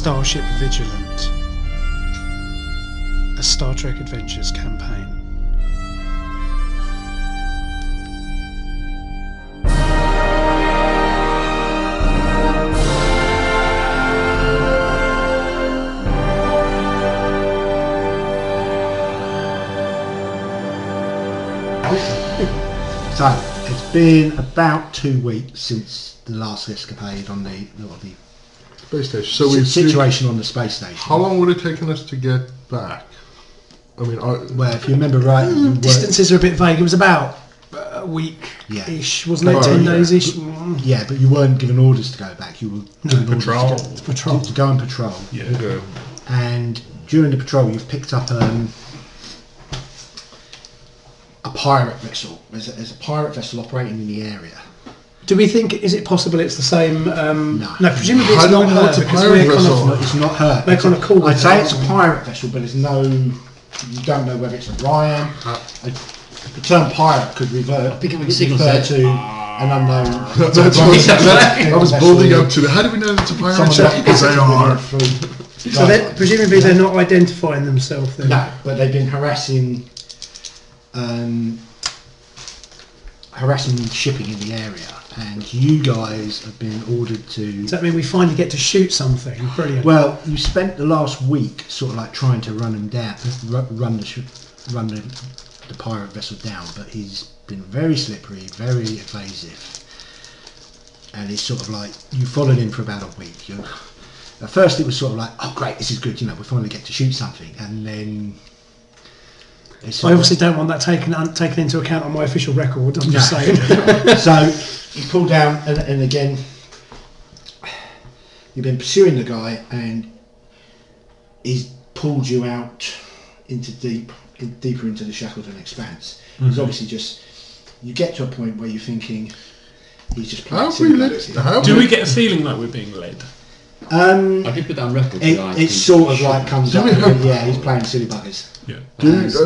Starship Vigilant, a Star Trek Adventures campaign. So, it's been about 2 weeks since the last escapade on the space station. So situation on the space station. How long would it have taken us to get back? I mean, well, if you remember right, distances are a bit vague. It was about a week-ish, wasn't it? 10 days-ish. Yeah, but you weren't given orders to go back. You were given orders to go on patrol. Yeah. Okay. And during the patrol, you've picked up a pirate vessel. There's a pirate vessel operating in the area. Do we think, is it possible it's the same? No, presumably it's not her. It's not her. They're kind of cool. I'd say it's a pirate vessel, but you don't know whether it's Orion. The term pirate could refer to an unknown. I was building up to it. How do we know it's a pirate ship? Because they are. So presumably they're not identifying themselves then? No, but they've been harassing shipping in the area, and you guys have been ordered to... Does that mean we finally get to shoot something? Brilliant. Well, you spent the last week sort of like trying to run him down, run the pirate vessel down, but he's been very slippery, very evasive, and it's sort of like, you followed him for about a week. At first it was sort of like, oh great, this is good, we finally get to shoot something, and then... I obviously don't want that taken into account on my official record, I'm just saying. So you pull down, and again, you've been pursuing the guy, and he's pulled you out into deeper into the shackles and expanse. Mm-hmm. He's obviously you get to a point where you're thinking, he's just playing. Do we get a feeling like we're being led? I did put down record. It sort of like comes up. Yeah, he's playing silly buggers. Yeah.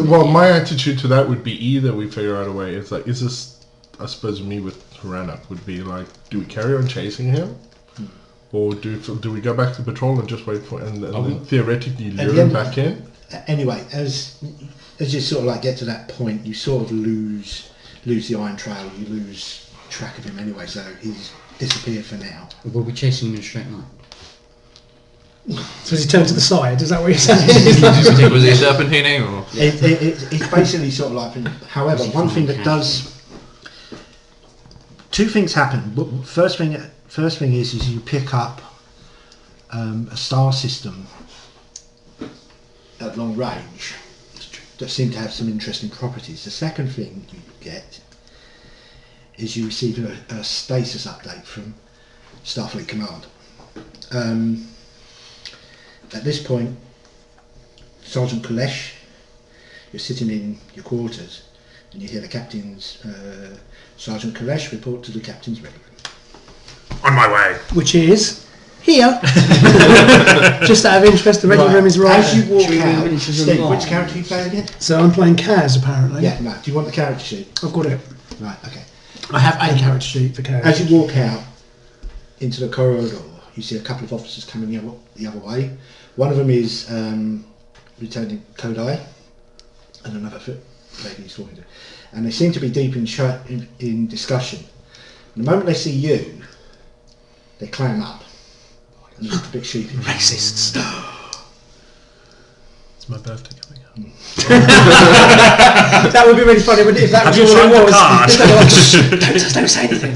Well, my attitude to that would be either we figure out a way. It's like, is this? I suppose me with Ranuk would be like, do we carry on chasing him, or do we go back to patrol and just wait for and theoretically lure him back in? Anyway, as you sort of like get to that point, you sort of lose the iron trail. You lose track of him anyway, so he's disappeared for now. We'll be chasing him in a straight line. So has he turned to the side? Is that what you're saying? Was he serpentining? Or? It's basically sort of like... However, one thing that does... Two things happen. First thing is you pick up a star system at long range that seem to have some interesting properties. The second thing you get is you receive a status update from Starfleet Command. At this point, Sergeant Kulesh, you're sitting in your quarters, and you hear the captain's Sergeant Kulesh report to the captain's ready room. On my way. Which is here. Just out of interest, the ready room is right. As you walk out, Steve, which character are you playing again? So I'm playing Kaz, apparently. Yeah, no. Do you want the character sheet? I've got it. Right, okay. I have a character sheet for Kaz. As you walk out into the corridor, you see a couple of officers coming the other way. One of them is returning Kodai, and another lady he's talking to. And they seem to be deep in discussion. And the moment they see you, they clam up. And look a bit sheepish. Racists. It's my birthday coming up. That would be really funny if that was all it was. Don't say anything.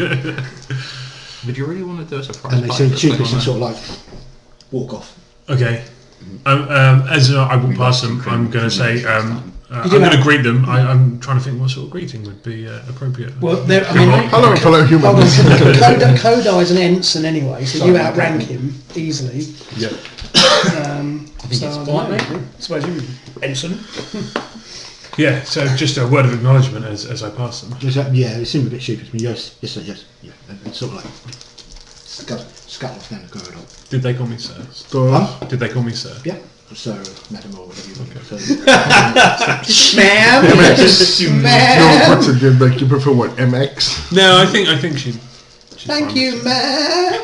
Would you really want to do a surprise? And they seem sheepish and sort of like walk off. Okay. As I walk past them, I'm going to say, I'm going to greet them. I'm trying to think what sort of greeting would be appropriate. Well, hello, human. Kodai's an ensign anyway, so you outrank him easily. Yeah. I think it's quite suppose you ensign. Yeah, so just a word of acknowledgement as I pass them. Yeah, they seem a bit sheepish. Yes, sir, yes. Yeah, and sort of like scuttle off down the corridor. Did they call me sir? Did they call me sir? Yeah. Sir, madam, or whatever you want. Ma'am. No, what's it? Like you prefer what? MX? No, I think she's Thank you, ma'am.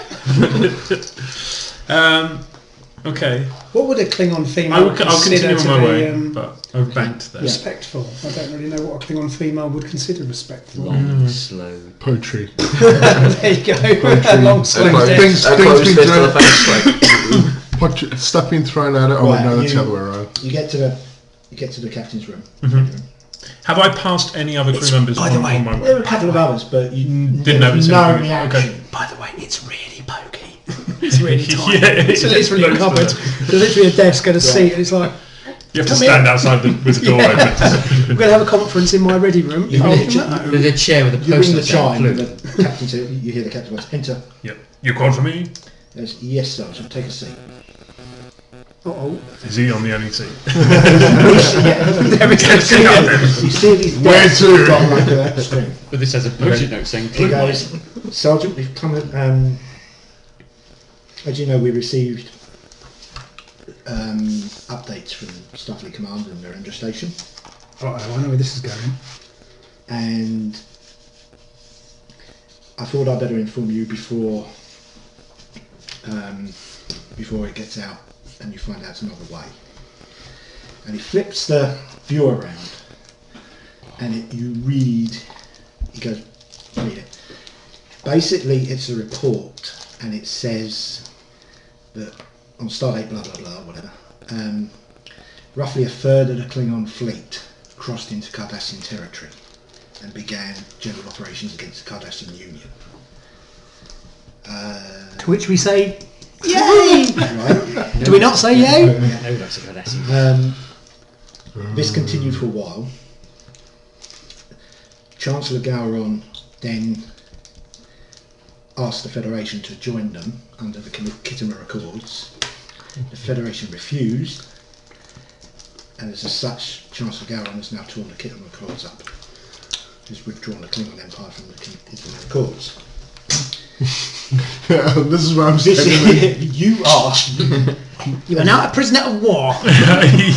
Okay. What would a Klingon female I'll consider continue to on my be way, but I've banked there. respectful? I don't really know what a Klingon female would consider respectful. Long, slow. Poetry. There you go. A long slow death. Things closed been fist to the thrown. face, like, Stuff being thrown at it. Oh Right, no, that's you- the other way around. You get to the captain's room. Have I passed any other crew members by the on way, my There were way? a couple of others, but you Didn't notice no anything. reaction. Okay. By the way, it's really pokey. It's really tiny. Yeah, it's literally a looks cupboard. for There's literally a desk and a seat, and it's like, You have to Come stand here. outside with the door Yeah. open. we're going to have a conference in my ready room. You Oh, really ch- no. There's a chair with a You ring poster the chime, down. and the captain says, you hear the captain goes, enter. Yep. You called for me? Goes, yes, Sergeant, take a seat. Uh-oh. Is he on the only seat? There we go. You see these Where desks to? have got like a string. But this has a post-it note saying He click on goes, it. Sergeant, we've come as you know, we received updates from Starfleet Command and Narendra Station, Uh-oh, I know where this is going. and I thought I'd better inform you before it gets out and you find out it's another way. And he flips the view around, and you read. He goes, read it. Basically, it's a report, and it says that on Stardate, blah blah blah, whatever. Roughly a third of the Klingon fleet crossed into Cardassian territory and began general operations against the Cardassian Union. To which we say, yay! Right? Do we not say yay? Yeah, no, that's a good essay. This continued for a while. Chancellor Gowron then asked the Federation to join them under the Khitomer Accords. The Federation refused, and as such, Chancellor Gowron has now torn the Khitomer Accords up. He's withdrawn the Klingon Empire from the Khitomer Accords. This is what I'm saying. You are. You are now a prisoner of war.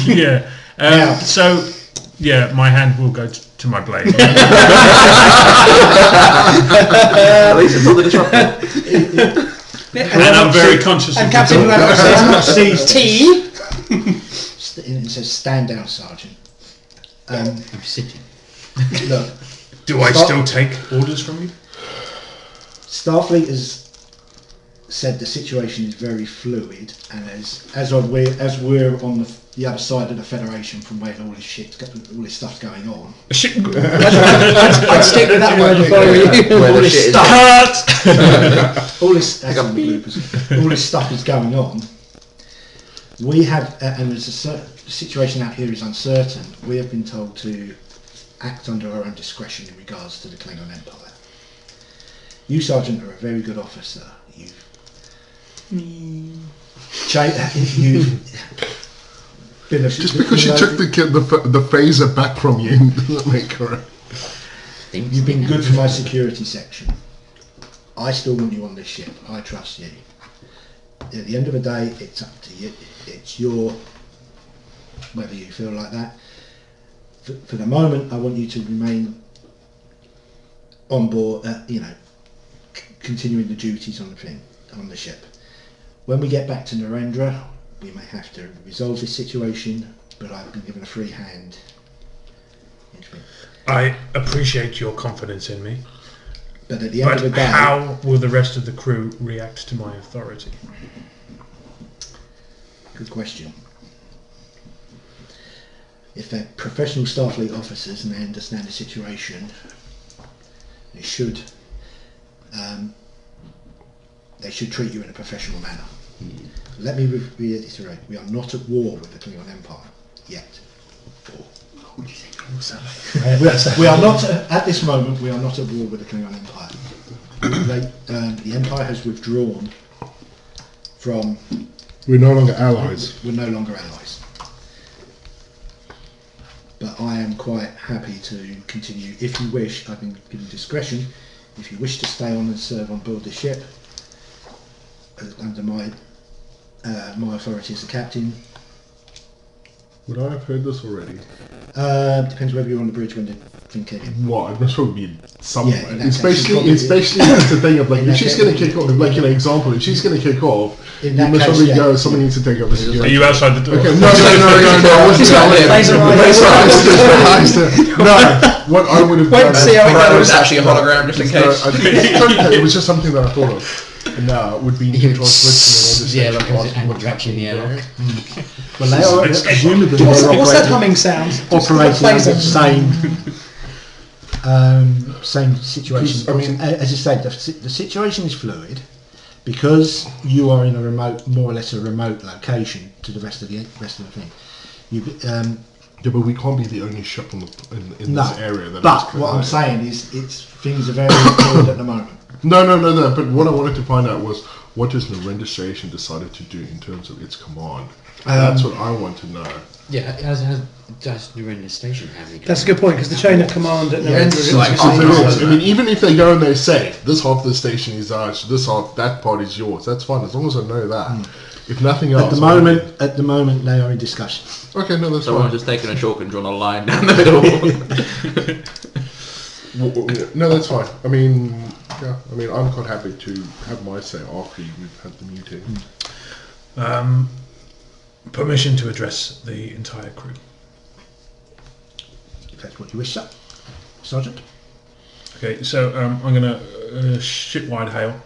Yeah. Now- So, yeah, my hand will go to my blade. At least it's on the disruptor. And I'm very conscious And of Captain the Whoever Sees says tea. it says, stand down, Sergeant. I'm sitting. Look, Do I Stop. still take orders from you? Starfleet has said the situation is very fluid, and as we're on the other side of the Federation from where all this stuff's going on. I'd stick with that word if I were you. Where all the this shit is. stuff, all this stuff is going on. We have, and there's the situation out here is uncertain. We have been told to act under our own discretion in regards to the Klingon Empire. You, Sergeant, are a very good officer. You've been a, Just because you took the phaser back from you doesn't make her. You've been good for my security section. I still want you on this ship. I trust you. At the end of the day, it's up to you. It's your whether you feel like that. For the moment, I want you to remain on board. Continuing the duties on the ship. When we get back to Narendra, we may have to resolve this situation, but I've been given a free hand. I appreciate your confidence in me, But at the end of the but day, how will the rest of the crew react to my authority? good question. If they're professional Starfleet officers and they understand the situation, they should treat you in a professional manner. Let me reiterate: we are not at war with the Klingon Empire yet. We are not at this moment. We are not at war with the Klingon Empire. The Empire has withdrawn from. We're no longer allies. We're no longer allies. But I am quite happy to continue. If you wish, I've been given discretion. If you wish to stay on and serve on board the ship under my authority as the captain, Would I have heard this already? Depends whether you're on the bridge when the thing kick in. What? It must probably be somewhere. Yeah, in that especially case, that's the thing of like, in if that she's case- going to kick off, like an example, if she's going to kick off, In you that must case, probably yeah. go, someone needs to take up the Are security. you outside the door? Okay, no, I wasn't No, what I would have Wait done... to see how it It goes. was actually a hologram, just in case. It was just something that I thought of. No, it would be You control switch yeah, and like then it was actually in the air. Well, they are presumably What's they're that operating- humming sound? operating under Phaser. the same situation. I mean- as you said, the situation is fluid because you are in a remote, more or less a remote location to the rest of the thing. You, Yeah, but we can't be the only ship in no, this area. That but is what I'm connected. saying is, things are very fluid at the moment. No. But what I wanted to find out was what has Narendra Station decided to do in terms of its command. That's what I want to know. Yeah, does Narendra Station have any? That's a good point because the chain of command at Narendra it's is like If there Oh, is, I mean, even if they go and they say this half of the station is ours, this half, that part is yours. That's fine as long as I know that. If nothing else, At the moment, they are in discussion. Okay, no, that's Someone's fine. just taken a chalk and drawn a line down the middle. No, that's fine. I mean, yeah. I mean, I'm quite happy to have my say after we've had the meeting. Permission to address the entire crew. If that's what you wish, sir. Sergeant. Okay, so I'm going to ship-wide hail.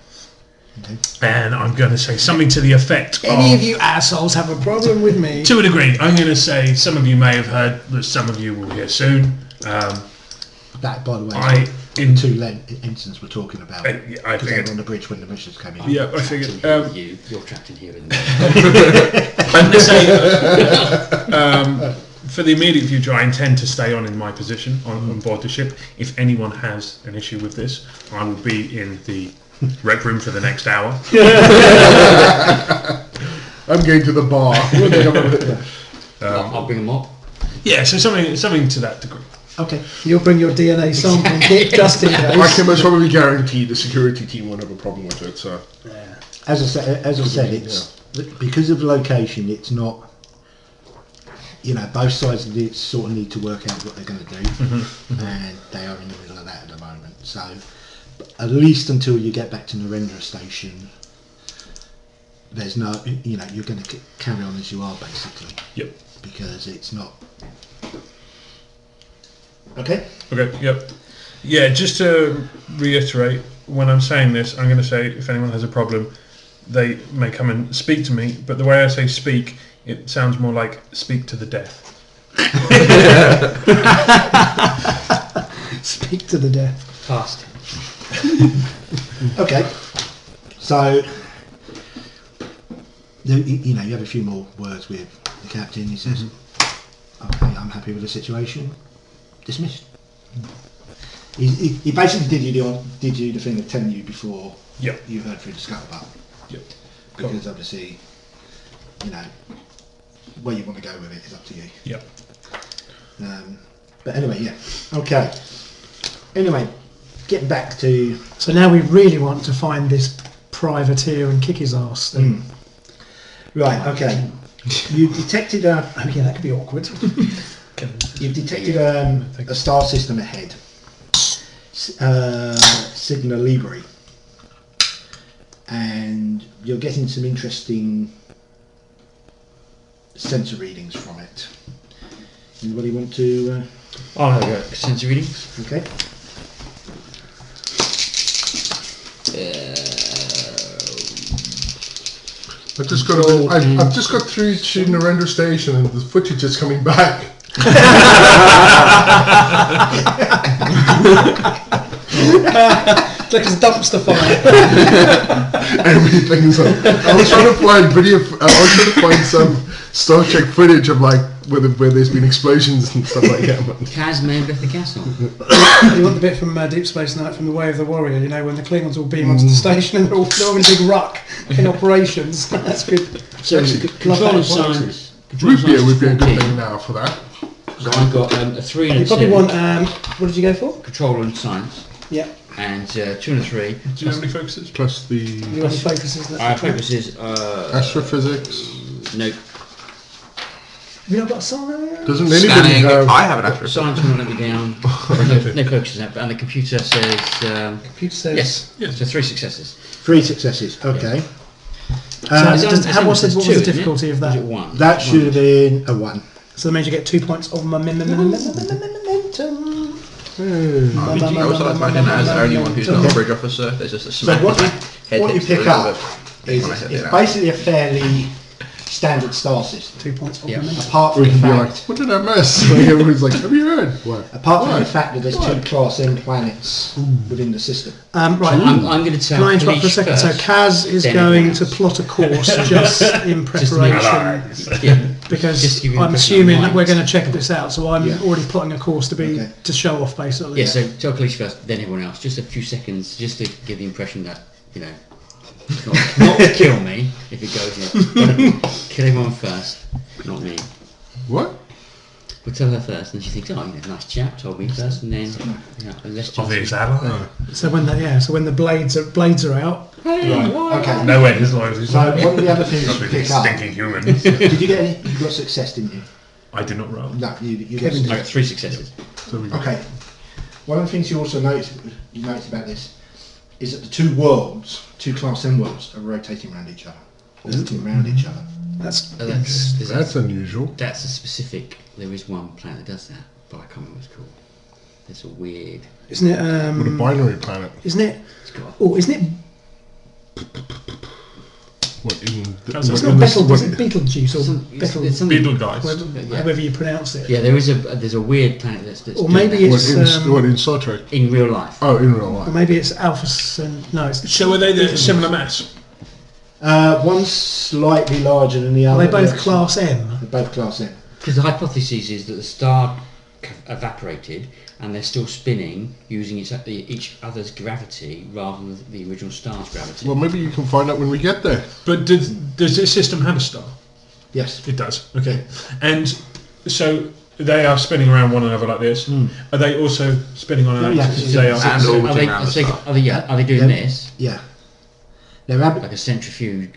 Okay. And I'm going to say something to the effect Any of you assholes have a problem with me? To a degree, I'm going to say some of you may have heard, but some of you will hear soon. That, by the way, I is in two ensigns we're talking about. I Because they were figured. on the bridge when the missions came in. Yeah, I figured. You're trapped in here. I'm going to say for the immediate future, I intend to stay on in my position on board the ship. If anyone has an issue with this, I will be in the rec room for the next hour. I'm going to the bar. I'll bring them up. Yeah, so something to that degree. Okay. You'll bring your DNA sampling kit just in I case. can most probably guarantee the security team won't have a problem with it. So As I said, it's because of the location. It's not. You know, both sides of it sort of need to work out what they're going to do, and they are in the middle of that at the moment. So, at least until you get back to Narendra Station, there's no. You know, you're going to carry on as you are basically. Yep. Because it's not. Okay. Okay, yep. Yeah, just to reiterate, when I'm saying this, I'm going to say if anyone has a problem, they may come and speak to me, but the way I say speak, it sounds more like speak to the death. Speak to the death. Past. Okay. So, you know, you have a few more words with the captain. He says, "Okay, I'm happy with the situation. Dismissed." He basically did you the thing of telling you before Yep. you heard through the scuttlebutt. Yep. Because obviously, you know, where you want to go with it is up to you. Yep. But anyway, yeah. Okay. Anyway, getting back to So now we really want to find this privateer and kick his arse. Then. right. Okay. You detected a. Oh yeah, that could be awkward. You've detected a star system ahead. Sigma Libri. And you're getting some interesting sensor readings from it. Anybody want to... I'll have a sensor readings. okay. I've just got through to Narendra Station and the footage is coming back. It's like it's a dumpster fire. Everything's on. I was trying to find some Star Trek footage of like where there's been explosions and stuff like that. Kaz may have left the gas on. You want the bit from Deep Space Nine from The Way of the Warrior, you know, when the Klingons all beam onto the station and they're all in a big ruck in operations. That's good. So control and science. Root beer would be a good thing now for that. So I've got a 3 and a You 2. probably want, what did you go for? Control and science. Yeah. And 2 and a 3. Do you have any focuses? Plus the You want the focuses? Our focuses astrophysics. nope. you not got a sign? Doesn't anybody Scanning. have? I have an after. Science will not let me down. No focus on that, and the computer says Computer says yes. So 3 successes. 3 successes. Okay. What was the difficulty of Was it that? 1? That should have been a 1. So that means you get 2 points of momentum. I also like to imagine that as the only one who's not a bridge officer. There's just a So smack. what you hits pick the up rim is of it. it's basically a fairly standard star system. 2 points of Yeah. momentum. Apart from We the can be like, fact, what did I miss? Like everybody's like, have you heard? What? apart from What? the fact that there's 2 Class M planets within the system. Right. I'm going to tell. Can I interrupt for a second? So Kaz is then going everyone to else. plot a course just in Just to make preparation. Yeah. Because Just to give you an I'm impression assuming of that we're minds. going to check this out, so I'm Yeah. already plotting a course to be Okay. to show off basically. Yeah, so tell Khalees first, then everyone else. Just a few seconds, just to give the impression that, not to kill me if it goes in. Kill everyone first, not me. What? We'll tell her first, and she thinks, nice chap, told me first, and then, let's just... Obvious ally. So when the blades are out, Right. Okay. No way, his loyalty. So one of the other things you pick up. Stinking humans. Did you get any? You got success, didn't you? I did not roll. No, you got Kevin I success. got 3 successes. So we got Okay. One of the things you also noticed about this is that the 2 worlds, 2 Class M worlds, are rotating around each other, orbiting around each other. that's Oh, that's unusual. That's a specific... There is one planet that does that, but I can't remember what it's called. It's a weird... isn't it? With a binary planet. Isn't it? It's got... Oh, isn't it? What in? That's It's what not in this- Betel. what- Is it Betelgeuse or Betel? It's something... Beetle guys. However you pronounce it. Yeah, there's a weird planet that's Or doing maybe that it's what in Star Trek? in real life. Oh, in real Or life. maybe it's Alpha. No, it's. So are they the similar mass? One's slightly larger than the Are other. they both They're Class M? both Class M. Because the hypothesis is that the star evaporated and they're still spinning using each other's gravity rather than the original star's gravity. Well, maybe you can find out when we get there. But does this system have a star? Yes. It does. Okay. And so they are spinning around one another like this. Are they also spinning on an Yeah, axis? yeah. They are. And are orbiting they, around the so star. are they doing this Yeah. They're like a centrifuge?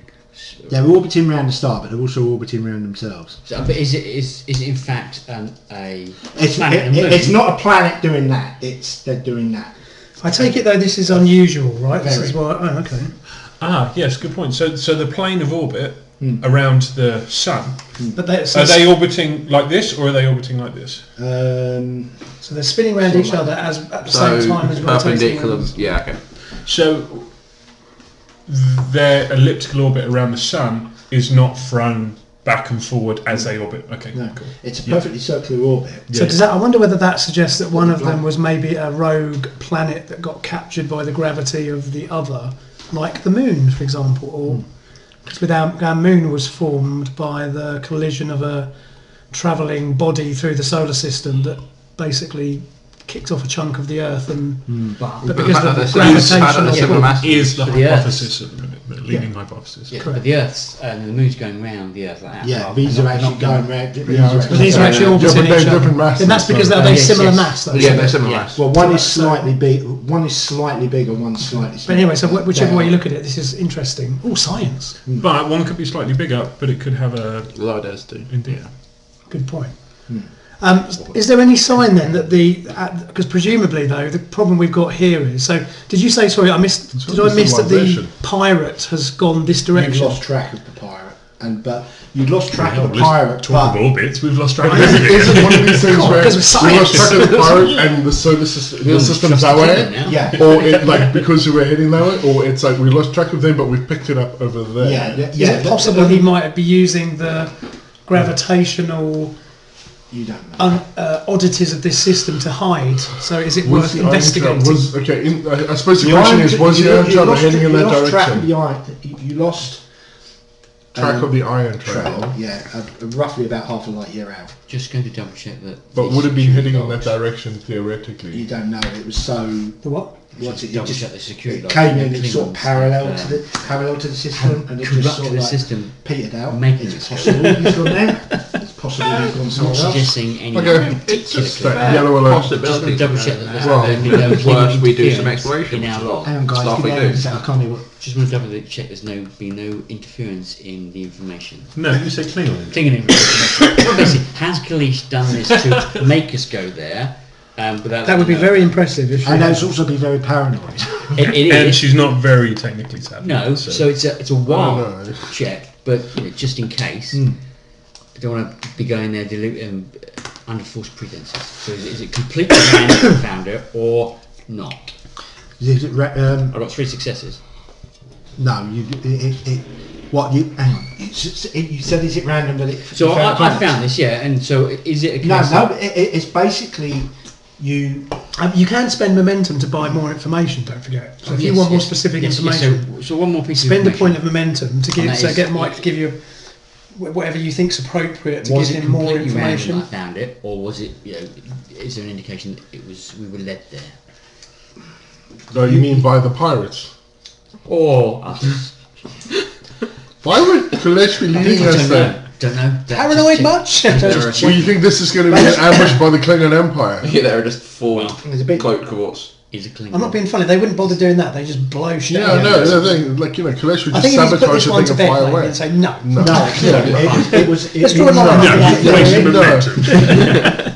they're orbiting around the star, but they're also orbiting around themselves. So, but is it in fact a It's planet and moon? it's not a planet doing that. They're doing that. I take it though this is unusual, right? This Very. is why. Oh, okay. Ah, yes, good point. So the plane of orbit around the sun, But they, are they orbiting like this or are they orbiting like this? so they're spinning around each other at the So same time as rotating. perpendicular. around. Yeah. Okay. So their elliptical orbit around the sun is not thrown back and forward as they orbit. Okay, No, cool. it's a perfectly circular orbit. So does that? I wonder whether that suggests that one of them was maybe a rogue planet that got captured by the gravity of the other, like the moon, for example, or because our moon was formed by the collision of a travelling body through the solar system that basically kicked off a chunk of the Earth, and but But because the of the fact that they're similar gravitational mass. Is the For the Earth. hypothesis at the minute, the leading hypothesis. Yeah, Correct. but the Earth's and the moon's going round the Earth like that. Yeah, rather these than are actually not going round. But these are actually Yeah, orbiting but they're each other. different masses, And that's because so- they're Yes, similar yes. mass, though. Yeah, so- they're similar Yeah. mass. Well, one is slightly big. One is slightly bigger. One's slightly But smaller. anyway, so whichever way you look at it, this is interesting. Oh, science. But one could be slightly bigger, but it could have a Lower density. indeed. Good point. Is there any sign then that because presumably though the problem we've got here is, so did you say, sorry, I missed, It's did I miss that the civilization. pirate has gone this You've direction? lost track of the pirate, but you lost track Hell, of the let's pirate. talk But of orbits, we've lost track of Is everything. it one of these things where because we we're lost track of the pirate and the solar system, the system's that way? now. yeah, Or it, like because we were heading that way, or it's like we lost track of them, but we picked it up over there. yeah. Is it possible he might be using the gravitational You don't know. oddities of this system to hide? So is it Was worth the iron investigating? travel? I suppose the question is, was the iron travel heading in that direction? You lost Track of the iron trail. trail. Yeah, roughly about half a light year out. Just going to double check that. But would it be heading in that direction theoretically? You don't know. It was so. The what? What's it? Double Just check the security. it came in. logs. It's sort of parallel to the system, and it just corrupted sort of the like system, petered out. making It's it possible. You've gone there. It's possibly we've gone Not somewhere else. suggesting any Okay, particular it's just clue. that yellow alert. Just want to Possibility. double check that there's Well, been no worse, we do some interference exploration, in our which is log. Hang on, guys, Stuff give we me do. a second. I can't hear what. Just want to double check there's been no interference in the information. No, you say Klingon. Klingon information. Basically, has Kalish done this to make us go there? Without That would be very impressive if. And it's also be very paranoid. It And is. she's not very technically savvy. No, so it's a wild no. check, but just in case, I don't want to be going there under false pretenses. So is it completely random found her or not? Is it I've got 3 successes. no, what you? Hang on. You said is it random, but it. So I found this, yeah, and so is it a case No, it's basically you. You can spend momentum to buy more information. Don't forget. So if you want more specific information, so one more piece spend of a point of momentum to give. that So is- get Mike to give you whatever you think's appropriate to was give it him more completely random information. that I found it, or was it, is there an indication that we were led there? No, you mean by the pirates? Or others? Why would Kalesh be leading us there? Don't know. Paranoid much? Well, you think this is going to be an ambush by the Klingon Empire? Yeah, there are just 4 There's a bit. cloaked cohorts. Is a Klingon. I'm not being funny. They wouldn't bother doing that. They just blow shit. Yeah, out. no, like Kalesh would I just think if you put sabotage this the one thing to and bed, fly mate, away. and say no. No. It was. Let's draw a line. No, you waste momentum.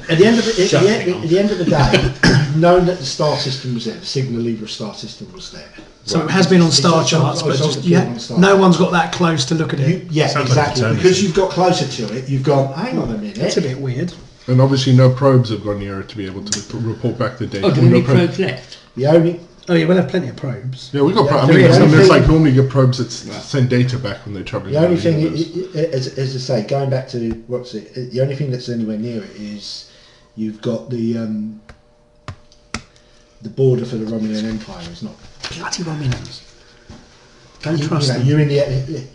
At the end of the day, knowing that the star system was there, the signal lever star system was there. So it has been on star charts, but just no one's got that close to look at it. Yeah, Sounds like exactly. eternity. Because you've got closer to it, you've gone. Hang on a minute. It's a bit weird. And obviously no probes have gone near it to be able to report back the data. Oh, do we No need probes left? The only. Oh yeah, we'll have plenty of probes. Yeah, we got probes. I there mean, is. there's like normally you get probes that send data back when they're traveling. The only around thing, the universe. as I say, going back to what's it? The only thing that's anywhere near it is you've got the border for the Romulan Empire is not. Bloody Romulans. Don't trust them. You're in the.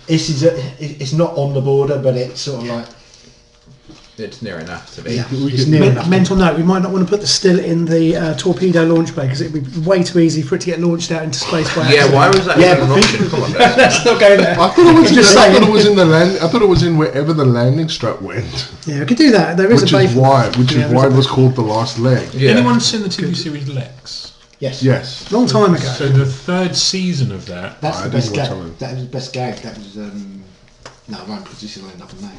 It's not on the border, but it's sort of like. It's near enough to be. Yeah, we it's could- near enough. Mental note: we might not want to put the still in the torpedo launch bay because it'd be way too easy for it to get launched out into space by Yeah, accident. why was that Yeah, even an but option? Come on, guys. Let's not go there. I thought it was. Just I saying. thought it was in the land. I thought it was in wherever the landing strap went, Yeah, we could do that. There is which a bay. is why. Which Yeah, is there why is it a was bay. called the last leg. Yeah. Anyone seen the TV series Lex? Yes. Yes. Long time ago. So the 3rd season of that. That's I the best didn't watch gag. all of it. That was the best gag. That was. No, I won't because this is only another name.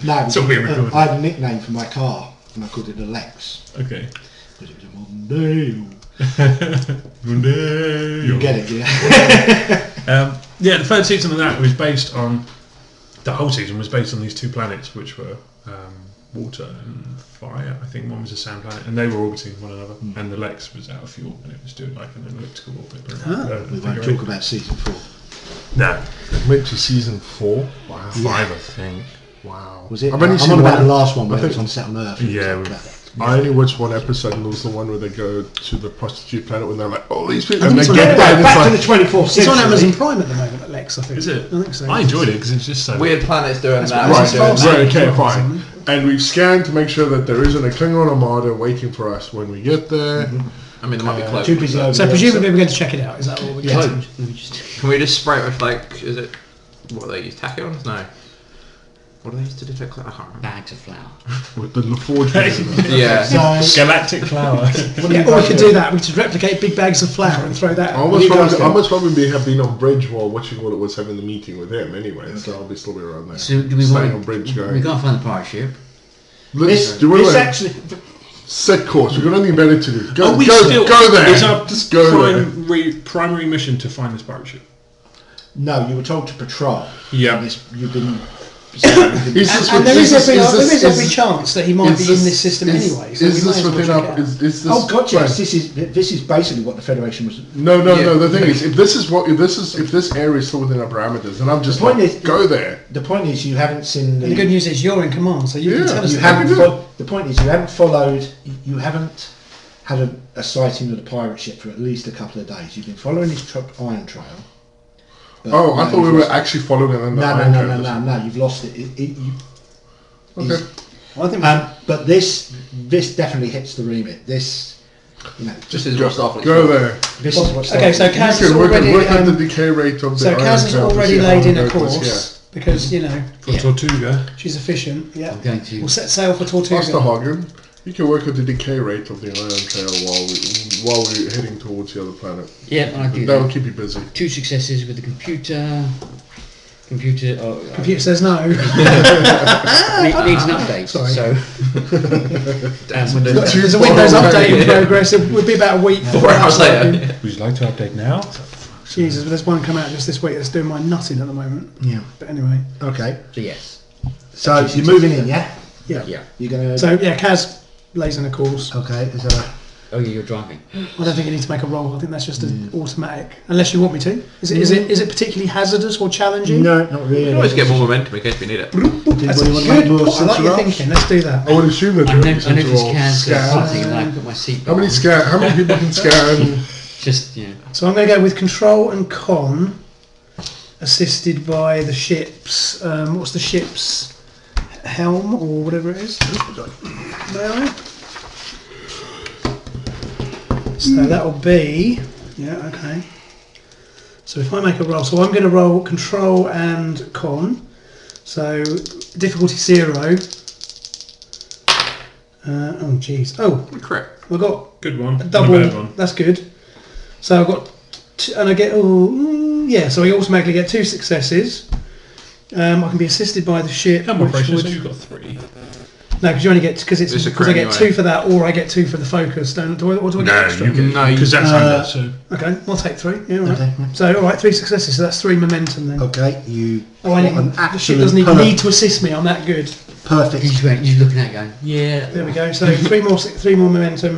No, That's what we recorded. I had a nickname for my car and I called it the Lex. Okay. Because it was a Mondale. You get it, yeah? Yeah, the 3rd season of that was based on. The whole season was based on these 2 planets, which were water and fire. I think one was a sand planet, and they were orbiting one another. And the Lex was out of fuel, and it was doing like an elliptical orbit. We won't talk about season 4. No, Went to season 4. Wow. 5, I think. Wow. Was it? I've only I'm seen on about one. the last one where I it think- was on set on Earth. Yeah, About that. I only watched one episode, and it was the one where they go to the prostitute planet when they're like, "Oh, these people," I and think they it's get on- there, and Back to it's the like, 24th It's century. on Amazon Prime at the moment, Lex, I think. Is it? I think so. I enjoyed it because it's just so. Weird planets doing That's that. what- right, that's doing what- that. right, okay, fine. And we've scanned to make sure that there isn't a Klingon armada waiting for us when we get there. I mean, there might be cloaks. Too busy over So there, presumably we're going to check it out. Is that what we're Yeah. getting? Can we just spray it with like, is it, what do they use, tachyons? No. What do they use to detect clouds? I can't remember. Bags of flour. With the LaForge. Yeah. So, Galactic flower. Yeah, or we could do that. We could replicate big bags of flour and throw that. I out. must probably have been on bridge while watching what it was having the meeting with him anyway, so I'll be still be around there. So do we Staying want? on bridge We going. can't find the pirate ship. Let's do this it. actually, Set course. We've got nothing better to do. Go, Are we go, still? go there. Is our Just go there. primary mission to find this pirate ship? no, you were told to patrol. Yeah. And you've been. Is this And with- there is every is every chance that he might be in this system is- anyway. So Is we this might as well within check our? it out. Is this? Oh God, yes. right. This is basically what the Federation was. No. Yeah. The thing is, if this area is still within our parameters, then I'm just The point like, is- go there. The point is, you haven't seen And the good news is you're in command, so you Yeah, can tell us. You the haven't. do. The point is, you haven't followed. You haven't had a sighting of the pirate ship for at least a couple of days. You've been following this iron trail. but Oh, I now thought we you've were lost- actually following it. No. You've lost it. Okay. Well, I think But this definitely hits the remit. This, Just as well stuff. Go there. this is what's okay, so Kaz You has can work already. at the decay rate of the So iron Kaz has trail to already see how laid in long a it goes, course because you know For Tortuga. she's efficient. Yeah, I'm going to. we'll set sail for Master Tortuga. Hagen, you can work on the decay rate of the ion trail while we're heading towards the other planet. Yeah, I do That'll that. keep you busy. 2 successes with the computer. Computer. Oh, Computer says no. needs an update. Sorry. So. There's a Windows update in progress. It would be about a week. 4 hours later. Would you like to update now? Jesus, but there's one come out just this week that's doing my nutting at the moment. Yeah. But anyway, Okay. So yes. So you're moving in, yeah? yeah. Yeah. You're gonna. So yeah, Kaz lays in a course. Okay. Is there Oh yeah, you're driving. I don't think you need to make a roll. I think that's just an automatic, unless you want me to. Is it particularly hazardous or challenging? no, not really. You can always get more momentum in case we need it. That's Anybody want to good. make more I like sense your of thinking. Let's do that. I would assume that I you're noticed Kaz scan. something and then I put my seat. How many people can scan? Just yeah. So I'm going to go with control and con, assisted by the ship's. What's the ship's helm or whatever it is? May I? So that'll be okay. So if I make a roll, so I'm going to roll control and con. So difficulty 0. Oh jeez. Oh, Correct. I got Good one. a double. Not a bad one. That's good. So I've got, and I get so I automatically get 2 successes. I can be assisted by the ship. How more which precious? would- You've got 3. No, because you only get because It's a I crit get anyway. 2 for that, or I get 2 for the focus. Do I get extra? No, Because that's under. So Okay, I'll take 3. Yeah, all right. Okay. So all right, 3 successes. So that's 3 momentum then. Okay. You. Oh, I got need, an the ship absolute doesn't even need to assist me. I'm that good. perfect. You're looking at it going, yeah. There we go. So 3 more momentum.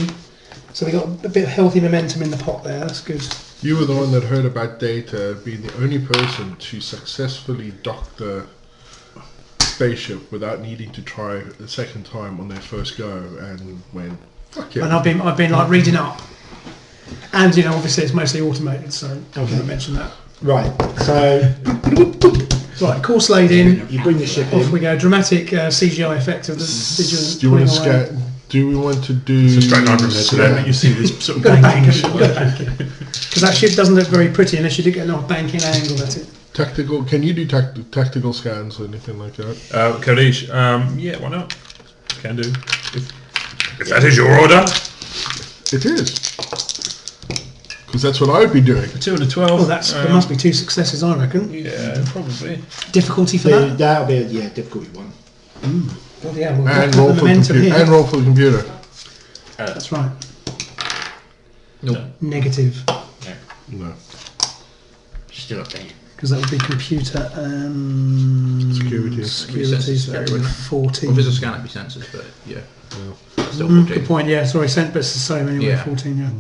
So we got a bit of healthy momentum in the pot there. That's good. You were the one that heard about Data being the only person to successfully dock the spaceship without needing to try a second time on their first go, and went, fuck it. And I've been like reading up, and obviously it's mostly automated. So I Okay. want to mention that. Right. So Right, course laid in. you bring the ship Off in. we go. Dramatic CGI effect of the Vigilant. Do you want to pulling away. scan? Do we want to do? it's a straight line from there to there, but you see this sort of banking. Because that ship doesn't look very pretty unless you do get an off banking angle at it. Tactical? Can you do tactical scans or anything like that? Kodesh, yeah, why not? Can do. If that is your order. It is. Because that's what I would be doing. For 2 and a 12. Oh, there must be 2 successes, I reckon. Yeah, probably. Difficulty for that. That'll be a difficulty one. Oh, yeah, well, And the roll for the momentum computer. here. And roll for the computer. That's right. Nope. Negative, No. Still up there. because that would be computer and Security. Security, so that would be 14. Well, if it's a scan, it'd be sensors, but yeah. Still Good 14. point. Yeah, sorry, sent, but it's the same anyway. Yeah. 14. Yeah.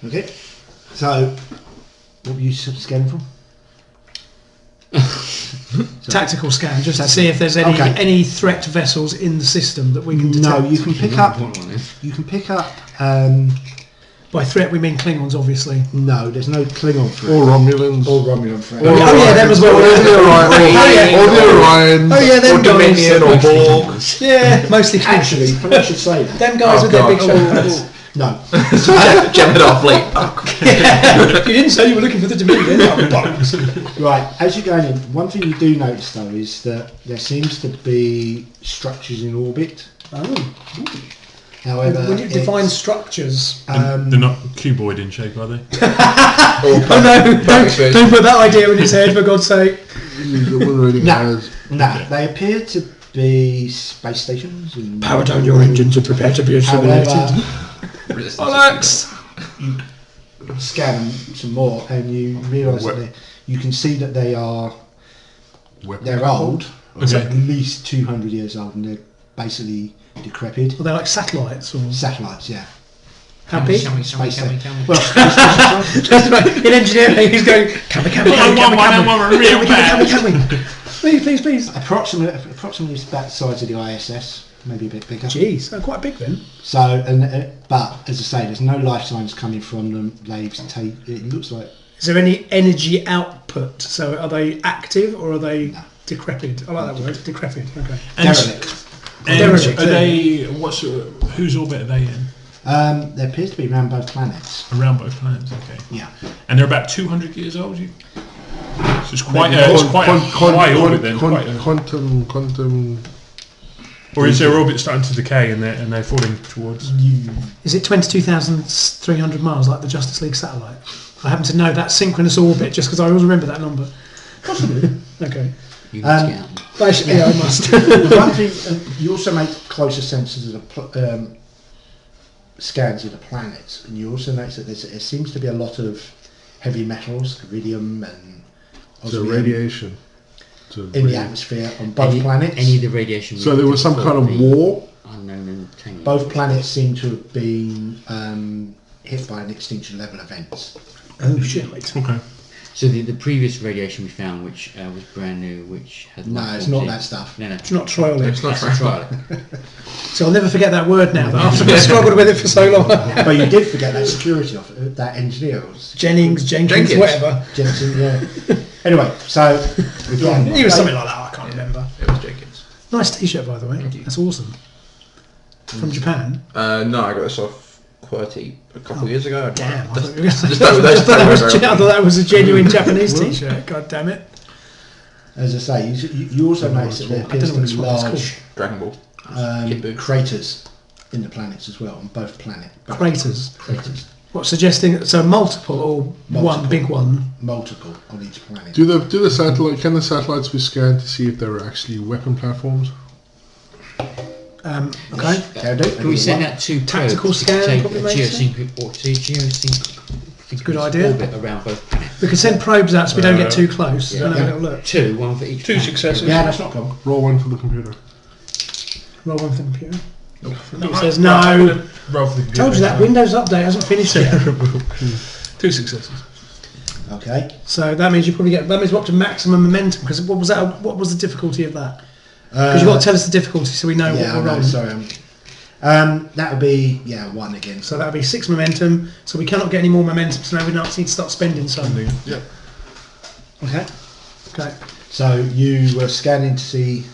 Okay. So what were you scanning from? Tactical scan, just to see if there's any threat vessels in the system that we can detect. No, you can pick up. You can pick up. By threat, we mean Klingons, obviously. No, there's no Klingon threat. Or Romulans. Or Romulan threat. Or yeah, them as well. Or the Orion. Oh yeah, them Or guys. Dominion or Borg. Yeah, mostly Actually, I should say that. them guys Oh, with their big God. shoulders. No. Gemini fleet. You didn't say you were looking for the Dominion. Oh, bollocks. Right, as you're going in, one thing you do notice though is that there seems to be structures in orbit. Oh. However, When you define it's, structures, They're not cuboid in shape, are they? don't put that idea in his head, for God's sake. nah, they appear to be space stations. And Power down your engines and prepare to be assimilated. However, you scan them some more, and you realise that you can see that they're old. Okay. At least 200 years old, and they're basically decrepit. Are they like satellites or Satellites, yeah. how big? Space stations. Tell me. Well, space stations, That's right. In engineering, he's going, can we? Please. approximately it's about the size of the ISS, maybe a bit bigger. Jeez, they're quite big then. So, but as I say, there's no life signs coming from them. It looks like Is there any energy output? So are they active or are they decrepit? I like that word, decrepit. Okay. derelict. And Derelict, are they? Whose orbit are they in? There appears to be around both planets. Around both planets. Okay. Yeah. And they're about 200 years old. it's quite a high orbit then. Quantum. Or is their orbit starting to decay and they're falling towards? Is it 22,300 miles like the Justice League satellite? I happen to know that synchronous orbit just because I always remember that number. Possibly. Okay. You need to get out. Basically, I must. One thing, you also make closer sensors of scans of the planets, and you also notice that there seems to be a lot of heavy metals, iridium and So osmium, radiation. in the atmosphere on both planets. Any of the radiation. So there was some kind of war. Unknown and tangled. Both planets seem to have been hit by an extinction level event. Oh shit! Okay. So the previous radiation we found, which was brand new, which had No, it's not that stuff. No. It's not trial. It's not That's trial. So I'll never forget that word now. After I struggled with it for so long. But you did forget that security officer, that engineer. Jenkins, whatever. Jensen, yeah. Anyway, so He was something like that. I can't remember. It was Jenkins. Nice T-shirt, by the way. Thank you. That's awesome. From Japan. No, I got this off QWERTY a couple of years ago. Damn. I That's- thought you were gonna say- just don't- I don't- thought that was a genuine Japanese T-shirt. God damn it. as I say, you also notice that there I don't appears know to what it's be called. It's large Dragon Ball. Kid Buu. craters in the planets as well, on both planets. Craters. Craters. What, suggesting so multiple or one Multiple. big one? Multiple on each planet. Do the satellite? Can the satellites be scanned to see if there are actually weapon platforms? Okay. Can we send out two Tactical probes scan to take probably a makes geosynchronous Good idea. orbit around both planets? We could send probes out so we don't get too close. yeah. And have a little look. Two, one for each. Two planet. successes. Yeah, that's not a problem. Roll one for the computer. Roll one for the computer. It says I'm no. gonna roll for the computer. Told you that Windows update hasn't finished yet. Two successes. Okay. So that means you probably get. That means we're up to maximum momentum. Because what was that? What was the difficulty of that? Because you've got to tell us the difficulty so we know Yeah, what we're I know, rolling. sorry. That would be, one again. So that would be 6 momentum. So we cannot get any more momentum. So now we need to start spending some. Yeah. Okay. Okay. So you were scanning to see,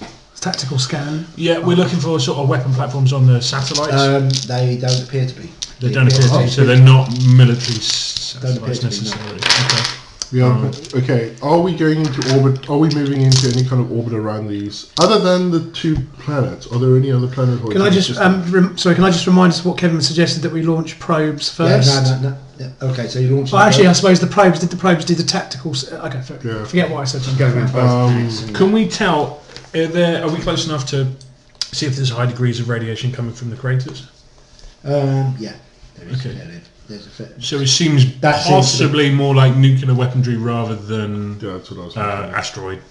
Tactical scan. Yeah, we're looking for sort of weapon platforms on the satellites. they don't appear to be. they don't appear to be, so they're not military satellites appear to be, no. necessarily. Okay. Yeah. Okay. Are we going into orbit? Are we moving into any kind of orbit around these? Other than the two planets, are there any other planets? Can I just sorry? Can I just remind us what Kevin suggested that we launch probes first? Yeah, no. Yeah, okay, so you launched. Well, actually, I suppose the probes do the tactical. Okay, Yeah. forget what I said. Go around both planets. and- Can we tell? Are we close enough to see if there's high degrees of radiation coming from the craters? Yeah, there is. Okay. Yeah, there's a fit. So it seems That seems to be- possibly more like nuclear weaponry rather than Yeah, that's what I was thinking. asteroid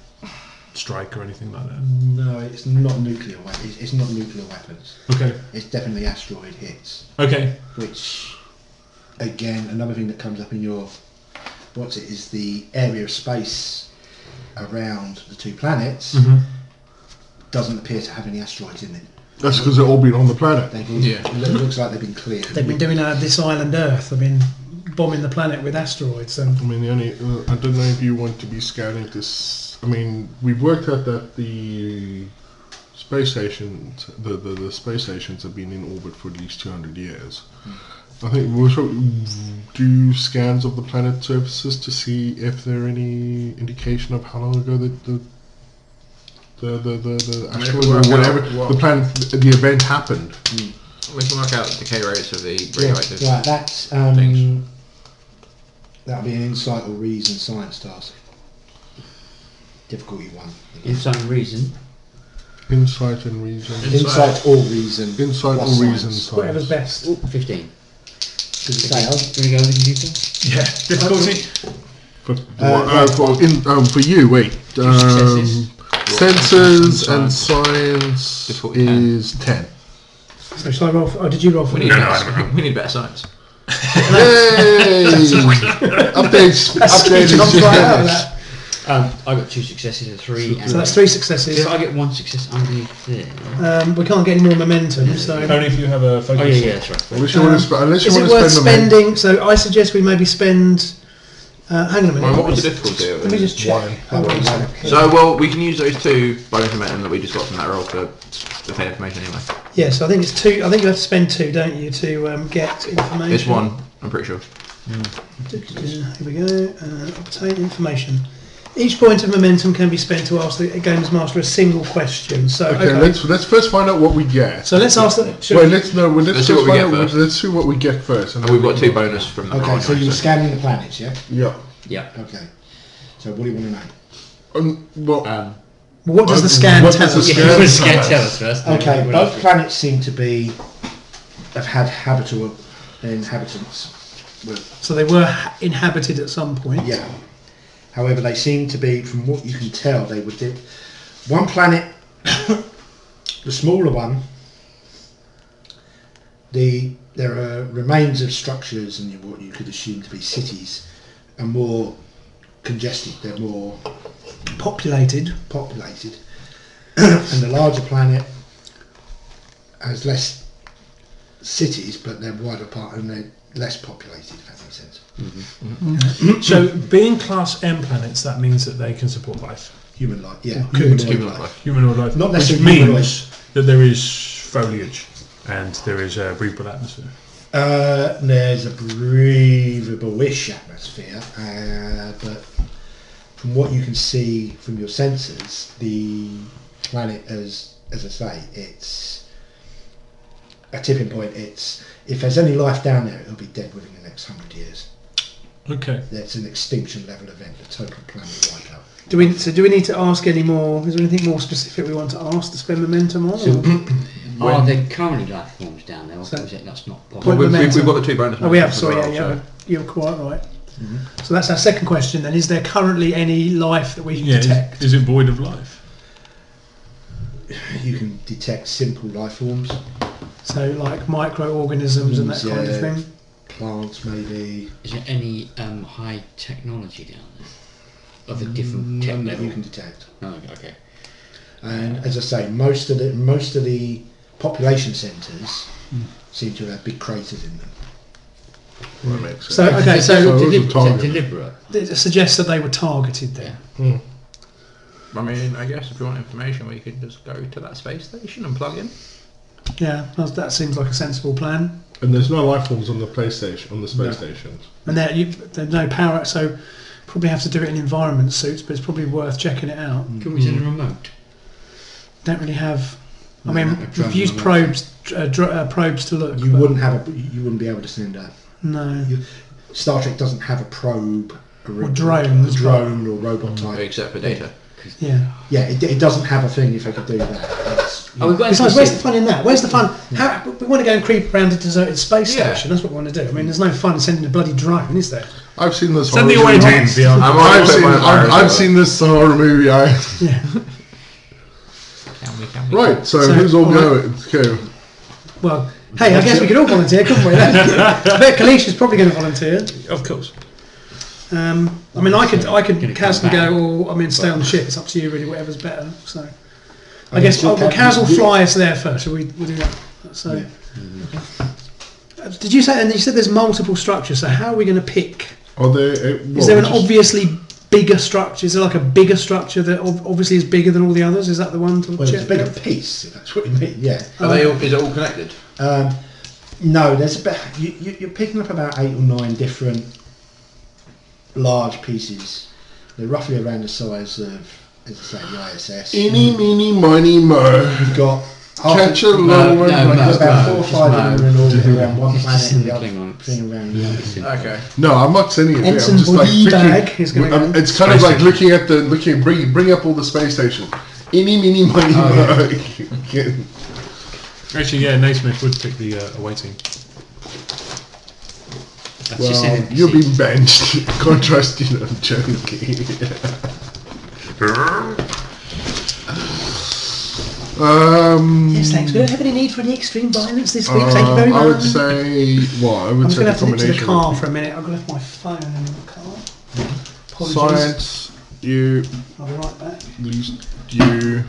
strike or anything like that. No, it's not nuclear weapons. It's not nuclear weapons. Okay. It's definitely asteroid hits. Okay. Which, again, another thing that comes up in your is the area of space around the two planets doesn't appear to have any asteroids in it. That's because they've all been on the planet. It looks like they've been cleared. They've been doing this island Earth. They've been bombing the planet with asteroids. And I mean, the only I don't know if you want to be scanning this. I mean, we've worked out that the space stations, the space stations have been in orbit for at least 200 years. I think we'll do scans of the planet surfaces to see if there are any indication of how long ago the asteroid or whatever the planet, the event happened. We can work out decay rates of the radioactive. Right, that's things. that'll be an insight or reason science task. Difficulty 1. Insight and reason. Insight and reason. Insight or reason. Insight plus or reason. science. whatever's Science. best. Ooh, 15. Does it say? Can we go with the computer? Yeah. Difficulty. For you, wait. successes. Sensors and science Difficulty 10. is 10. So shall I roll? Did you roll for We me? need, we need better science. Yay! Updates. Switching off right out of Updated. that. I got 2 successes and 3. And So that's 3 successes. if I get 1 success underneath there. We can't get any more momentum. So Only if you have a focus. Oh yeah, that's right. Unless you want to, is it worth spending? So I suggest we maybe spend. Hang on a minute. What was the difficulty of Let me it? just check. Hold on a sec. So, well, we can use those 2 bonus momentum that we just got from that roll to obtain information anyway. Yeah, so I think it's 2. I think you have to spend 2, don't you, to get information? It's 1, I'm pretty sure. Here we go. Obtain information. Each point of momentum can be spent to ask the game's master a single question. So Okay, let's first find out what we get. So let's ask the. Let's see what we get first. Let's see what we get first. And we've got 2 bonus from the Okay, so you were scanning the planets, yeah? Yeah. Okay. So what do you want to know? What does the scan tell us? What does the scan tell us first? Okay, both planets seem to have had inhabitants. So they were inhabited at some point. Yeah. However, they seem to be, from what you can tell, they were one planet, the smaller one. There are remains of structures and what you could assume to be cities, are more congested. They're more populated. And the larger planet has less cities, but they're wider apart and they're less populated, if that makes sense. So, being class M planets, that means that they can support life. Human life, yeah. Humanoid life. Not Which necessarily means that there is foliage and there is a breathable atmosphere. There's a breathable-ish atmosphere, but from what you can see from your sensors, the planet, as I say, it's a tipping point. If there's any life down there, it'll be dead within the next 100 years. Okay. It's an extinction level event, a total planet wipeout. Do we need to ask any more? Is there anything more specific we want to ask to spend momentum on? Are there currently life forms down there? Or So- is it that's not Point possible? momentum. We've got the 2 bonus. Oh, we have. as Sorry, well, yeah, you're quite right. So that's our second question. Then, is there currently any life that we can detect? Is it void of life? You can detect simple life forms, So, like microorganisms and that kind of thing. plants maybe. Is there any high technology down there? Of a different tech None that level? you can detect. No, okay. And as I say, most of the population centres seem to have big craters in them. That makes sense. So, okay, So it was a Is it target. deliberate? it suggests that they were targeted then. I mean, I guess if you want information, we could just go to that space station and plug in. Yeah, that seems like a sensible plan. And there's no life forms on the space stations. And there's no power, so probably have to do it in environment suits, but it's probably worth checking it out. Can we send a remote? Don't really have. I No, mean, a drone we've used remote. probes to look. You but wouldn't be able to send a. No. Star Trek doesn't have a probe, Or drones, a drone or robot type. Except for data. Yeah. Yeah, it doesn't have a thing if it could do that. Oh, we've got Besides, NPC. where's the fun in that? Where's the fun? How, we want to go and creep around a deserted space station. That's what we want to do. I mean, there's no fun in sending a bloody drone, is there? I've seen this Send the horror away movie. team. I've seen this horror movie. Yeah. Can we? Right, so So, who's all alright. going? Okay. Well, hey, I guess we could all volunteer, couldn't we? I bet Kalisha's probably going to volunteer. Of course. I mean, I could Gonna Kaz come can go, back. or I mean, stay on the ship. It's up to you, really. Whatever's better. So, I I guess guess you'll Kaz will you- fly us there first. So we'll do that. So, Yeah. did you say? And you said there's multiple structures. So how are we going to pick? Are there? Is there an obviously bigger structure? Is there like a bigger structure that obviously is bigger than all the others? Is that the one to Well, it's check? a bigger piece, if that's what you mean. Yeah. Is it all connected? No, there's about you're picking up about 8 or 9 different large pieces. They're roughly around the size of, as I say, the ISS. Eeny, meeny, miny, mo. You've got Catch a long one. there's about 4 or just 5 of them in all around one Just planet and the other thing on thing around the other. Okay. No, I'm not sending it there. I'm Ensign just like body bag picking. is going to go. It's kind of like looking at bring up all the space stations. Eeny, meeny, miny, mo. Actually, yeah, Naismith would pick the away team. That's just Well, an you're NPC. being benched. Can't trust you. I'm joking. Yes, thanks. We don't have any need for any extreme violence this week. Thank you very much. I would say, well, I I'm would just say going to the have to nip to the combination. car for a minute. I've left my phone in the car. Apologies. Science, you, I'll be right back. you.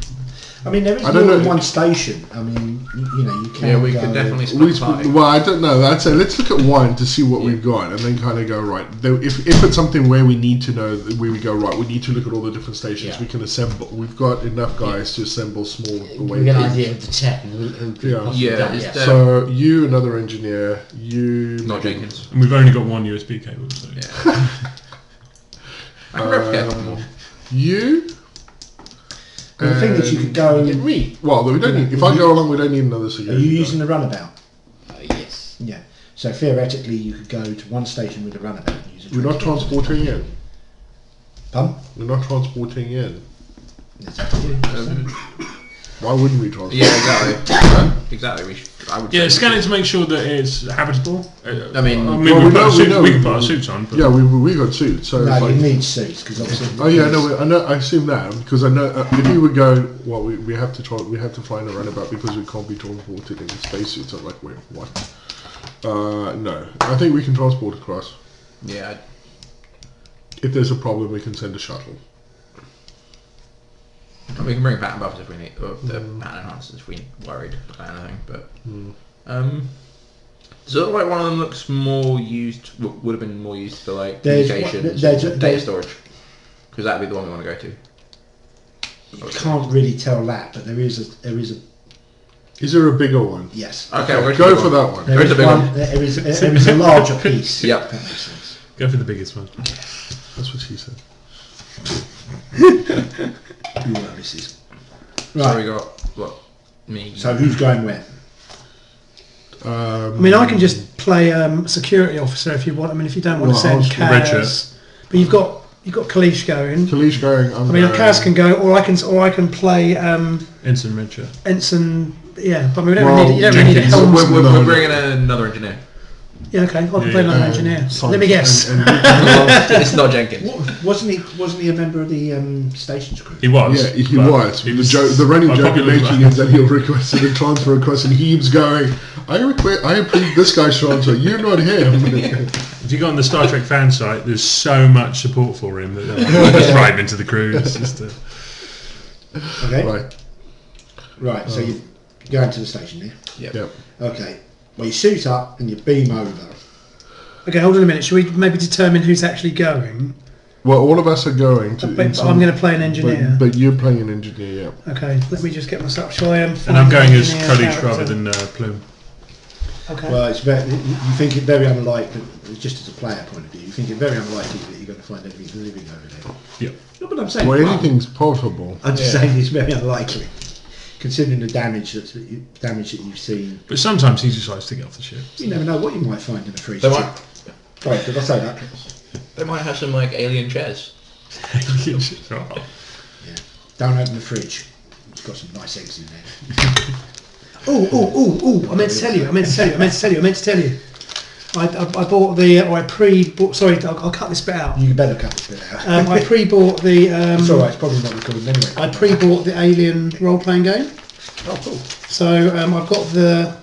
I mean, there is I more don't than know. one station. I mean, you know, you can Yeah, we go, could definitely We, split party. well, I don't know. I'd say let's look at one to see what we've got, and then kind of go right. If it's something where we need to know, where we go right, we need to look at all the different stations Yeah. we can assemble. We've got enough guys to assemble small away We get an teams. idea of the tech and who could Yeah. possibly Yeah, that, it's yeah. the- So you, another engineer, you, Not Jenkins. And we've only got one USB cable, so Yeah. I can replicate them more. You. The thing is, you could go. Me. Well, we don't need. If I go along, we don't need another Are security. you guard. using the runabout? Yes. Yeah. So theoretically, you could go to one station with a runabout and use a We're not transporting in. Pardon? We're not transporting in. Is that you? Why wouldn't we transport? Yeah, exactly. Exactly. I would. Yeah, say scan it to make sure that it's habitable. I mean, Well, we we put know- our we suits, know- we can put our suits on. But Yeah, we got suits. So No, it's you like, need suits because obviously. oh yeah, I know. I assume that because I know if you would go, well, we have to fly in a runabout because we can't be transported in spacesuits. I'm like, wait, what? No, I think we can transport across. yeah. If there's a problem, we can send a shuttle. We can bring pattern buffers if we need, or the pattern enhancers if we're worried about anything. But does it look like one of them looks more used? Would have been more used for like There's communications, one- data storage, because that'd be the one we want to go to. You can't really tell that, but there is a Is there a bigger one? yes. Okay, we'll Go to for the that one. There Where's is the big one. one? There is a larger piece. Yep. If that makes sense. go for the biggest one. That's what she said. Ooh, well, this is So right. we got what me. So who's going where? I mean, I can just play security officer if you want. I mean, if you don't want to Well, send I'll Kaz, but you've got Kalish going. Kalish going. I mean, Kaz can go, or I can play Ensign Richard. Ensign. Yeah, but I mean, we don't Well, really need, you don't really need a Jenkins. helmsman. We're bringing in another engineer. Yeah, okay, I can play another engineer. Fine. Let me guess. And It's not Jenkins. Wasn't he a member of the stations crew? He was. yeah, he but was. He The, was joke, the running joke unpopular in as making well. is that he'll request a transfer request, and he keeps going. I approve this guy's transfer. You're not him. If you go on the Star Trek fan site, there's so much support for him that they're like, just write him into the crew. It's just Okay. Right. So you're going to the station, yeah? Yep. Okay. Well, you suit up and you beam over. Okay, hold on a minute. Should we maybe determine who's actually going? Well, all of us are going to. But I'm going to play an engineer. But you're playing an engineer, yeah. Okay, let me just get myself. Shall I? and I'm going as Kalish rather than Plume. Okay. Well, it's very, you think it very unlikely, just as a player point of view, you think it very unlikely that you're going to find anything living over there. Yep. No, but I'm saying. Well, anything's possible. I'm just saying it's very unlikely, considering the damage that you've seen. But sometimes he just likes to get off the ship. You never know what you might find in a freezer. They might. Right, did I say that? They might have some like alien chairs. Oh. Yeah. Don't open the fridge. It's got some nice eggs in there. Oh! I meant to tell you. I bought the, or I pre-bought. Sorry, I'll cut this bit out. You better cut this bit out. I pre-bought the. It's alright, it's probably not recorded anyway. I pre-bought the Alien role-playing game. Oh, cool. So I've got the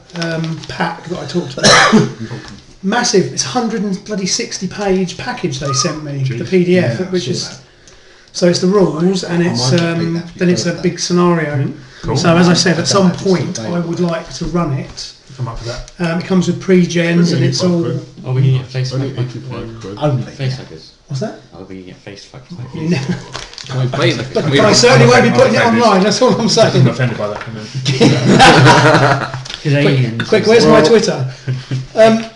pack that I talked about. Massive. It's 160 page package they sent me, the PDF, Yeah, I which saw is. that. So it's the rules, and it's might just pick that then it's a because big scenario. Cool. So as I said, at some I don't know if it's point still I would like to run it. I'm up for that. It comes with pre-gens, and it's all. Oh, we can get face Only like 85 quid. Only. face hackers. What's that? Oh, we can get face like You know, Can we play them? but I certainly won't be putting it online. That's all I'm saying. I'm offended by that. Quick, where's my Twitter?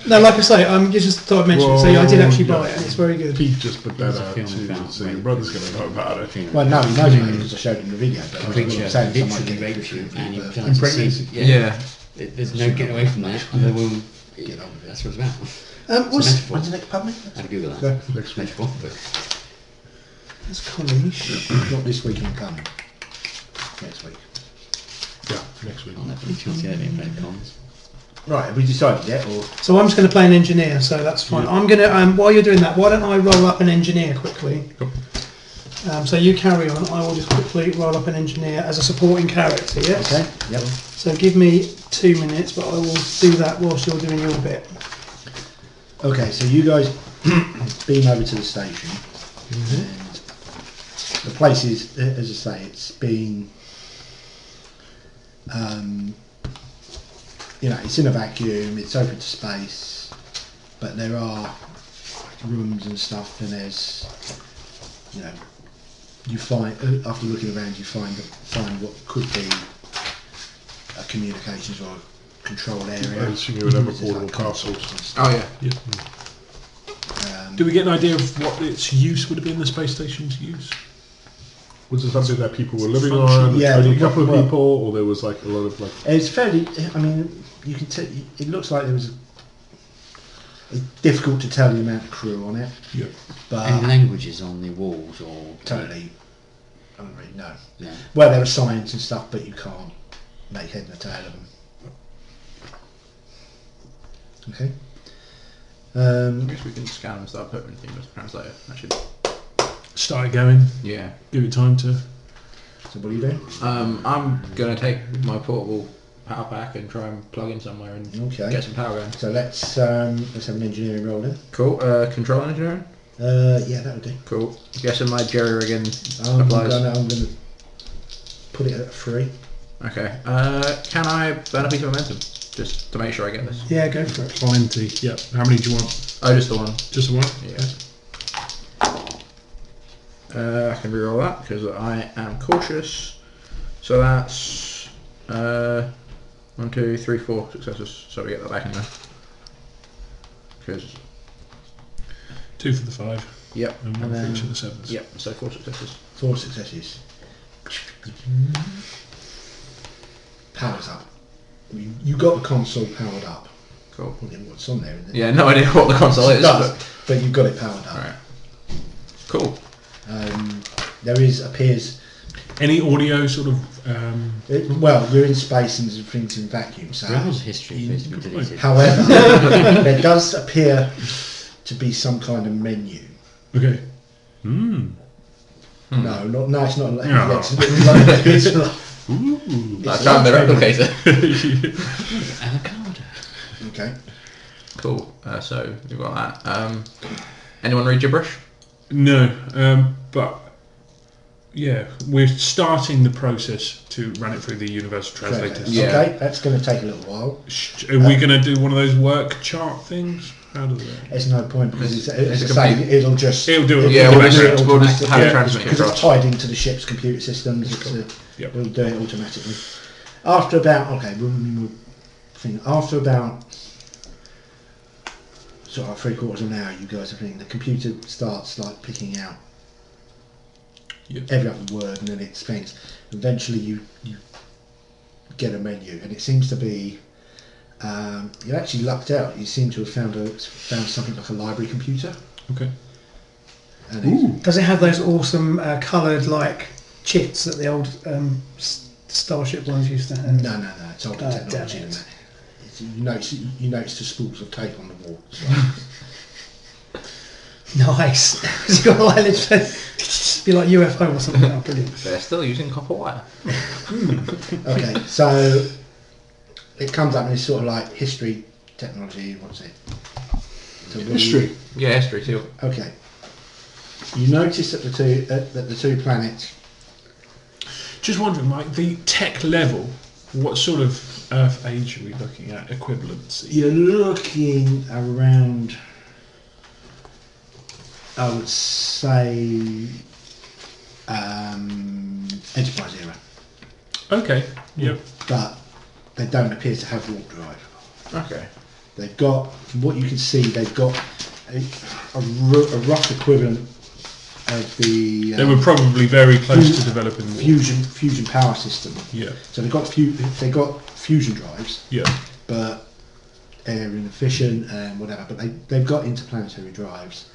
No, like I say, you just thought I'd mention it. So yeah, I did actually buy it, and it's very good. Pete just put that There's a out film too, about so your rape. brother's going to know about it. Well, no, he knows about it because I showed him the video. But I'm Creature saying someone literally get rapes you and you it. plant a pregnancy. seed. Yeah. There's no getting away from that. And they will Get on with it. that's what it's about. It's a What's metaphor. When's the next pub meet? I had to Google that. Yeah, next week. Metaphor, but that's Kalish? Not this week in coming. Next week. Yeah, next week. I'll never be chance to get it cons. Right, have we decided yet? Or So I'm just going to play an engineer, so that's fine. I'm going to, while you're doing that, why don't I roll up an engineer quickly? Cool. So you carry on. I will just quickly roll up an engineer as a supporting character. Yes. okay, yep. So give me 2 minutes, but I will do that whilst you're doing your bit. Okay, so you guys beam over to the station, and the place is, as I say, it's been, it's in a vacuum, it's open to space, but there are rooms and stuff, and there's, you find after looking around, you find what could be a communications or control area. I assume you would have a There's, portable consoles castle. and stuff. Oh yeah. Do we get an idea of what its use would have been, the space station's use? Was it something that people were living on? Yeah, Only a couple of well- people, or there was like a lot of like. It's fairly. I mean, you can. It looks like there was. It's difficult to tell the amount of crew on it. Yeah. But Any languages on the walls or totally. I don't really know. Yeah. Well, there are signs and stuff, but you can't make head and tail of them. Okay. I guess we can scan and start putting things as a translator. Actually, Start it going. yeah. Give it time to. So what are you doing? I'm gonna take my portable power pack and try and plug in somewhere and Okay. get some power going. So let's have an engineering roll then. Cool. Control engineering. Yeah, that would do. Cool. Guessing my jerry rigging I'm applies. gonna put it at 3. Okay. Can I burn a piece of momentum just to make sure I get this? Yeah, go for it. Plenty. Yeah. How many do you want? Oh, just the one. Just one? Yeah. I can reroll that because I am cautious. So that's 1, 2, 3, 4 successes. So we get that back in there. Because 2 for the 5. yep, And 1 And for then- each of the 7s. yep. So 4 successes. 4 successes. Powers up. You got the console powered up. Cool. I don't know what's on there, isn't it? Yeah, no idea what the console It is. does, but you've got it powered up. Alright. Cool. There appears. Any audio sort of. Well, you're in space and there's things in vacuum, so. There was history for it to be deleted. However, there does appear to be some kind of menu. Okay. Hmm. No, it's not. Like, No. it's a bit like, it's like, Ooh. I it's found the like- replicator. Avocado. Okay. Cool. So we've got that. Anyone read gibberish? No, but yeah, we're starting the process to run it through the universal translators. Yeah. Okay, that's going to take a little while. Are we going to do one of those work chart things? How does that? There's no point because It's as a I say, complete- it'll just. It'll do it. Yeah, it'll we'll do it just, we'll just have Yeah. it transmit Because it's across. tied into the ship's computer systems, Yep. it'll do it automatically. After about after about sort of 3/4 of an hour, you guys are thinking the computer starts like picking out Yep. every other word, and then it thinks. Eventually, you get a menu, and it seems to be. You actually lucked out. You seem to have found something like a library computer. Okay. And Ooh. Does it have those awesome coloured like chits that the old Starship ones used to have? No, it's older Oh, technology damn than it. that. You notice the spools of tape on the wall. Nice. It's got like literally be like UFO or something. Oh, brilliant. They're still using copper wire. Okay, so it comes up and it's sort of like history, technology. What's it? So History. Yeah, history too. Okay. You notice that the two planets. Just wondering, Mike, the tech level, what sort of Earth age are we looking at? Equivalency? You're looking around. I would say Enterprise era, Okay. Yep. but they don't appear to have warp drive. Okay. They've got, from what you can see, they've got a rough equivalent of the They were probably very close to developing the fusion power system. Yeah. So they've got fusion drives, Yeah. but they're inefficient and whatever. But they've got interplanetary drives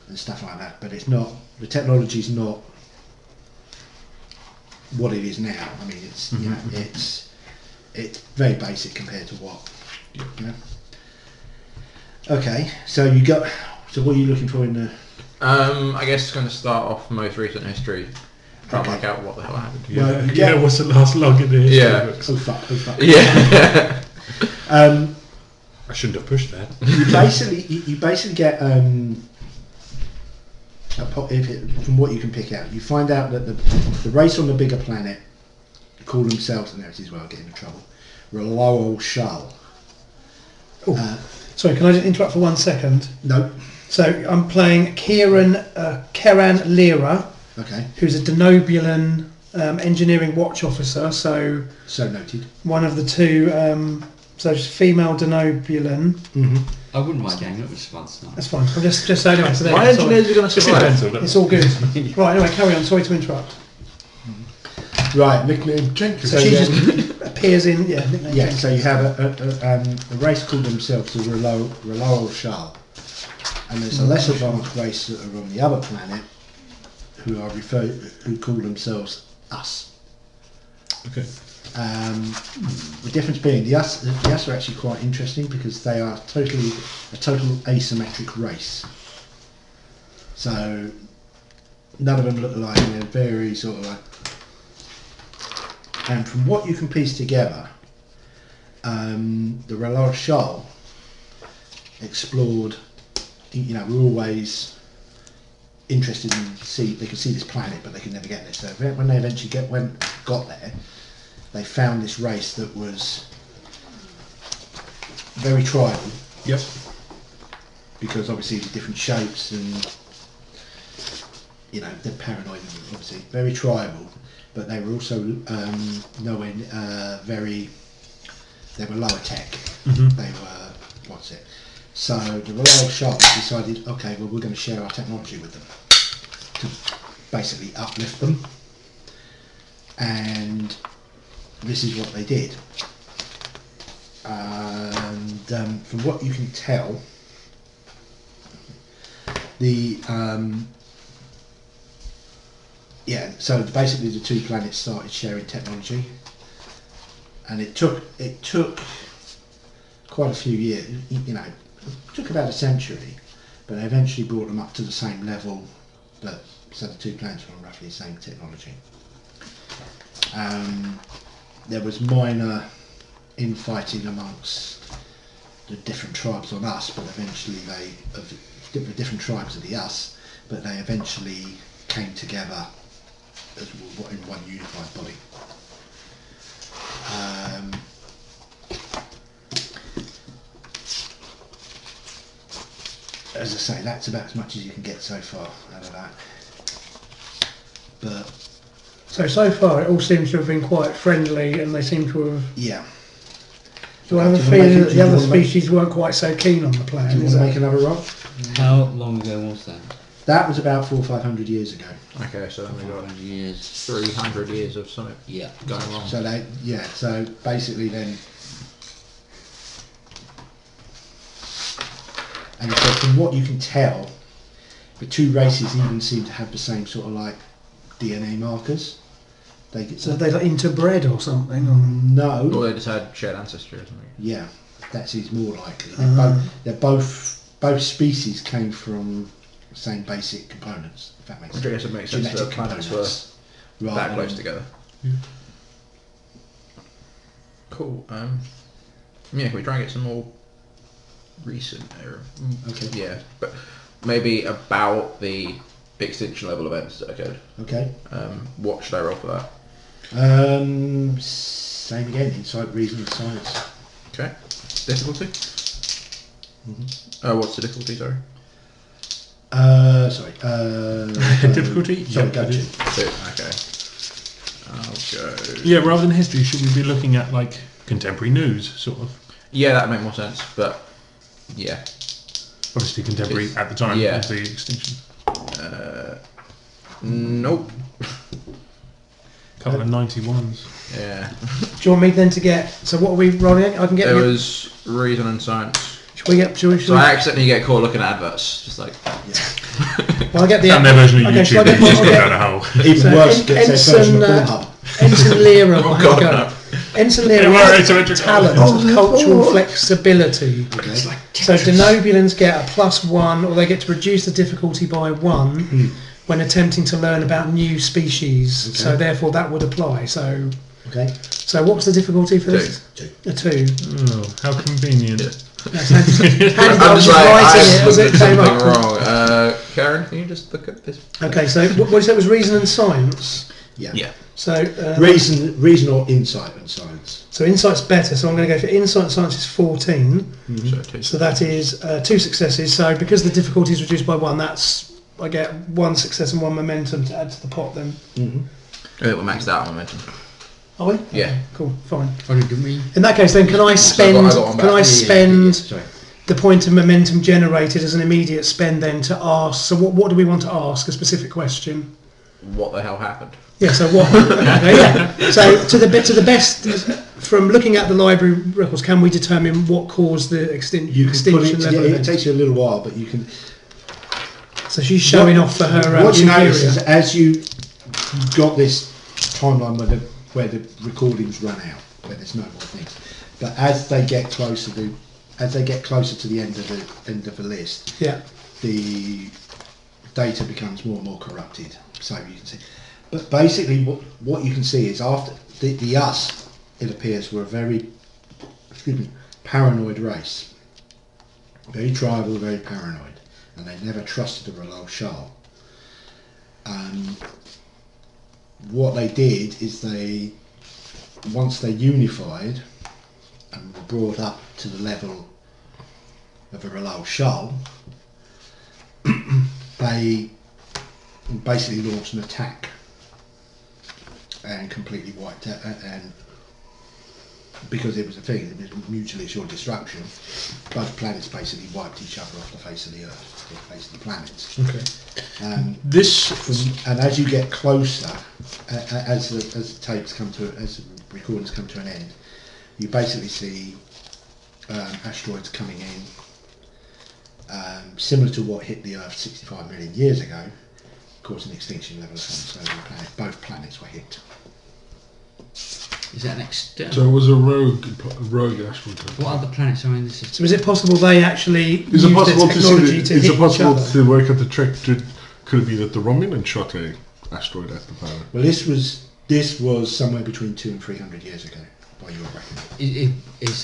and stuff like that. But it's not, the technology's not what it is now. I mean, it's you know, it's very basic compared to what you know. Okay, so so what are you looking for in the? I guess it's going to start off most recent history. Try and Okay. work out what the hell happened. Yeah. Well, you Yeah. get- What's the last log in the history Yeah. books? Oh fuck! Yeah. I shouldn't have pushed that. You basically get from what you can pick out, you find out that the race on the bigger planet call themselves, and there it is where I get into trouble, Relowal Shal. Sorry, can I just interrupt for 1 second? No. So I'm playing Keran Lira, Okay. who's a Denobulan engineering watch officer. So So noted. one of the two. So she's female Denobulan. Mm-hmm. I wouldn't mind getting up with once now. That's fine. I'm just so anyway. So there My you go, sorry. engineers are going to It's survive. pencil, don't It's all good. Right. Anyway, carry on. Sorry to interrupt. Right, nickname Jenkins. So she just appears in nickname Yeah, Jenkins. so you have a race called themselves the Relal Shal, and there's a less advanced race that are on the other planet who call themselves Us. Okay. The difference being the Us are actually quite interesting because they are a total asymmetric race. So none of them look alike, and they're very sort of like. And from what you can piece together, the Relal Shal explored. You know, we're always interested in they could see this planet, but they could never get there. So when they eventually got there, they found this race that was very tribal. Yep. Because obviously the different shapes and they're paranoid, obviously very tribal, but they were also nowhere they were lower tech. Mm-hmm. They were So the Royal Sharks decided, okay, well, we're going to share our technology with them to basically uplift them, and this is what they did. And from what you can tell, so basically the two planets started sharing technology, and it took quite a few years. It took about a century, but they eventually brought them up to the same level. So the two planets were on roughly the same technology. There was minor infighting amongst the different tribes on Us, but eventually different tribes of the Us, but they eventually came together as in one unified body. As I say, that's about as much as you can get so far out of that. But So far it all seems to have been quite friendly, and they seem to have. yeah. Do I have a feeling that the other species weren't quite so keen on the plan? Do you want to make another roll? How long ago was that? That was about 400 or 500 years ago. Okay, so then we got 100 years. 300 years of something Yeah. going wrong. So basically then, and so from what you can tell, the two races even seem to have the same sort of like DNA markers. So they like interbred or something? Or? No. Or they just had shared ancestry or something. Yeah, that seems more likely. They're both species came from the same basic components. If that makes sense. I guess it makes sense that the planets were that close together. Yeah. Cool. Yeah, can we try and get some more recent era? Okay. Yeah, but maybe about the extinction level events that occurred. Okay. What should I roll for that? Same again. Insight, reason, and science. Okay. Difficulty? Mm-hmm. What's the difficulty, sorry? Difficulty? Sorry, Yeah, go it to. is. 2. Okay. I'll go. Yeah, rather than history, should we be looking at like contemporary news, sort of? Yeah, that would make more sense, but yeah. Obviously, contemporary It's- at the time yeah. of the extinction. Nope. Couple of 91s. Yeah. Do you want me then to get? So what are we rolling? I can get. It was reason and science. Should we get? Should we? So I accidentally get caught looking at adverts, just like. Well, I get the. Found their version of okay, YouTube. so I It's just gone get, down a hole. Even So worse, gets their version of Pornhub. Ensign Lyra will have God, a go. no. Ensign They Lyra were has asymmetrical. talent of cultural flexibility. Okay. So Denobulans get a +1, or they get to reduce the difficulty by 1 when attempting to learn about new species. Okay. So therefore that would apply. So Okay. what was the difficulty for this? 2. A 2. Oh, how convenient. That's handy. I'm just like, writing I it as it did came something up. wrong. Karen, can you just look at this? Okay, so what did you say was reason and science? Yeah. Yeah. So Reason or insight and science. So insight's better. So I'm going to go for insight and science is 14. So 2. So that is 2 successes. So because the difficulty is reduced by 1, I get 1 success and 1 momentum to add to the pot then. Mm-hmm. I think we're maxed out on momentum. Are we? Yeah. Okay, cool, fine. Okay, give me. In that case then, can I spend I got one back. Sorry. the point of momentum generated as an immediate spend then to ask, so what do we want to ask? A specific question? What the hell happened? Yeah. So what? Okay, yeah. So to the best, from looking at the library records, can we determine what caused the extinction level? It takes you a little while, but you can. So she's showing off for her. What you superior. notice is as you got this timeline where the recordings run out, where there's no more things, but as they get closer to the end of the list, Yeah. the data becomes more and more corrupted. So you can see, but basically what you can see is after the us, it appears, were a very paranoid race, very tribal, very paranoid, and they never trusted the Relal Shah. What they did is once they unified and were brought up to the level of a Relal Shah, they basically launched an attack and completely wiped out, and because it was a thing, it was mutually assured destruction, both planets basically wiped each other off the face of the Earth, the face of the planets. Okay. And as you get closer, as the tapes come to, as the recordings come to an end, you basically see asteroids coming in, similar to what hit the Earth 65 million years ago, causing extinction level effects over the planet. Both planets were hit. Is that an external? So it was a rogue asteroid. What other planets are in the system? So is it possible they actually Is used it possible the to technology see? to Is hit it possible each other? to work out the trick? Could it be that the Romulan shot a asteroid at the planet? Well, this was somewhere between 200 and 300 years ago, by your reckoning. Is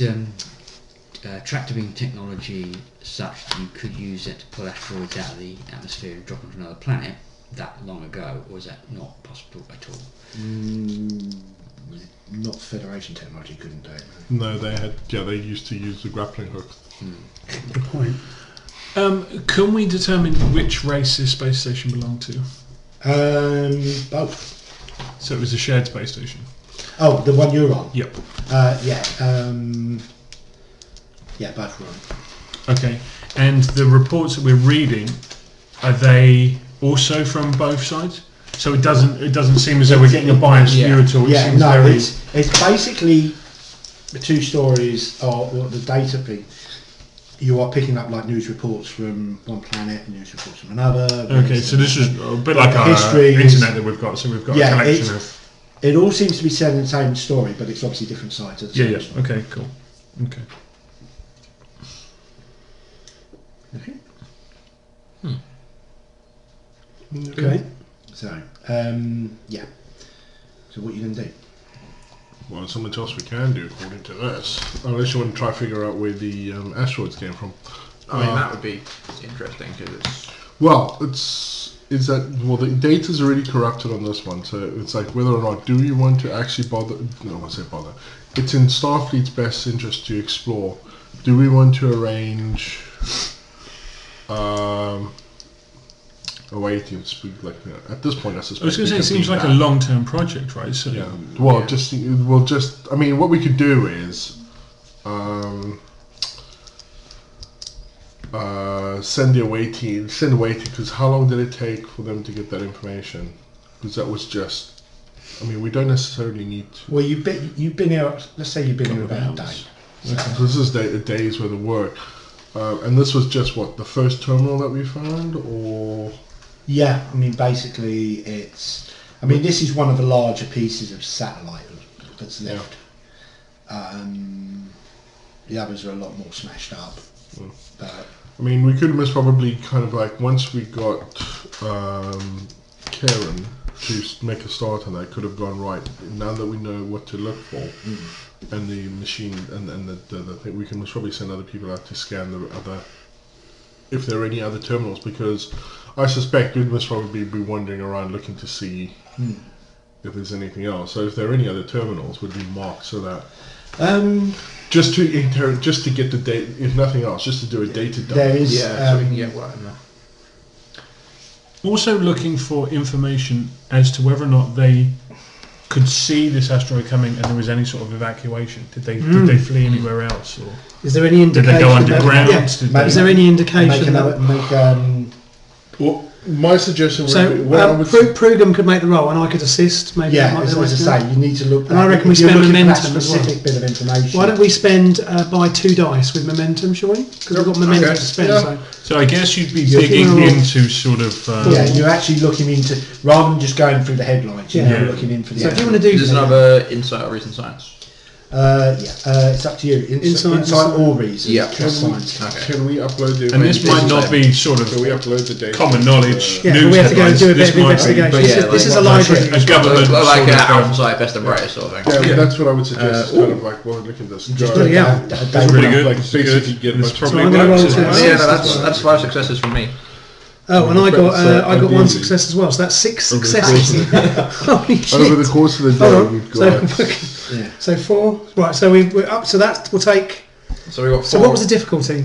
tractor beam technology such that you could use it to pull asteroids out of the atmosphere and drop them to another planet that long ago, or is that not possible at all? Not Federation technology couldn't do it. No, they had. Yeah, they used to use the grappling hook. Good point. Can we determine which race this space station belonged to? Both. So it was a shared space station. Oh, the one you're on? Yep. Yeah, both were on. Okay. And the reports that we're reading, are they also from both sides? So it doesn't seem as though we're getting a biased view at all. Yeah, seems no, very... it's basically the two stories are the data feed. You are picking up like news reports from one planet, news reports from another. Okay, so this is a bit like our history internet that we've got. So we've got a collection of... It all seems to be telling the same story, but it's obviously different sides of the same story. Okay, cool. Okay. Okay. So, yeah. So what are you going to do? Well, there's so much else we can do according to this. Unless you want to try to figure out where the asteroids came from. I mean, that would be interesting because it's. Well, the data's already corrupted on this one, so it's like whether or not do we want to actually bother. No, I say bother. It's in Starfleet's best interest to explore. Do we want to arrange a way to speak like that? At this point, I suspect. I was going to say, it seems like a long-term project, right? So yeah. Well, just. I mean, what we could do is send away team. Because how long did it take for them to get that information? Because that was just. I mean, we don't necessarily need to. Well, you've been here. Let's say you've been here about a day. So this is a day's worth of work, and this was just what the first terminal that we found, or. Yeah, I mean, basically, it's. I mean, this is one of the larger pieces of satellite that's left. Yeah. The others are a lot more smashed up. Mm. But I mean, we could most probably kind of like once we got Karen to make a start on that, could have gone right. Now that we know what to look for, and the machine and the thing, we can most probably send other people out to scan the other. If there are any other terminals, because I suspect we'd most probably be wandering around looking to see if there's anything else. So if there are any other terminals, would be marked so that just to get the data, if nothing else, just to do a data dump. there is. So we can get what in there. also looking for information as to whether or not they could see this asteroid coming and there was any sort of evacuation. Did they flee anywhere else, or Is there any did indication? they go underground? Is there any indication? Make My suggestion would So be... Well, I would Prugum could make the roll, and I could assist. Maybe that Yeah, might be as the way to I go. say, you need to look. And I reckon we if you're spend looking for that momentum as well. specific bit of information. Why don't we spend by 2 dice with momentum, shall we? Because we've got momentum to spend. Yeah. So I guess you'd be You're digging gonna roll- into sort of... Yeah, you're actually looking into rather than just going through the headlines. You're Yeah. now looking in for the. So if you actual- want to do There's another insight or reason science. it's up to you. Insight or reason. Yeah. Plus science. Okay. Can we upload the... And this might not be sort of Can we upload the data? common knowledge. Yeah, news but we have to go and headlines. do a This bit of might be- investigation. but yeah, This is a like- library. a government Like sort an of, alpha site, best and brightest sort of thing. Yeah, that's what I would suggest. It's kind of like, well, look at this. Just Go. Bloody hell. That's pretty good. Like, It's basically good. get It's much- probably So I'm gonna works roll as to- well. Yeah, no, that's 5 successes from me. Oh, and I got Ideally. 1 success as well. So that's 6 Over the successes. Holy shit! Over the course of the day, Hold on. we've got... Yeah. So 4. Right. So we're up. So that will take. So we got 4. So what was the difficulty?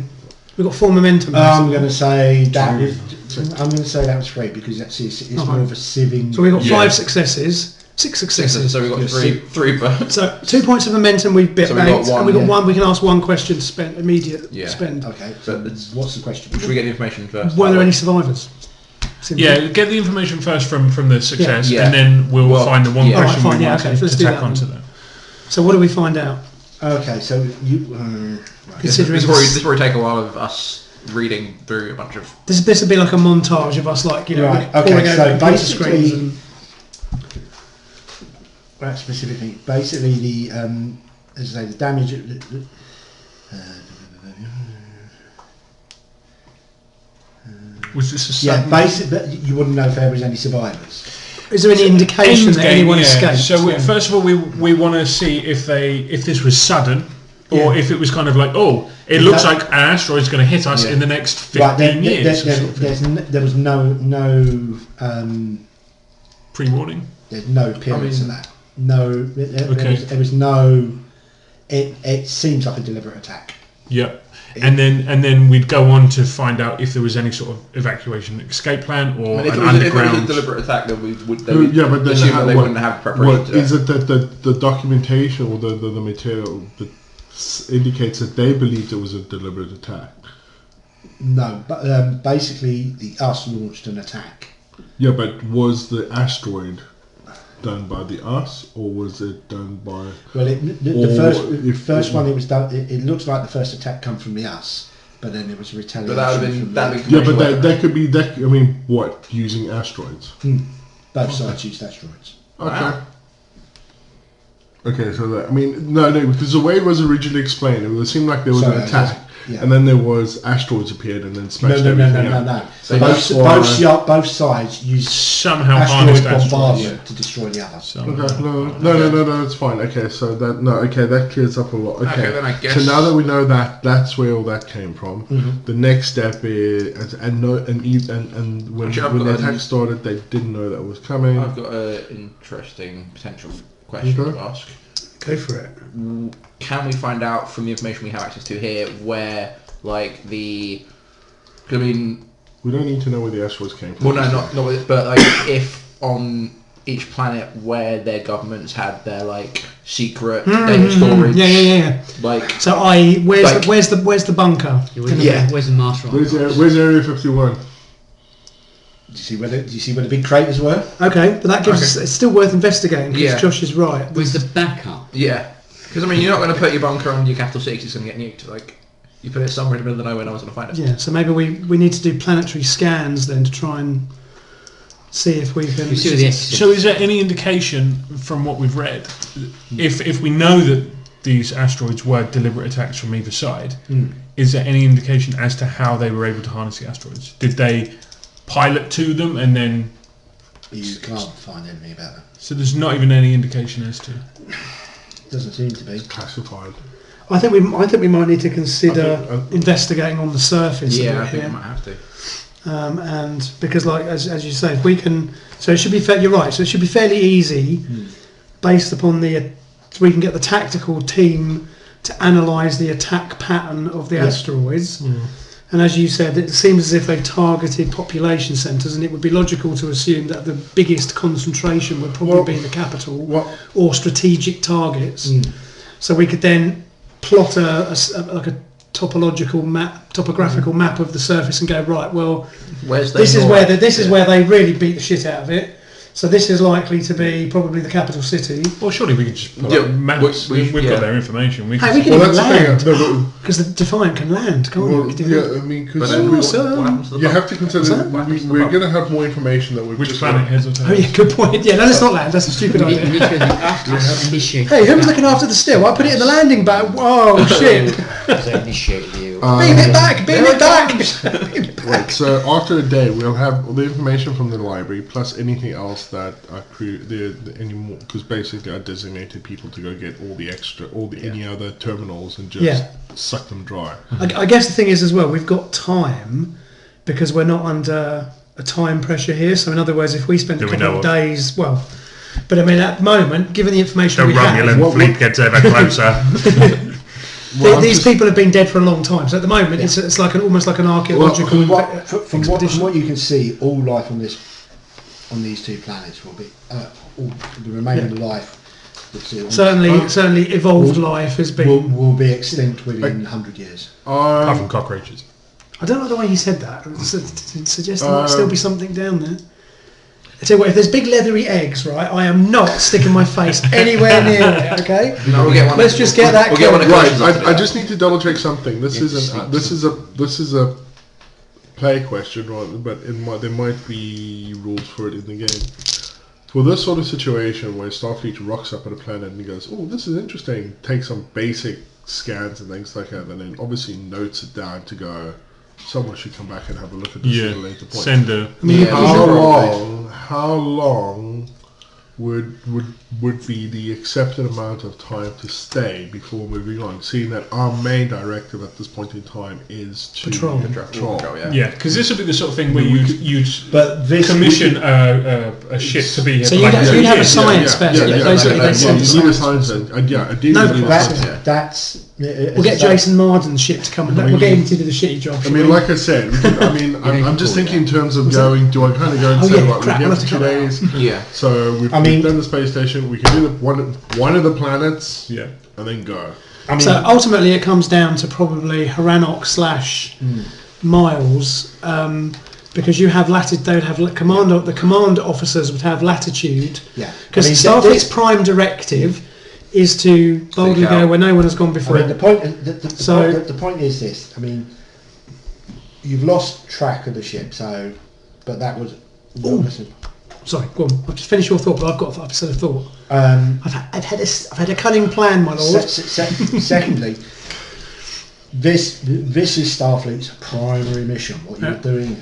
We've got 4 momentum. I'm going to say that was. I'm going to say that was 3 because it's more of a sieving. So we've got Yeah. 5 successes. 6 successes. So we got Yes. three per. So 2 points of momentum we've bit So we've got banked, one, and we've got yeah. 1. We can ask 1 question to spend immediate Yeah. spend. Okay. So But it's- what's the question? Should we get the information first? Were there any survivors? Simply. Yeah, get the information first from the success, Yeah. and then we'll Well, find the one yeah. question Alright, fine, we yeah, want okay, so let's to do tack that onto then. that. So what do we find out? Okay. So you. Considering This will probably take a while of us reading through a bunch of. this would be like a montage of us, like Right, pouring okay, so over computer basically- screens and Well, specifically, basically the as I say, the damage. Was this a Yeah, sudden basically, but you wouldn't know if there was any survivors. is there any indication that Endgame, anyone yeah. escaped? So Yeah. first of all, we want to see if this was sudden, or Yeah. if it was kind of like, oh, it Is looks that- like an asteroid's going to hit us Yeah. in the next 15 Right, years. sort of thing. there was no Pre-warning. there's no appearance I mean- of that. No, Okay. there was no. It seems like a deliberate attack. Yeah. And then we'd go on to find out if there was any sort of evacuation escape plan or I mean, if an it was a underground. deliberate attack, then we would Yeah, but then assume that they wouldn't have preparation. What is it that the documentation or the material that indicates that they believed it was a deliberate attack? No, but basically, the us launched an attack. Yeah, but was the asteroid done by the us or was it done by? Well, Or the if- first one it was done. It looks like the first attack come from the us, but then it was retaliation. But that would have from been that. the- Yeah, but that could be that. I mean, what using asteroids? both sides used asteroids. Okay. Wow. Okay, so that, I mean, no, because the way it was originally explained, it seemed like there was Sorry, an attack, yeah. and then there was asteroids appeared and then No, smashed no, no, everything no, up. no, no. So Both sides used Somehow asteroid harnessed asteroids. bombardment to destroy the other. So, Okay, no, that's fine. Okay, so that clears up a lot. Okay, Okay, then I guess- so now that we know that, that's where all that came from. The next step is, and when Actually, I've when the got attack an- started, they didn't know that was coming. I've got an interesting potential question Okay. to ask. Go for it. Can we find out from the information we have access to here where, like, the... 'cause I mean, We don't need to know where the asteroids came from. well, no, not with it, but, like, if on each planet where their governments had their, like, secret data storage... Yeah. Like, So where's Like- where's the bunker? Where's the master? Where's Area 51? Do you see where the big craters were? Okay, but that gives it's still worth investigating because Yeah. Josh is right. Where's the backup? yeah. Because, I mean, you're not going to put your bunker on your capital city 'cause it's going to get nuked. Like, you put it somewhere in the middle of nowhere, no one's going to find it. Yeah, so maybe we need to do planetary scans then to try and see if we can. We see where the exit. so is there any indication from what we've read, if we know that these asteroids were deliberate attacks from either side, is there any indication as to how they were able to harness the asteroids? Did they pilot to them and then? You can't find anything about them. So there's not even any indication as to. Doesn't seem to be. Classified. I think we might need to consider I think- investigating on the surface. Yeah, of I it think here. we might have to. And because, like as you say, if we can, so it should be you're right. So it should be fairly easy, based upon so we can get the tactical team to analyse the attack pattern of the asteroids. And as you said, it seems as if they targeted population centres, and it would be logical to assume that the biggest concentration would probably be in the capital or strategic targets. So we could then plot a topographical map of the surface and go, right, well, Where's this is where they really beat the shit out of it. So this is likely to be probably the capital city. Well, surely we could just pull up maps. We've got their information. We Hey, we can can Well, even that's the thing. land. Because the Defiant can land, can't Well, it? yeah, I mean, because what happens to the you pub? have to consider we're going to have more information that we've which just planet heads or tails? Oh, yeah, good point. Yeah, no, let's not land. That's a stupid You need idea. to go after initiate. Hey, who was looking after the still? I put it in the landing bag. Whoa, shit. So initiate you. Beam it back, beam it back. Right, so after a day, we'll have all the information from the library plus anything else that any more, because basically I designated people to go get any other terminals and just suck them dry. I guess the thing is as well, we've got time because we're not under a time pressure here. So in other words, if we spend a couple of days, well, but I mean at the moment, given the information we have, Romulan fleet gets ever closer. these people have been dead for a long time. So at the moment, it's like almost like an archaeological From what you can see, all life on these two planets will be all the remaining life. Certainly evolved life has been will be extinct within 100 years. Apart from cockroaches. I don't like the way he said that. It suggests there might still be something down there. I tell you what, if there's big leathery eggs, right, I am not sticking my face anywhere near it. Okay, No, we'll get one. let's just get that. We'll get one of Right, questions I just need to double check something. This is a play question, right? But there might be rules for it in the game. For this sort of situation where Starfleet rocks up at a planet and goes, "Oh, this is interesting," take some basic scans and things like that, and then obviously notes it down to go, someone should come back and have a look at this at a later point. Send a. How long would be the accepted amount of time to stay before moving on? Seeing that our main directive at this point in time is to Patrol. Yeah, because this would be the sort of thing where you'd But this commission a ship to be here. So for you'd like 2 have a years. science specialist. Basically, they send a you need a science. science ideally. No, we need a that's- science- that's We'll get Jason Marden's ship to come and we'll get him to do the shitty job. I mean, like I said, I'm just thinking in terms of going. Do I kind of go and say, right, we're here for 2 days? Yeah. So we've done the space station. We can do one of the planets, and then go. So ultimately, it comes down to probably Haranok / Miles, because you have they would have the command officers would have latitude. Yeah. Because Starfleet's prime directive is to boldly go where no one has gone before. the point is this. I mean, you've lost track of the ship. So, but that was. Sorry, go on. I'll just finish your thought, but I've got a set of thought. I've had a cunning plan, my lord. Secondly, this is Starfleet's primary mission. What you're doing.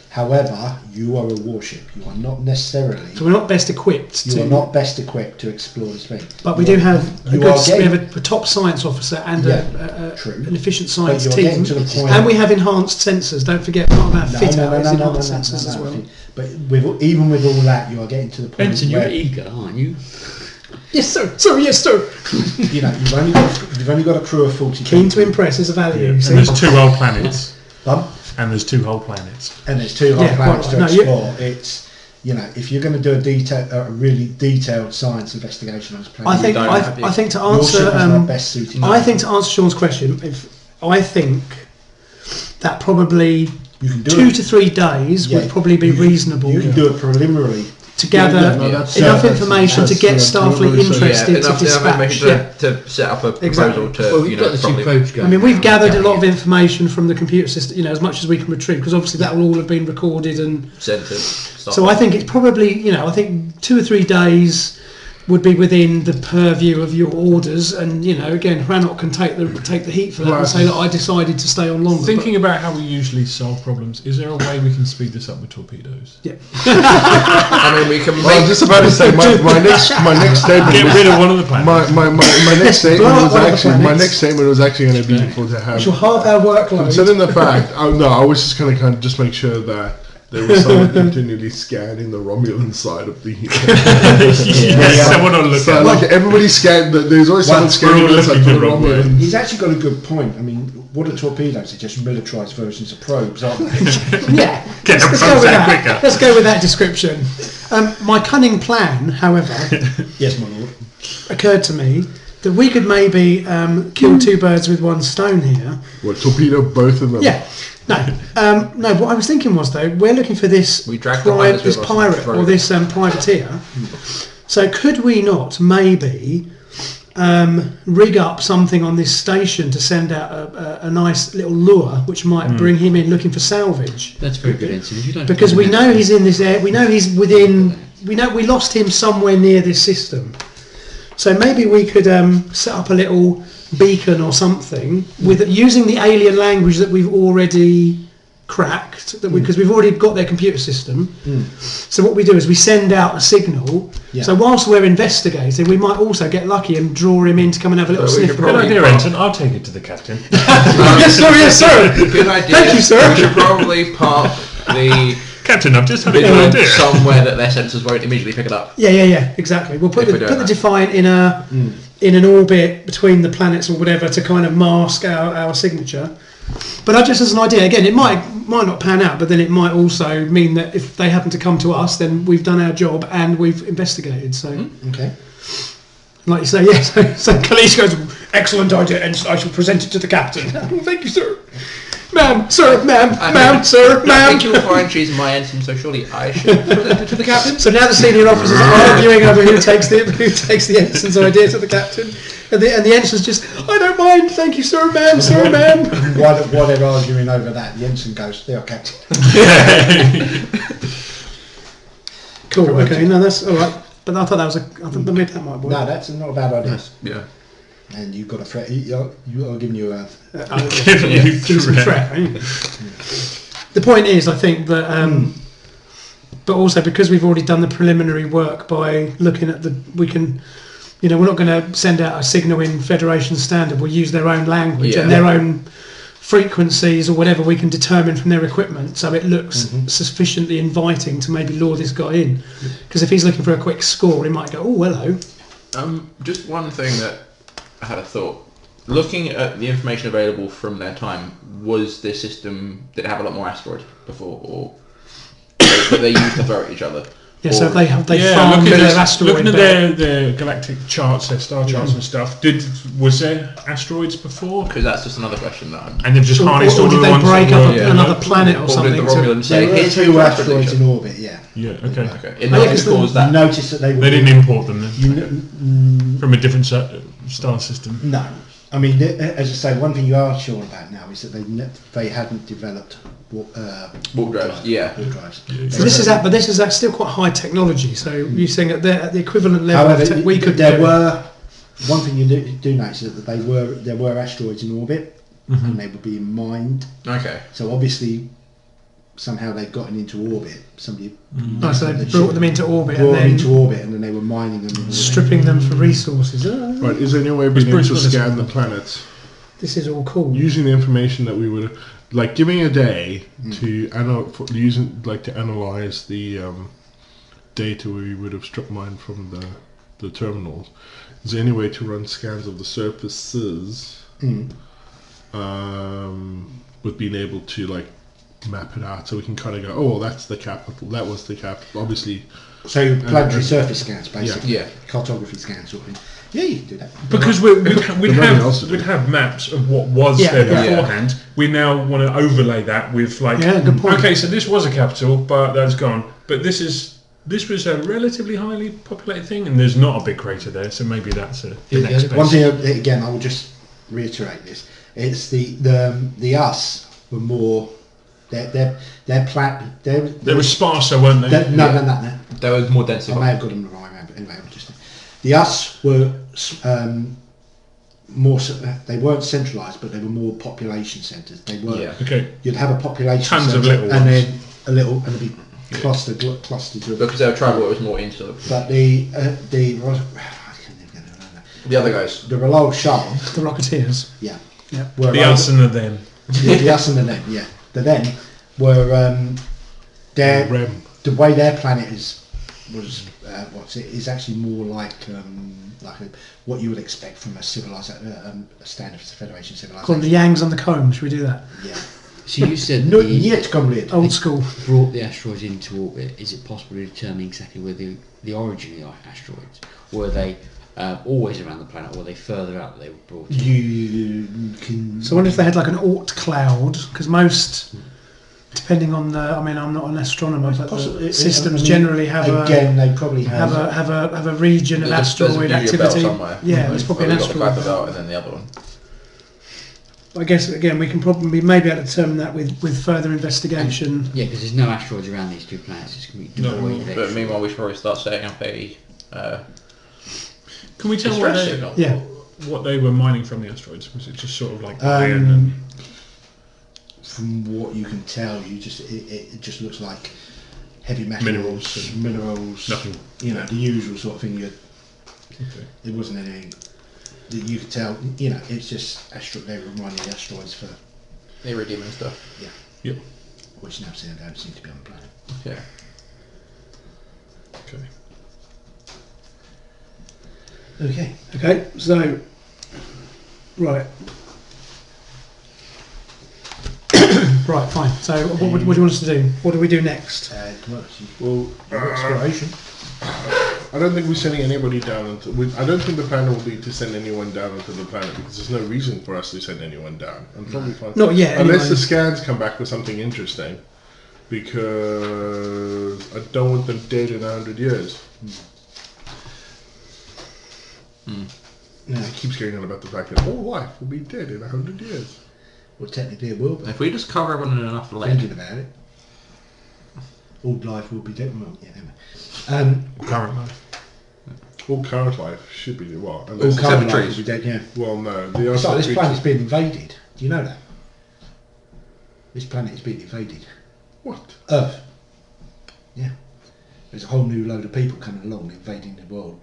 However, you are a warship. You are not necessarily. So we're not best equipped. You are not best equipped to explore the space. But we do have we have a top science officer and an efficient science team, and we have enhanced sensors. Don't forget, part of our fit out is enhanced sensors as well. But even with all that, you are getting to the point. Benson, where, you're eager, aren't you? Yes, sir. Sorry, yes, sir. You've only got a crew of 40. Keen to impress is a value. And there's 2 whole planets. And there's 2 whole planets. And there's 2 whole planets to explore. It's if you're going to do a really detailed science investigation on this planet, I think to answer best suited. I think to answer Sean's question, I think that probably you can do 2 to 3 days would probably be reasonable. You can do it preliminarily. To gather enough information to get Starfleet interested to dispatch. To set up a proposal to. Well, we've got the 2 probes going. I mean, we've gathered a lot of information from the computer system, as much as we can retrieve, because obviously that will all have been recorded and. Sent to so I think it's probably, I think 2 or 3 days would be within the purview of your orders, and again, Hranok can take the heat for that and say that I decided to stay on longer. Thinking about how we usually solve problems, is there a way we can speed this up with torpedoes? Yeah. I mean, we can. Well, I was just about to say my next statement. Get rid of one of the planets. My next statement was actually going to be to have. Which will halve our workload. Considering the fact, I was just going to kind of just make sure that there was someone continually scanning the Romulan side of the. Someone on look at. Like everybody scanned. There's always someone scanning the side of the Romulan. He's actually got a good point. I mean, what are torpedoes? They're just militarised versions of probes, aren't they? Yeah. Get them quicker. Let's go with that description. My cunning plan, however, yes, my lord, occurred to me that we could maybe kill two birds with one stone here. What, torpedo both of them? Yeah. No. What I was thinking was though, we're looking for this We dragged the hunters this with us pirate and throw or this privateer. So could we not maybe rig up something on this station to send out a nice little lure, which might bring him in looking for salvage? That's very good, Ensign. If you'd like to Because we comment know on he's in this area. We know he's within. We know we lost him somewhere near this system. So maybe we could set up a little beacon or something with using the alien language that we've already cracked, because we've already got their computer system. So what we do is we send out a signal. Yeah. So whilst we're investigating, we might also get lucky and draw him in to come and have a little So we sniff. could of Good it. probably- idea, Ensign. I'll take it to the captain. Yes, sir. Good idea. Thank you, sir. We should probably park the Captain, I've just had a good Vigilant idea. somewhere that their sensors won't immediately pick it up. Yeah, exactly. We'll put If we the don't put the Defiant in an orbit between the planets or whatever to kind of mask our signature. But just as an idea, again, it might not pan out, but then it might also mean that if they happen to come to us, then we've done our job and we've investigated. So, Okay. like you say, yes. So Khalees goes, excellent idea, and I shall present it to the captain. Thank you, sir. Ma'am, sir, ma'am, sir, I ma'am. think you will find she's my ensign, so surely I should present it to the captain. So now the senior officers are arguing over who takes the ensign's idea to the captain, and the ensign's just, I don't mind, thank you, sir, ma'am, sir, ma'am. While they're arguing over that, the ensign goes, "There, Captain." Cool. Okay, no, that's all right. But I thought that was I thought maybe that might work. No, that's not a bad idea. Yeah. And you've got a threat. You're giving you a. Decent threat. Eh? The point is, I think that, but also because we've already done the preliminary work by looking at we can, we're not going to send out a signal in Federation standard. We'll use their own language and their own frequencies or whatever we can determine from their equipment, so it looks sufficiently inviting to maybe lure this guy in. Because if he's looking for a quick score, he might go, "Oh, hello." Just one thing that I had a thought. Looking at the information available from their time, was this system, did it have a lot more asteroids before, or did they used to throw at each other? Yeah, so they farmed looking their at, asteroid looking at belt. their galactic charts, their star charts and stuff. Was there asteroids before? Because that's just another question that I'm... And they've just harnessed or all did the they ones break that up were, another planet or Or did something? the to- Romulans say, There were here's two asteroids in orbit. Yeah. Yeah, okay. Okay. In that because cause You that... noticed that they were. They didn't import them then You kn- from a different star system. no, I mean, as I say, one thing you are sure about now is that they hadn't developed Warp drives, yeah. warp drives. So this is still quite high technology. So you're saying at the equivalent level However, of tech we could there do. were one thing you do notice is that there were asteroids in orbit and they were being mined. Okay. So obviously, somehow they've gotten into orbit. Somebody So they brought them into orbit brought them and into then orbit, and then they were mining them. In orbit. stripping them for resources. Right, is there any way of being able Bruce to Willis scan on the that? planets This is all cool. using the information that we would have, like giving a day to to analyze the data we would have struck mine from the terminals? Is there any way to run scans of the surfaces with being able to like map it out so we can kind of go, oh, that's the capital, that was the capital, obviously. So planetary surface scans, basically. Yeah. Cartography scans, sort of thing. Yeah, you can do that. Because we'd have maps of what was there beforehand. We now want to overlay that with like, Good point. okay, so this was a capital, but that's gone. But this was a relatively highly populated thing, and there's not a big crater there, so maybe that's the next One base. thing again, I will just reiterate this: it's the us were more their They were sparser, weren't they? No. There was more density. I may have got them the wrong way, but anyway, the us were more. They weren't centralised, but they were more population centres. They were. Yeah. Okay. You'd have a population Tons of centre little and ones. then a little, and it'd be clustered. Because they were tribal, it was more insular. But the The other guys. the Relal Shah, The Rocketeers. yeah, Yeah. were The us and the them. the us and the them, yeah. The them were their REM. the way their planet is actually more like what you would expect from a civilized a standard Federation Called the civilization. Yangs and the Combs. Should we do that? Yeah, So you said not the yet complete. Old school. brought the asteroids into orbit. Is it possible to determine exactly where the origin of the asteroids? Were they always around the planet, or are they further out that they were brought in? You can. So I wonder if they had like an Oort cloud, because most, depending on the, I mean, I'm not an astronomer, but Possibly, the systems I mean, generally have they probably have a region of asteroid there's a belt activity. somewhere. Yeah, there's probably an We've got the asteroid Kuiper belt belt. and then the other one. I guess again we can probably maybe able to determine that with further investigation. Yeah, because there's no asteroids around these two planets. It's going to be devoid of But extra- meanwhile, we should probably start setting up a Can we tell distress signal. Yeah. what they were mining from the asteroids? Was it just sort of like iron and From what you can tell, it just looks like heavy metals, minerals, nothing? You know, the usual sort of thing. Okay. There wasn't anything that you could tell. You know, it's just they were mining the asteroids for Iridium and stuff. Yep. which now don't seem to be on the planet. Yeah. Okay. Okay, so right. Right, fine. So what do you want us to do? What do we do next? Well, Exploration. I don't think we're sending anybody down I don't think the plan will be to send anyone down onto the planet because there's no reason for us to send anyone down. And probably fine. Not yet. Unless anyway. the scans come back with something interesting, because I don't want them dead in 100 years. It keeps going on about the fact that all life will be dead in 100 years. Well, technically it will, but If we just cover everyone in enough lead, thinking about it, all life will be dead. Well, yeah, anyway. Current life. All current life should be well. All Unless current trees. life will be dead, yeah. well, no. The It's like this creatures- planet's been invaded. Do you know that? This planet has been invaded. What? Earth. Yeah. There's a whole new load of people coming along, invading the world,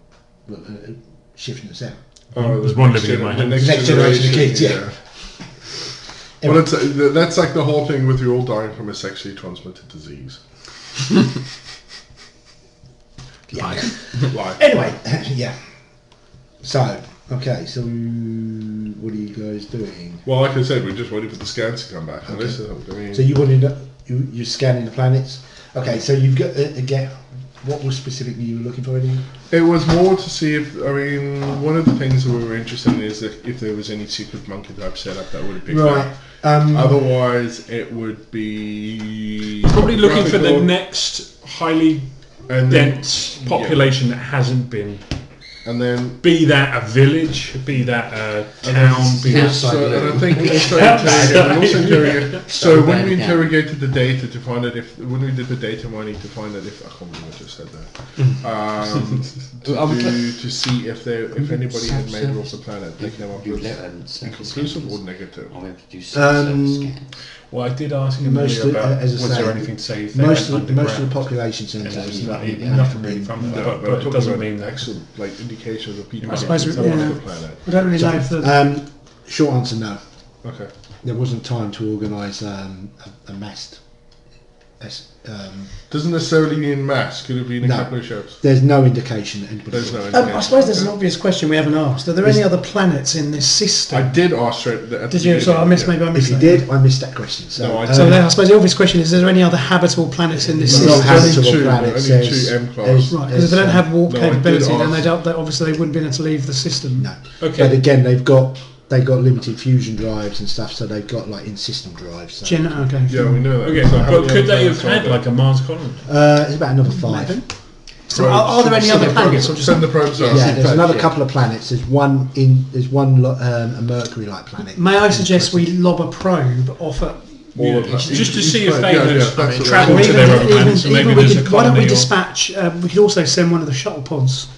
shifting us out. Oh, There's the one next living in my gener- head. the Next generation of kids, yeah. Well, that's like the whole thing with you all dying from a sexually transmitted disease. Yeah. Like, Anyway, yeah. So, okay, so what are you guys doing? well, like I said, we're just waiting for the scans to come back. And Okay. this is, I mean, So you wanted you're scanning the planets. Okay, so you've got again. What was specifically you were looking for? Anything? it was more to see if, I mean, one of the things that we were interested in is if there was any secret monkey type setup that would have picked Right. up. Otherwise, it would be Probably looking for the graphical, next highly and then- dense population that hasn't been. and then Be that a village, be that a town, be that. Outside So, the and I loop. think so when we interrogated the data to find out when we did the data mining to find out if I can't believe I just said that to see if anybody had made it off the planet, they came up with inconclusive or negative. I'll be able to do surface scan. Well, I did ask him Most earlier of- about as I was say, there anything to say if they most went of the underground. population centres And there's have nothing really from No, that, but but I'm it talking doesn't about mean that. actual indications of people I suppose having we- come yeah. off the planet. I don't really know if the Short answer: no. Okay. There wasn't time to organise a mast. Doesn't necessarily mean mass. Could it be in a No. couple of ships? There's no indication that anybody. There's no I indication. suppose there's an obvious question we haven't asked. Are there any other planets in this I system? did ask straight at the Did you? Sorry, I missed. yeah. Maybe I If missed you that. did, I missed that question. So, No, I So then I suppose the obvious question is: there any other habitable planets in this It's No, not system? only habitable two, planets. only There's- two M class. there's- Right, because if they don't have warp No, I did capability, then ask- they don't. They obviously they wouldn't be able to leave the system. no. Okay. But again, they've got limited fusion drives and stuff, so they've got like in-system drives. So. Okay. Yeah, we know that. Okay, So how but many could they other have planets had are like a Mars colony? It's about another 5. 11? So are there any other planets, or just send the probes out? Yeah, there's another couple of planets. There's one a Mercury-like planet. May I suggest we lob a probe off at, All of them. Just to see if they Yeah, had yeah, that's what travelled or to even, their own planets, and maybe we there's a could, why don't we colony. Or, dispatch? We could also send one of the shuttle pods,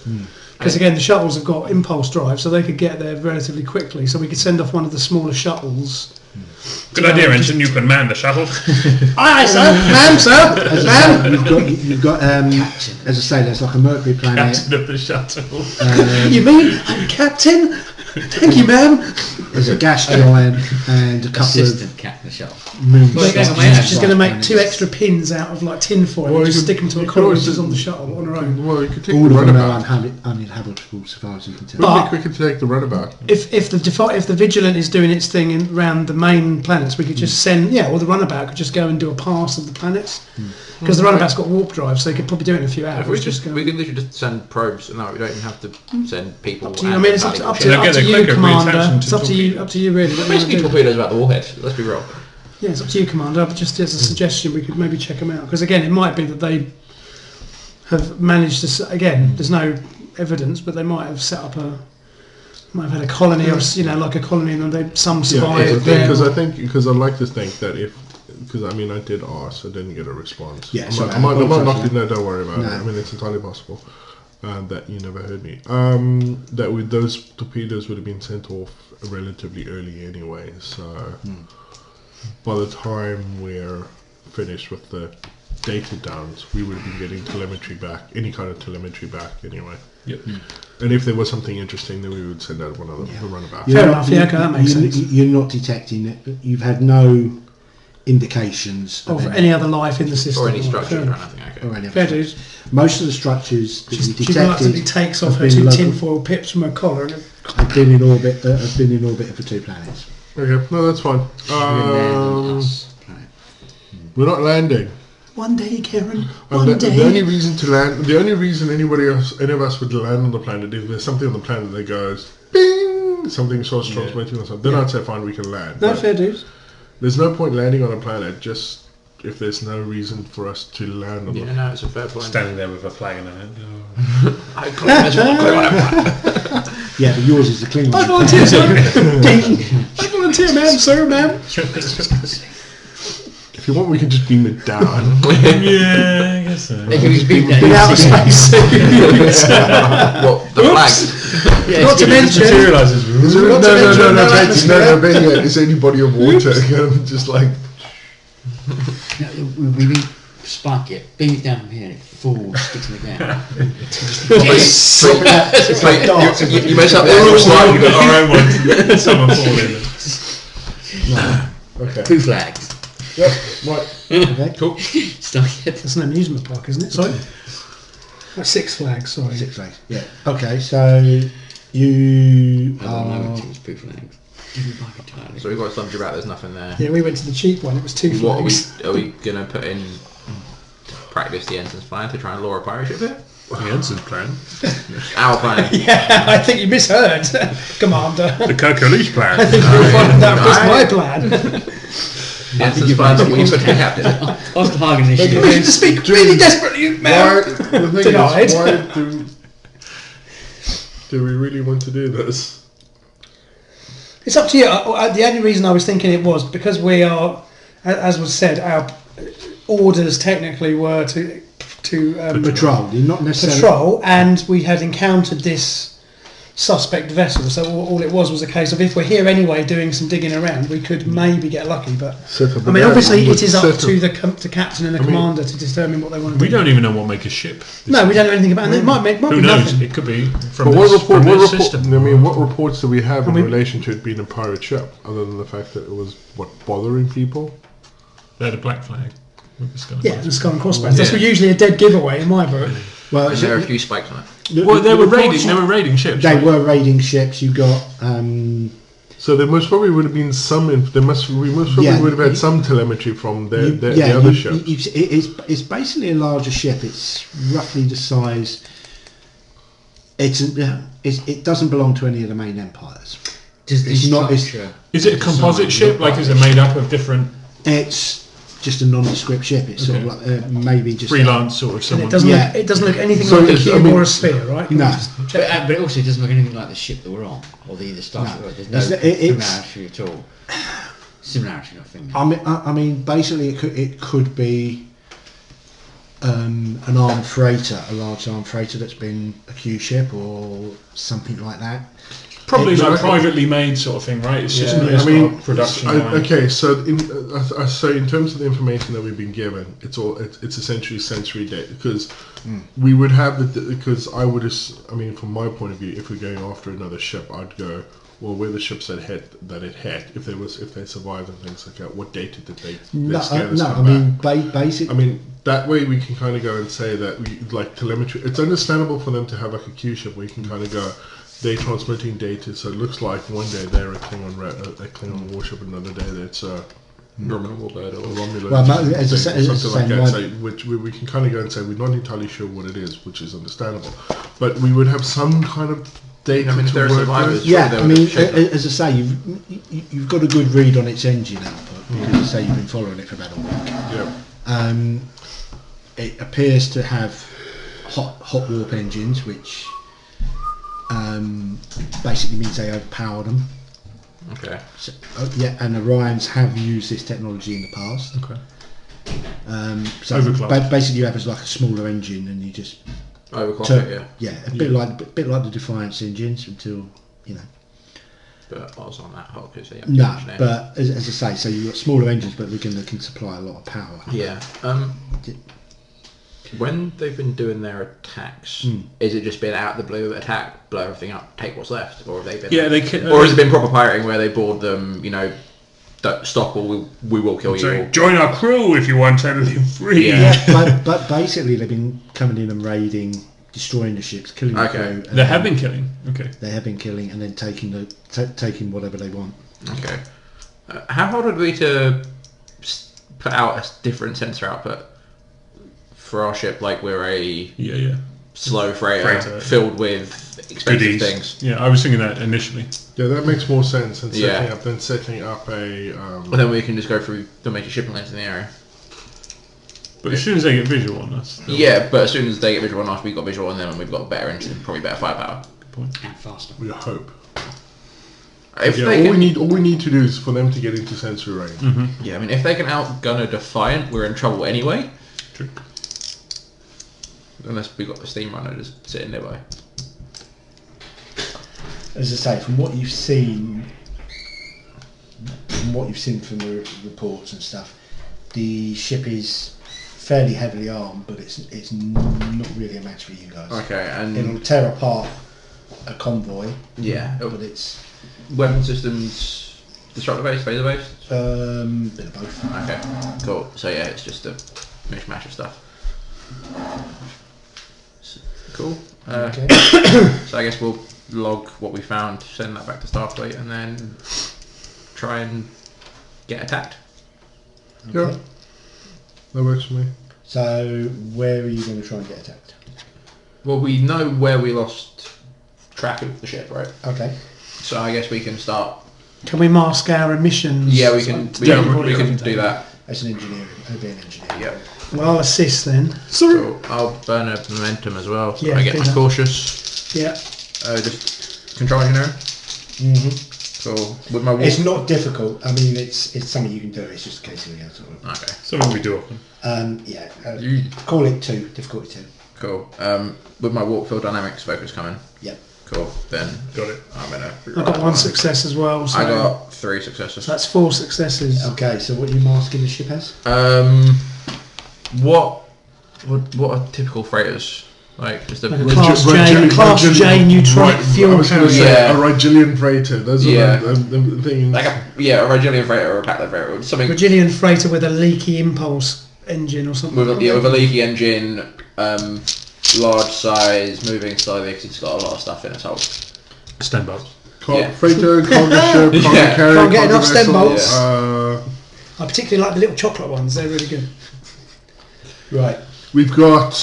because again the shuttles have got impulse drive, so they could get there relatively quickly. So we could send off one of the smaller shuttles. good idea, Ensign. You can man the shuttle. Aye, sir, ma'am, sir, As ma'am. I say, you've got as I say, there's like a Mercury planet. Captain of the shuttle. You mean I'm captain? Thank you, ma'am. There's a gas giant and a couple Assistant of Captain Shuttle. moonshots. She's going to make 2 extra pins out of like tin foil Well, and you just could- stick them to a you could collar always which is do- on the shuttle on her own. Well, you could take All the of them are runabout. uninhabitable so far as you can tell. But- We could take the runabout. If the Vigilant is doing its thing around the main planets, we could just send, or the runabout could just go and do a pass of the planets. Because the runabout's got warp drive, so they could probably do it in a few hours. If we go. we can literally just send probes, and we don't even have to send people. Up to you. I and mean, it's up valuable to, shit. They'll get there you, quicker if we attach Commander. them to It's up to you. Up to you, really. What you wanna Basically, do. torpedoes about the warhead. Let's be real. Yeah, it's up to you, Commander. But just as a suggestion, we could maybe check them out. Because again, it might be that they have managed to. Again, there's no evidence, but they might have set up might have had a colony, or like a colony, and some survived there. Because I like to think that because I did ask, I didn't get a response. Yeah, I'm sorry, not knocking. no. No, don't worry about it. No. I mean, it's entirely possible that you never heard me. That with those torpedoes would have been sent off relatively early anyway. So by the time we're finished with the data downs, we would have been getting telemetry back, any kind of telemetry back anyway. Yep. And if there was something interesting, then we would send out one of the runabout. Fair enough, yeah, okay, that makes sense. You're not detecting it. You've had no indications Of any other life in the system. Or any structure Fair or enough. anything. Okay. or any Fair other. dues. Most of the structures that you She detected reluctantly takes off have her been 2 local- tinfoil pips from her collar and have been in orbit. Have been in orbit for 2 planets. Okay, no, that's fine. Planet. We're not landing. one day, Karen, And one the day. only reason to land, the only reason any of us would land on the planet is there's something on the planet that goes, bing, something starts transmitting or something. Then I'd say fine, we can land. No, But fair dues. there's no point landing on a planet just if there's no reason for us to land on Yeah, the no, it's a fair point. Standing there with a flag in her hand. I can't imagine what going on. Yeah, but yours is the Klingon. I volunteer, sir. I volunteer, ma'am, sir, ma'am. If you want, we can just beam it down. Yeah, I guess so. They can just beam In outer down. space. Well, the flag. Yeah, Not to mention. Materialises. Is there, Not to mention no atmosphere. no, Ben, yeah, is there any body of water? Just like We spike it, beam it down from here, and it falls, sticks in the ground. It's like you mess up there, slide, you go, Our own one. Someone fall in. okay. 2 flags. Yep. Right. Okay. cool. Stuck it. That's an amusement park, isn't it? Sorry. That's 6 Flags, sorry. 6 flags. Yeah. Okay, so you I don't know are. if it was 2 flags. Didn't buy it entirely. So we've got something about there's nothing there. Yeah, we went to the cheap one. It was 2 What flags. are we going to put in practice the ensign's plan to try and lure a pirate ship here? The ensign's plan. Our plan. Yeah, I think you misheard, Commander. The Hercules plan. I think you'll find that was my plan. The ensign's plan that we put to the captain. After Hagen You initiative. need to speak really desperately, Why, ma'am. the thing Denied. is, why do we really want to do this? It's up to you. The only reason I was thinking it was because we are, as was said, our orders technically were to Patrol. You're not necessarily. patrol, and we had encountered this suspect vessel. So all it was a case of if we're here anyway doing some digging around, we could maybe get lucky. But Set up I mean, a- obviously, it is up set to the captain and the I mean- commander to determine what they want to do. We don't even know what make a ship. No, we don't know anything about it. It might Who be knows? nothing. It could be from But what this, report? from What this report? system. I mean, what reports do we have in mean- relation to it being a pirate ship, other than the fact that it was bothering people? They had a black flag. With the skull. Yeah, the skull and crossbones. That's Yeah. usually a dead giveaway in my book. Well, And there are a few spikes on it. Well, they were raiding ships. They right? were raiding ships. You got. So there most probably would have been some. We most probably Yeah, would have had some telemetry from the yeah, other ship. It's basically a larger ship. It's roughly the size. It doesn't belong to any of the main empires. Does the It's not- it's- structure... Is it a composite ship? Like, is it made up of different It's just a nondescript ship. It's sort of like maybe just freelance sort of And someone? it doesn't look anything So like a it's- cube I mean- or a sphere, right? Can No. we just check that? But it also doesn't look anything like the ship that we're on, or the Starship. No. There's no It's- similarity at all. Similarity, nothing. I mean, basically, it could be an armed freighter, a large armed freighter that's been a Q ship or something like that. Probably Yeah, like but- privately made sort of thing, right? It's just Yeah, it's I mean, got a production line. okay. So in terms of the information that we've been given, it's essentially sensory data because we would have because I mean, from my point of view, if we're going after another ship, I'd go, well, where the ships that it had, if they survived and things like that, what data did they? No, their scanners no. I come mean, back? basically. I mean, that way we can kind of go and say that we like telemetry. It's understandable for them to have like a Q ship where you can kind of go, they're transmitting data. So it looks like one day they're a Klingon warship, another day it's a Romulan warbird or Romulan. Well, as I say, something like that. So which we can kind of go and say we're not entirely sure what it is, which is understandable. But we would have some kind of data I mean, if to there are work survivors, with. Yeah, Sure, I mean, shape up. as I say, you've got a good read on its engine output because, as I say, you've been following it for about a week. Yeah. It appears to have hot warp engines, which basically means they overpower them. Okay. So, and Orions have used this technology in the past. Okay. So Overclocked. basically, you have like a smaller engine, and you just Overclock turn, it, yeah. a bit like the Defiance engines until But I was on that hot because No, but as I say, so you've got smaller engines, but they can supply a lot of power. Yeah. When they've been doing their attacks, is it just been out of the blue attack, blow everything up, take what's left, or have they been? Yeah, or has it been proper pirating where they board them? Don't stop or we will kill you. Join our crew if you want to live free. Yeah, but basically they've been coming in and raiding, destroying the ships, killing the crew. And They have been killing. Okay. They have been killing and then taking whatever they want. Okay. How hard would it be to put out a different sensor output for our ship? Like we're a slow freighter filled with expensive Goodies. things. Yeah, I was thinking that initially. Yeah, that makes more sense than setting up a. Well, then we can just go through the major shipping lanes in the area. But as soon as they get visual on us. Yeah, but as soon as they get visual on us, we've got visual on them and we've got a better engine, probably better firepower. Good point. And faster. We hope. If Yeah, they all we need to do is for them to get into sensory range. Mm-hmm. Yeah, I mean, if they can outgun a Defiant, we're in trouble anyway. True. Unless we've got the steam runner just sitting nearby. As I say, from what you've seen from the reports and stuff, the ship is fairly heavily armed, but it's not really a match for you guys. Okay, and It'll tear apart a convoy. yeah, But it's weapon systems, destructor based, phaser based. bit of both. Okay, cool. So yeah, it's just a mishmash of stuff. Cool. Okay. So I guess we'll log what we found, send that back to Starfleet, and then try and get attacked. Okay. Yeah. That works for me. So where are you going to try and get attacked? Well, we know where we lost track of the ship, right? Okay. So I guess we can start. Can we mask our emissions? Yeah, we can. We can do that. That's an engineering. It'll be an engineering. Yeah. Well, I'll assist then. So I'll burn a momentum as well. So Yeah, I get do my that. cautious. Yeah. Just control engineering. Cool. With my It's not difficult. I mean, it's something you can do. It's just a case of Okay. Something we do often. Call it 2, difficulty 2. Cool. With my warp field dynamics focus coming. Yep. Cool. Then Got it. I'm gonna. I've got one success as well. So I got 3 successes. that's 4 successes. Okay, so what are you masking the ship as? What are typical freighters like? Just a Like a Class J neutronic fuel. I was going to say Yeah. a Rigelian freighter. Those Yeah. are the things. like a Rigelian freighter or a Packlet freighter, something Virginian freighter with a leaky impulse engine or something. with a leaky engine, large size, moving slowly because it's got a lot of stuff in its hold. Stem bolts. Yeah. Freighter, cargo ship, cargo Yeah. carrier, Can't get cargo enough stem vessel, bolts. uh, I particularly like the little chocolate ones. They're really good. Right. We've got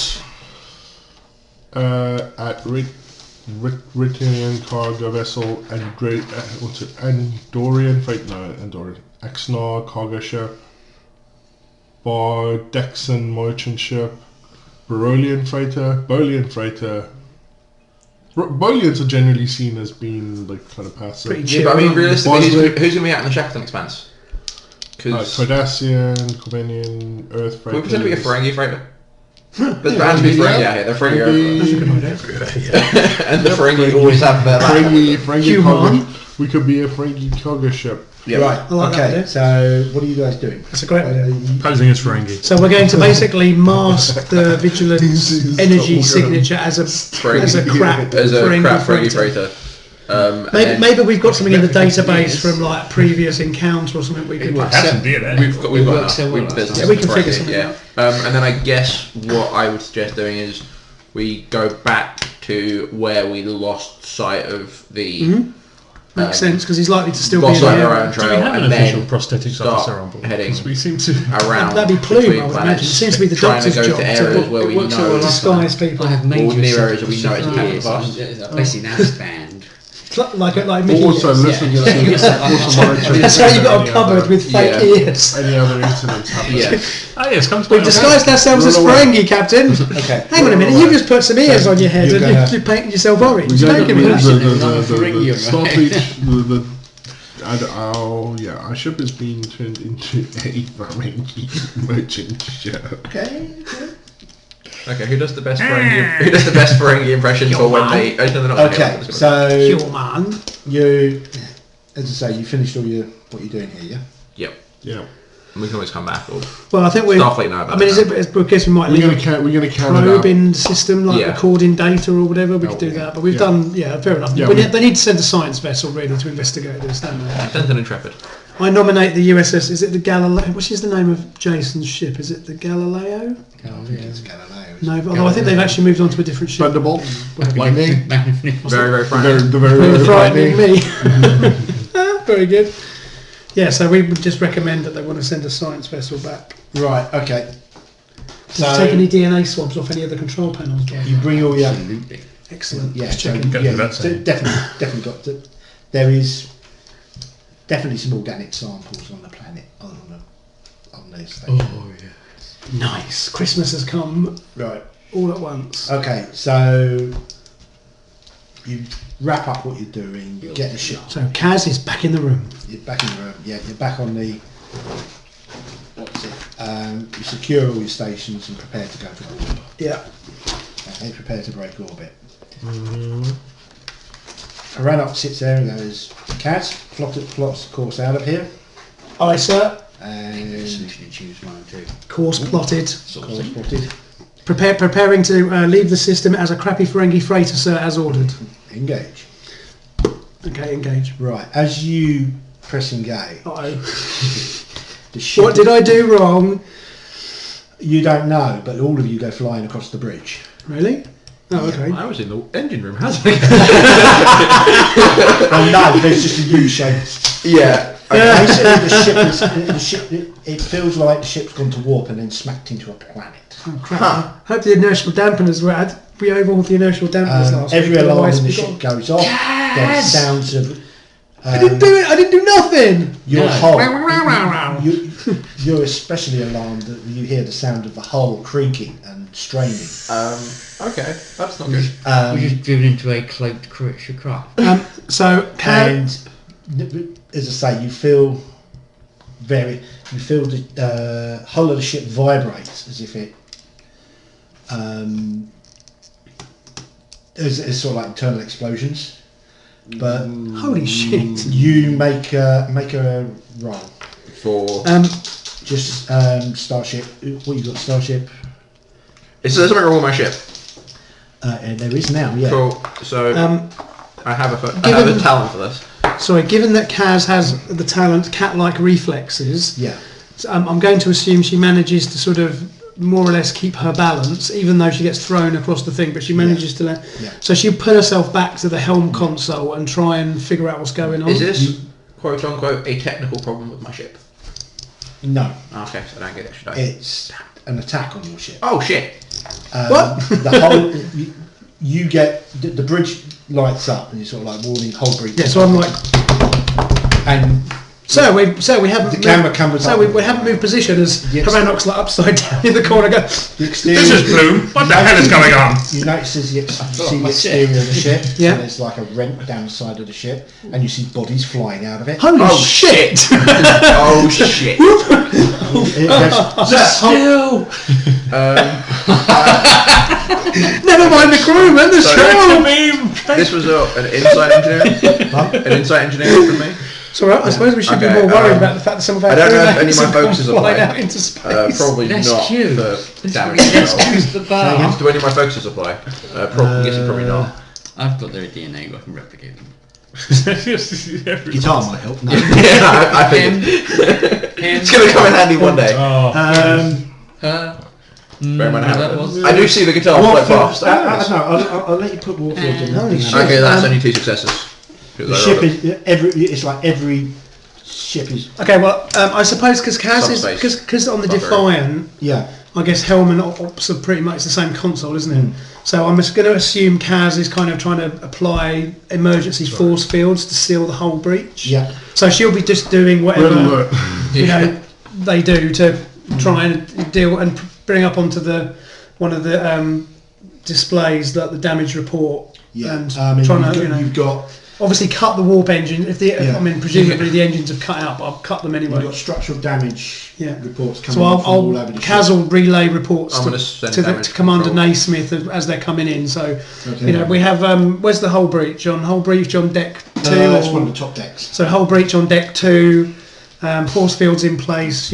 at Ritanian cargo vessel and Andorian freight. No, Andorian. Axnar cargo ship. Bardexan merchant ship. Bolian freighter. Bolians are generally seen as being like kind of passive. Pretty Yeah, but I mean, realistically, Boswick. who's going to be out in the Shackleton Expanse? Because Cardassian, Corvinian, Earth freighter. we pretend to be a Ferengi freighter. There's bound to be Ferengi out here. They're Ferengi. And the Ferengi always have their Ferengi Human. cargo. We could be a Ferengi cargo ship. Yeah. Right. I like that Okay. idea. So what are you guys doing? That's a great idea. Posing as Ferengi. So we're going to basically mask the Vigilance energy signature as a crap As a Ferengi crap Ferengi freighter. freighter. Maybe we've got something in the database from like previous encounter or something we could. We've got so well, business. Yeah, we can figure something out. And then I guess what I would suggest doing is we go back to where we lost sight of the. Makes sense because he's likely to still be in lost sight of the our area. own Do we trail have an and official then prosthetics start officer on board? heading Because we seem to. around. That'd be Plume, between I would planets, imagine. It seems to be the trying to doctor's go job to to areas where we works so well know. disguise people. I have made All the yourself areas that we know for it's such happened years. past. I'm basically now stand. Like Mickey Also, ears. listen Yeah. to also monitor That's why you've got a any cupboard other- with fake Yeah. ears. any other incidents happening. Yeah. Oh yes, come to We've disguised ourselves as Run away. Ferengi, Captain. Okay. Hang on a minute, you just put some ears on your head You're and gonna- you painted yourself orange. We Don't give me that. the Starfleet, our ship is being turned into a Ferengi merchant ship. Okay. Okay, who does the best Ferengi impression for when they? Oh, no, they're not gonna hear Okay. it. So Sure, man. you, as I say, you finished all your what you're doing here, yeah? Yep. Yeah, We can always come back. Or Well, I think we. Starfleet know about I mean, it I guess we might we're leave gonna a count it out. probing system, like Yeah. recording data or whatever. We could do Yeah. that, but we've Yeah. done. Yeah, fair enough. Yeah, They need to send a science vessel really to investigate this, don't they? Send an Intrepid. I nominate the USS. Is it the Galileo? Which is the name of Jason's ship? Is it the Galileo? It's Galileo. No, but although I think they've actually moved on to a different ship. Thunderbolt. Lightning. Very, very The frank. very, the very, Very very frightening frightening. me. Very good. Yeah, so we would just recommend that they want to send a science vessel back. Right. Okay. Did you take any DNA swabs off any of the control panels? By You bring all your Absolutely. Excellent. yeah. Just So checking. Go yeah, through that same. definitely got. There is definitely some organic samples on the planet on this thing. Oh yeah. Nice. Christmas has come Right. all at once. Okay. So you wrap up what you're doing. You get the ship. So Kaz is back in the room. You're back in the room. Yeah. You're back on the. What's it? You secure all your stations and prepare to go for orbit. Yeah. Okay. Prepare to break orbit. Haranok sits there and goes, "Cat, plots the course out of here." Aye, sir. And Solution to choose one and two. Course plotted. Sort of course thing. plotted. Preparing to leave the system as a crappy Ferengi freighter, sir, as ordered. Engage. Okay, engage. Right. As you press engage, Uh-oh. the ship. What did I do wrong? You don't know, but all of you go flying across the bridge. Really? Oh, okay. I was in the engine room, hasn't it? Oh no, there's just a U shape. Yeah. Basically, the ship. It feels like the ship's gone to warp and then smacked into a planet. Oh, crap. I hope the inertial dampeners were. We overhauled the inertial dampeners last Every week. alarm Otherwise in the we ship got- goes off. There's sounds of. I didn't do it. I didn't do nothing. Your No. hull. You're especially alarmed that you hear the sound of the hull creaking and straining. Okay, that's not good. We just driven into a cloaked creature craft. So, And as I say, you feel the hull of the ship vibrates as if it. It's sort of like internal explosions, but holy shit. you make a roll. For Just Starship. What you got, Starship? is there something wrong with my ship? And there is now, yeah. Cool. So I have a given- talent for this. Sorry, given that Kaz has the talent cat-like reflexes, Yeah. I'm going to assume she manages to sort of more or less keep her balance, even though she gets thrown across the thing, but she manages to land. Yeah. So she'll put herself back to the helm console and try and figure out what's going on. Is this quote unquote a technical problem with my ship? No, Okay, so I don't get it, should I? it's an attack on your ship. Oh shit! What? The whole you get the bridge lights up and you're sort of like warning whole bridge. Yeah, so I'm like, and so we haven't The camera comes so up. we haven't moved position as Yes. Haranok's like upside down in the corner. Go. the exterior. This is Plume. What the hell is going on? You notice as you see the exterior of the ship. Yeah. So there's like a rent down the side of the ship, and you see bodies flying out of it. Holy Oh shit! Oh shit! Still. Never mind the crewman. The So- show. This was an insight engineering. An insight engineering from me. It's alright. I suppose we should be Okay, more worried about the fact that some of our I don't know if crewmates any of my have gone focuses are flying playing. out into space. Probably That's not cute. for damage control. That's the bar. Do any of my focuses apply? I'm guessing probably not. I've got their DNA, I can replicate them. Guitar might help. No. Yeah, I think it's going to come in handy one day. Bear in mind how that was. I do see the guitar float past. I'll let you put Warfield in. Holy shit. Okay, that's only 2 successes. The ship is it's like every ship is. Okay, well, I suppose because Kaz is Subspace. because on the Not very. Defiant, Yeah. I guess Helm and Ops are pretty much the same console, isn't it? So I'm just going to assume Kaz is kind of trying to apply emergency force fields to seal the whole breach. Yeah. So she'll be just doing Red whatever alert. you know they do to try and deal and bring up onto one of the displays the damage report. Yeah. And You've trying to you've got obviously cut the warp engine. If the Yeah. I mean presumably the engines have cut out, but I'll cut them anyway. you've got structural damage Yeah. reports coming So in from all I'll over the Kaz ship. will relay reports I'm to, gonna send to, damage to Commander control. Naismith as they're coming in. So Okay. you know we have where's the hull breach on deck 2? That's or- one of the top decks. so hull breach on deck 2. Force fields in place.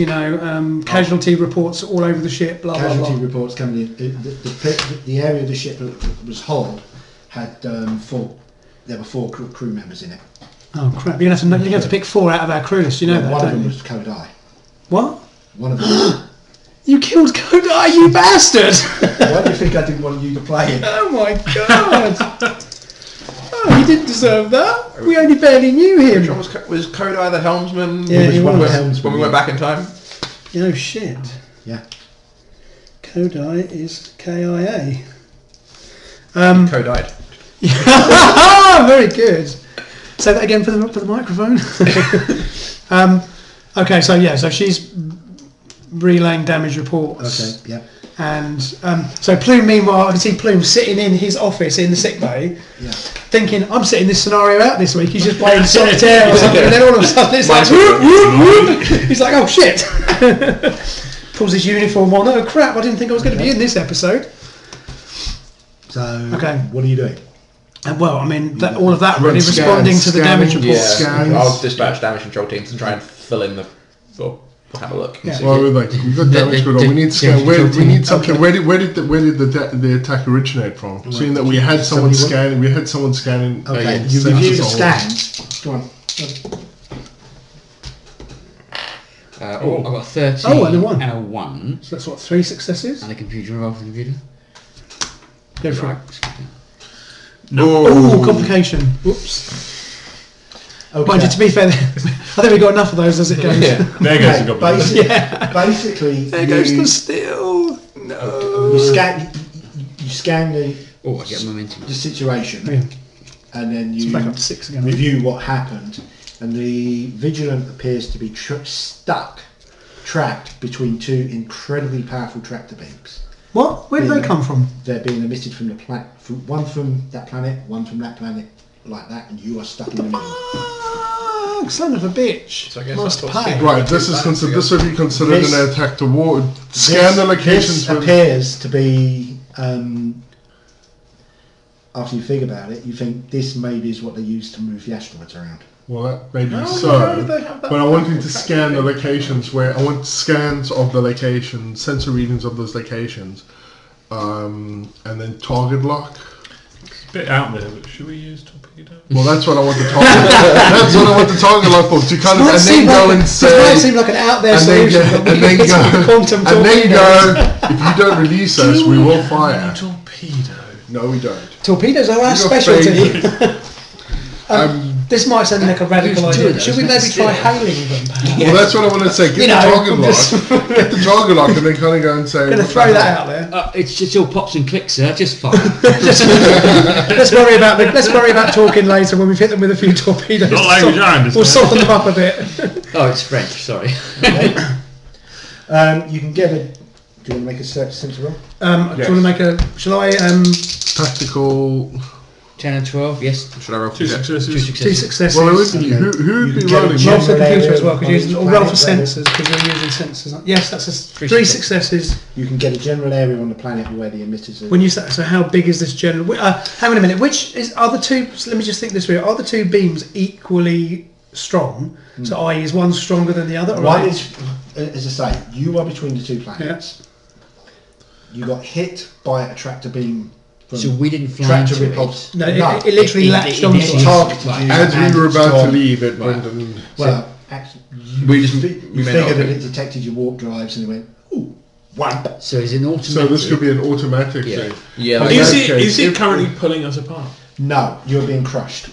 Casualty reports all over the ship. Blah blah Casualty blah. reports coming in. The area of the ship that was hulled had 4. There were 4 crew members in it. Oh crap! You're gonna have to pick 4 out of our crew list. You know that, One of don't them you? was Kodai. What? One of them. You killed Kodai, you bastard! Why do you think I didn't want you to play it? Oh my god! Oh, he didn't deserve that. We only barely knew him. Which one was Kodai the helmsman? Yeah, he one was. of the helmsmen, When we went back in time? Oh shit. Yeah. Kodai is KIA. Kodai. Very good. Say that again for the microphone. Okay, so she's relaying damage reports. Okay. Yeah. And so Plume, meanwhile, I can see Plume sitting in his office in the sick bay, Yeah. thinking, I'm sitting this scenario out this week. He's just playing solitaire or something, and then all of a sudden it's like, Mine's whoop, whoop, whoop. He's like, oh shit. Pulls his uniform on. Oh crap, I didn't think I was going to be in this episode. So. Okay. What are you doing? And well, I mean, all of that really Scan- responding to the damage scanning, report. Scans. I'll dispatch damage control teams and try and fill in or have a look. And Yeah. see. Well, we've got damage control. We need to scan. We need something. Where did the attack originate from? Seeing that we had someone scanning. We had someone scanning. Okay. yeah. You review the Sensors scans. Go on. I've got 30 Oh, and a 1. and a 1. So that's what, 3 successes? And a computer involved in the computer. Go for it. Right. Oh, complication. Whoops. Okay. Mind you, to be fair, I think we got enough of those as it goes. Yeah. There goes the goblin. Basically, There goes the steel. No. you scan. You scan Oh, I get momentum. the situation, Yeah. and then It's you back up to 6 again. review what happened. And the Vigilant appears to be trapped between 2 incredibly powerful tractor beams. What? Where did they come from? They're being emitted from the planet, one from that planet, one from that planet, like that, and you are stuck in the middle. Oh, son of a bitch. So I guess Must that's what's pay. Right. This is considered. This would be considered This- an attack to war. Scan the locations. This appears to be. After you think about it, you think this maybe is what they use to move the asteroids around. Well, that may be Oh, so, yeah, they have that but I want you to powerful scan the tracking. locations where I want scans of the locations, sensor readings of those locations, and then target lock. It's a bit out there, but should we use torpedo? Well, that's what I want the target. That's what I want the target lock for to kind of, and then go and It might say, seem like an out there and then solution, go, but and then it's go, quantum and then torpedoes. go. If you don't release us, we will fire. Torpedo. No, we don't. Torpedoes are our Your specialty. favourite. This might sound like a radical Use 2 idea. of those, Should we but maybe try still. hailing them? Perhaps? Well, that's what I want to say. Get You the know, target lock. Get the target lock, and then kind of go and say. Going to throw that out there. It's all pops and clicks, sir. Just fine. Let's worry about talking later when we've hit them with a few torpedoes. Not language I understand. We'll soften them up a bit. Oh, it's French. Sorry. You can get a. Do you want to make a search sensor roll? Do you want to make a? Shall I? Tactical. 10 and 12. Yes. Should I roll 2 for 2 successes. successes. 2 successes. Well, it would be. Okay. Who would You be can get a rolling? job. Roll for General computer as area well, because on you're each using, or roll for planet, sensors, because you're using sensors. Yes, that's a 3 Three successes. You can get a general area on the planet where the emitters are. When you say, so how big is this general? Hang on a minute. Are the two? So let me just think this through. Are the 2 beams equally strong? So, i.e., is one stronger than the other? Or One is, as I say, you are between the 2 planets. Yes. You got hit by a tractor beam So we didn't fly tractor into repulse. No, it literally latched onto it us. targeted you. As and we were about to Tom- leave, it went and... Well, actually, We you may not figured that have- it detected your warp drives and it went, ooh, wham. So is it an automatic? So this could be an automatic Yeah. thing. Yeah, Like like Is that it, case, is it if- currently pulling us apart? No, you're being crushed.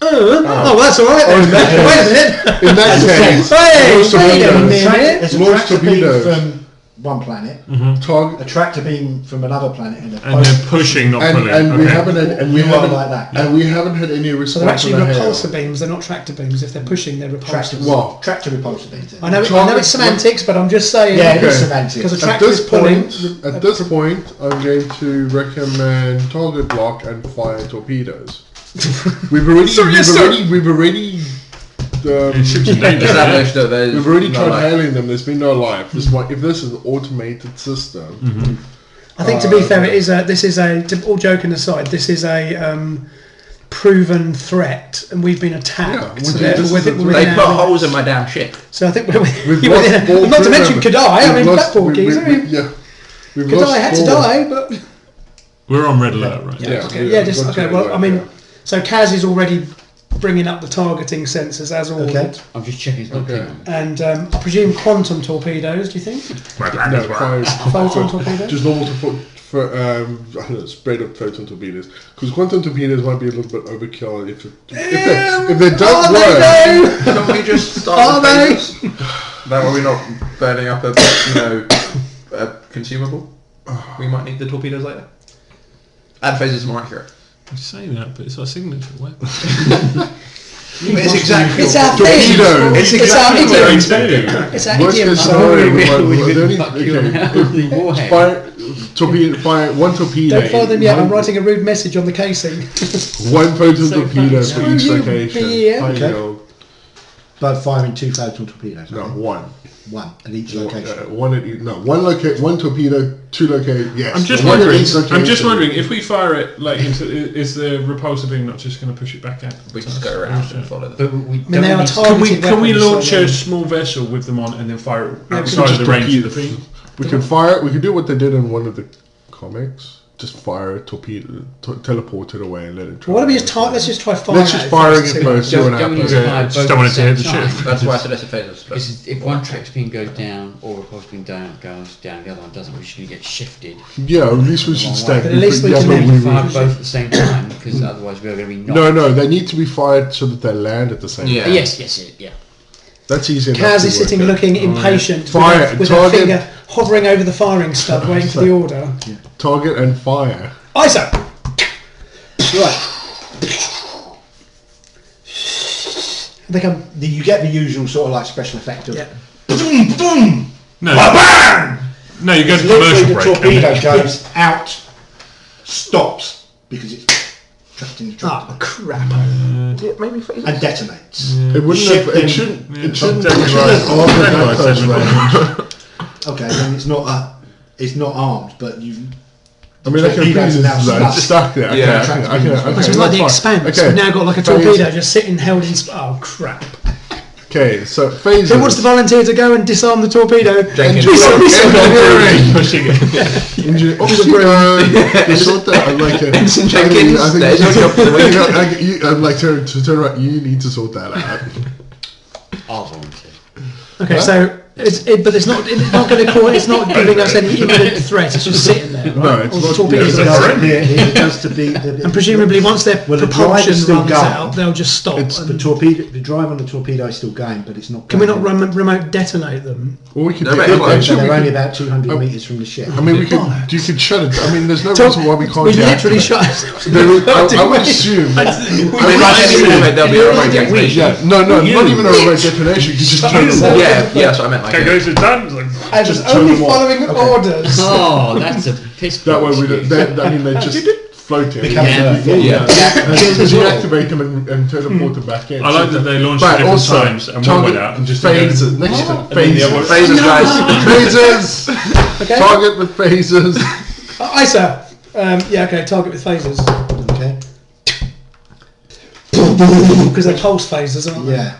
Oh, well, that's all right then. in that Wait a minute. In that case, Hey, launch wait a torpedoes. minute. There's a Launch tractor beam torpedoes. from one planet, a Target, tractor beam from another planet, and And they're pushing, not pulling. and we Okay. haven't had, and we You are haven't like that. and we haven't had any response. So they're actually on the hail. repulsor beams. They're not tractor beams. If they're pushing, they're Tractor, repulsors. Well- tractor repulsor beams. I know Target- it's semantics, but I'm just saying. Yeah, it is Okay. semantics. Because a At tractor this is pulling. point, I'm going to recommend target lock and fire torpedoes. We've already Ships in danger. established that there's we've already no tried life. hailing them. There's been no life. If this is an automated system, I think to be fair, this is a. All joking aside, this is a proven threat, and we've been attacked. Yeah, so we do. therefore This we're is a within They our put reach. holes in my damn ship. So I think we're we've you're lost within- all not to crew mention members. Kadai. I We've mean, lost- platform we- keys. I mean, yeah, we've Kadai lost had to all- die, but We're on red alert, right? Yeah, okay, yeah, just we've got okay. to Well, do I that, mean, yeah. so Kaz is already bringing up the targeting sensors as ordered, Okay. I'm just checking it's not Okay. ping on. and I presume quantum torpedoes. Do you think No, fire, photon torpedoes? just normal for I don't know, straight up photon torpedoes. Because quantum torpedoes might be a little bit overkill if they don't Are work. they though? Can't we just start Are with they? phasers? That way we're not burning up a consumable. We might need the torpedoes later. And phasers are more accurate. You say that, but it's our signature weapon. It's exactly. It's our Torpedo. thing. It's It's our exactly what idiom. I It's our Worst idiom. case scenario, we might- We the could only- fuck you okay, around with the warhead. fire one torpedo. Don't fire them yet. I'm writing a rude message on the casing. One photon So torpedo fast. for Oh, each you location. be- Tiny Okay. gold. But firing 2 photon torpedoes. No, one. One at each location. One torpedo, 2 locations. Yes. I'm just one at wondering. each I'm just location. wondering if we fire it like into, is the repulsor beam not just going to push it back out? We just go around and follow them. But we I mean, they are need- targeted. Can we weapons, launch so a they- small vessel with them on and then fire it Yeah, outside of just the range of the torpedo. beam? We can fire. We can do what they did in one of the comics. Just fire a torpedo, teleport it away, and let it. What if we just let's just try firing. Let's just firing it first. See what Don't we happens. just fire just both don't want at it to hit the the same ship. time? That's why I suggested phasers. But Because if one track's beam goes down or repulse beam goes down, the other one doesn't. We're just going to get shifted. Yeah, at least we should stay. But at least we yeah, can but make we- Fire both at the same time, because otherwise we're going to be knocked. No, they need to be fired so that they land at the same Yeah. time. Yeah. That's easy enough. Kaz to is work sitting out. looking impatient Fire, with her target. finger hovering over the firing stud, waiting for the order. Target and fire. ISO! Right. They come. You get the usual sort of like special effect of. Yeah. No, no, you go to Literally commercial the break. torpedo and goes out, stops because it's trapped in the tractor Oh crap! and detonates. It wouldn't Ship have. then- It shouldn't. Yeah, It shouldn't. exactly It right. shouldn't have Exactly that right, close Simon. range. Okay, then it's not it's not armed, but you. I mean, I can Torpedoes freeze are now like, stuck. stuck there. Yeah. I can. So it's like the Expanse. Okay. We've now got like a Phase- torpedo just sitting held in. Oh crap! Okay, so phasers. Who wants to volunteer to go and disarm the torpedo? Jenkins. pushing it. Engineer, off the ground. You sort that. I'd like to. Jenkins, I think there's your job for the week. I'd like to turn around. You need to sort that out. I'll volunteer. Okay, so but it's not going to cause. It's not giving us any imminent threat. It's just sitting there. Right? No, it's Or the not- torpedoes yeah, are it's going. It does to be. And presumably, once their Well, the propulsion drive is still runs going. out, they'll just stop. It's The And torpedo, the drive on the torpedo is still going, but it's not. can we not going. remote detonate them? Or we could. No, do- but I'm like, sure So we they're only could- about 200 meters from the ship. I mean, we could. You could shut it. I mean, there's no So reason why we can't. we literally deactivate. shut. I would assume. I mean, like any limit, there'll be a remote deactivation. Yeah, no, not even a remote detonation. You could just turn them off. Yeah, that's what I meant. Like, Okay, goes to done. Like, And Just just turn only them off. following orders. Oh, that's a piss. That way, we excuse. don't. I mean, they just floating. Become Yeah. Earth, Yeah. Deactivate them and teleport them back in. I like that they launched But at different also, times and one went out and just phases. Next to And then the other one- phases. phasers, guys. Phasers. Okay. Target with phasers. ISA. Yeah. Okay. Target with phasers Okay. because they're pulse phasers, aren't they? Yeah.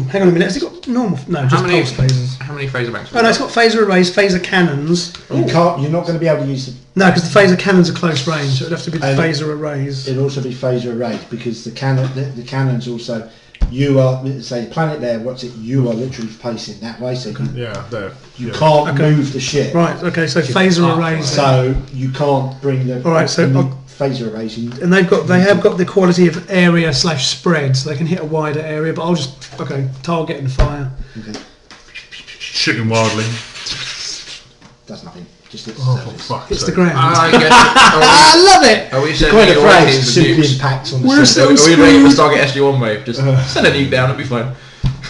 Hang on a minute. Has it got? got normal. No, just pulse phasers. How many phaser banks? Oh no, it's got phaser arrays, phaser cannons. You can't. You're not going to be able to use it. No, because the phaser cannons are close range, so it'd have to be the And phaser arrays. It'd also be phaser arrays because the cannons also. You are say the planet there. What's it? You are literally facing that way, so you can't move the ship. Right. Okay. So phaser arrays. So you can't bring the. All right. So phaser arrays in. and they have got the quality of area / spread, so they can hit a wider area. But I'll just target and fire. Okay. Shooting wildly. Does nothing. Just hits Oh, the for surface. fuck's Hits the sake. ground. I guess. I love it. Are we Quite sending a your phrase. teams Super of nukes? impacts on the We're surface. so Are we ready for screwed. Stargate SG-1 wave? Just send a nuke down, it'll be fine.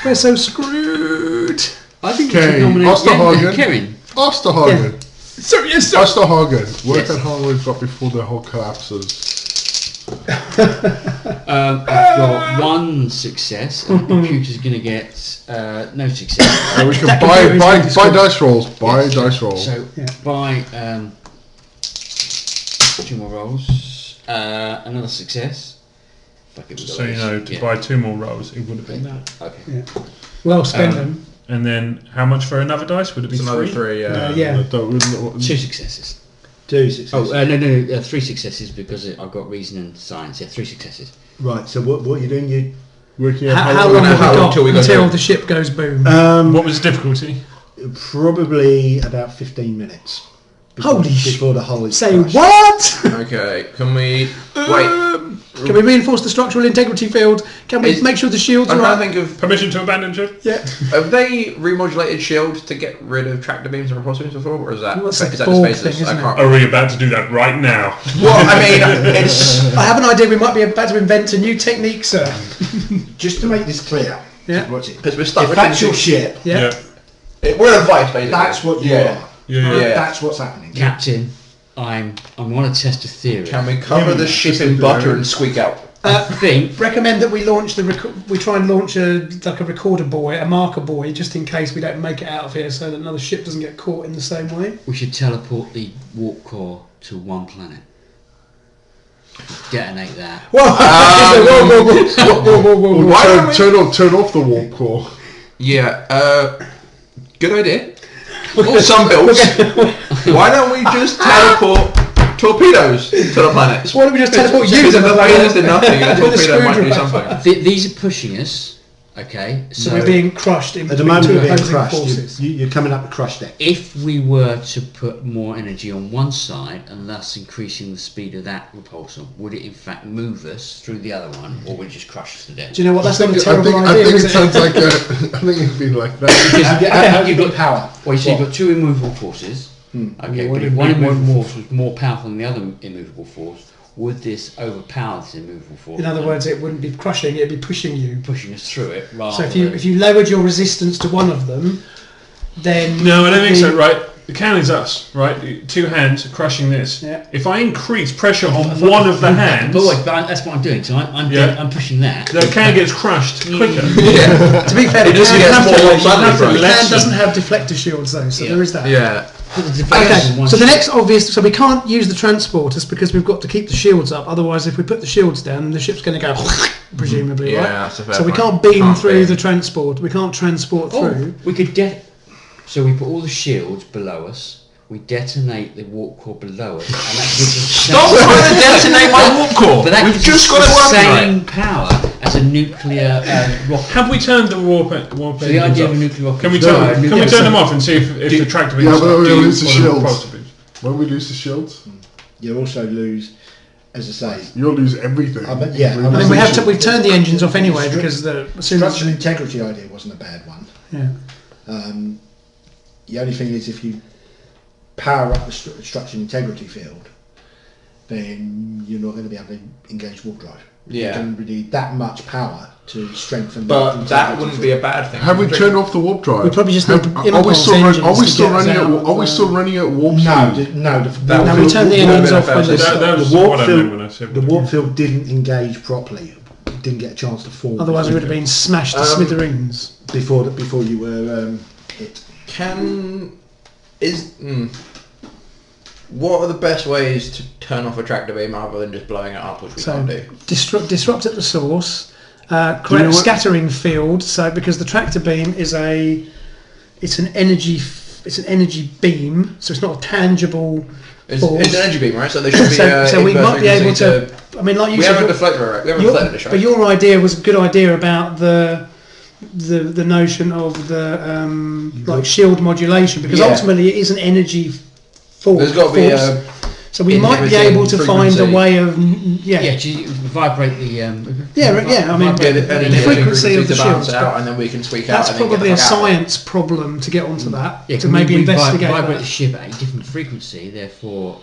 We're so screwed. I think we Okay, should nominate Osterhagen. Kevin. Osterhagen. So yes, sir. Osterhagen. Work Yes. out how we've got before the whole collapses. I've got one success, and the computer's going to get no success. And we can That buy computer is buy going to buy score. dice rolls. Buy Yes. dice rolls. So Yeah. by 2 more rolls, another success. Fuck it, we've got So you those. know, to Yeah. buy 2 more rolls, it would have been that. Okay. Well, spend them. And then how much for another dice? Would it be It's another 3? 3, Yeah. I don't- 2 successes. 2 successes. Oh, no, 3 successes because I've got reason and science. Yeah, 3 successes. Right. So what you're doing? You Working out How long have how we long got till we go until down? the ship goes boom? What was the difficulty? probably about 15 minutes. Holy shit. Before the hull is Say crushed. what? Okay, can we... Wait, Can we reinforce the structural integrity field? Can we Is- make sure the shields I'm are trying right? to think of... Permission to abandon ship? Yeah. Have they remodulated shield to get rid of tractor beams and repulsor beams before? Or is that... Well, that's like is a that Borg just baseless? thing, isn't I it? can't... Are we about to do that right now? Well, I mean, it's... I have an idea. We might be about to invent a new technique, sir. Just to make this clear. Yeah. Watch it. Because we're stuck If with that's your things- ship, Yeah. We're a vice, basically. that's what you Yeah. are. Yeah. Yeah. That's what's happening. Captain, I want to test a theory. Can we cover the ship in butter and squeak out? I think Recommend that we launch we try and launch a recorder buoy, a marker buoy, just in case we don't make it out of here, so that another ship doesn't get caught in the same way. we should teleport the warp core to one planet. Detonate that. Whoa. Why don't we... Turn off the warp core. Yeah, good idea. Some builds. Why don't we just teleport torpedoes to the planet? Why don't we just teleport you Because to if the the planet? payload did nothing, a With a torpedo might do screwdriver. something. These are pushing us. Okay, So so we're being crushed in At the between moment, two we're being opposing crushed. forces. You're coming up the crush deck. if we were to put more energy on one side and thus increasing the speed of that repulsor, would it in fact move us through the other one, or would it just crush us to death? Do you know what? That's not a I terrible think idea, it is it? sounds like I think it'd be like that. Because You've got power. well, so you've got 2 immovable forces. Okay, but if one immovable force was more powerful than the other immovable force, would this overpower this immovable force? In other words, it wouldn't be crushing; it'd be pushing you. pushing us through it rather. So if you lowered your resistance to one of them, then No, I don't think so, right? The cannon's us, right? 2 hands crushing this. Yeah. If I increase pressure on one of the hands, But wait, that's what I'm doing. So I'm pushing that. the can gets crushed quicker. to be fair, the just can gets have more to- lopsided, the right? can doesn't have deflector shields though, so there is that. Yeah. Put the deflectors Okay, in one so the shot. next obvious, so we can't use the transporters because we've got to keep the shields up. Otherwise, if we put the shields down, the ship's going to go presumably, Yeah, right? that's a fair So we point. can't beam Can't through beam. the transport. We can't transport through. We could so we put all the shields below us. We detonate the warp core below us, and that gives us Stop trying to detonate my warp core! But that We've gives just us got it the working right. same power as a nuclear rocket. Have we turned the warp So the idea of a engines nuclear rocket. off? Can we is turn? no, Can we nuclear- turn them off and see if the tractor beams Yeah, but stop? we Do you lose the want to shields. repulsor beams? When we lose the shields, You also lose, as I say, you'll lose everything. I mean, yeah, We I mean, lose the We've turned the engines off anyway because as soon as structural integrity idea wasn't a bad one. yeah. The only thing is if you power up the structural integrity field, then you're not going to be able to engage warp drive. Yeah. You're going to need that much power to strengthen. But the that integrity wouldn't field. be a bad thing. Have we turned off the warp drive? We probably just need Are we impulse still engines are we to still get us running at out of, Are we still running at warp No, speed? no. No, we turned the engines off when That was the warp what I meant when I said. the warp field didn't engage properly. Didn't get a chance to form. otherwise we would have been smashed to smithereens. before you were hit. What are the best ways to turn off a tractor beam other than just blowing it up, which we So can't do? disrupt at the source. Create a scattering field. So because the tractor beam is it's an energy beam, so it's not a tangible It's force. an energy beam, right? So there should be so we might be able to. I mean, like you we said, haven't deflected, right? We haven't deflected this, right? but your idea was a good idea about the notion of the like shield modulation, because ultimately it is an energy force. There's got to be so we might be able to find a way of to vibrate the I mean the frequency of the balance shield. out, and then we can tweak That's out. And probably then a get the fuck out. science problem to get onto that. Yeah, to maybe investigate vibrate that. the ship at a different frequency, therefore.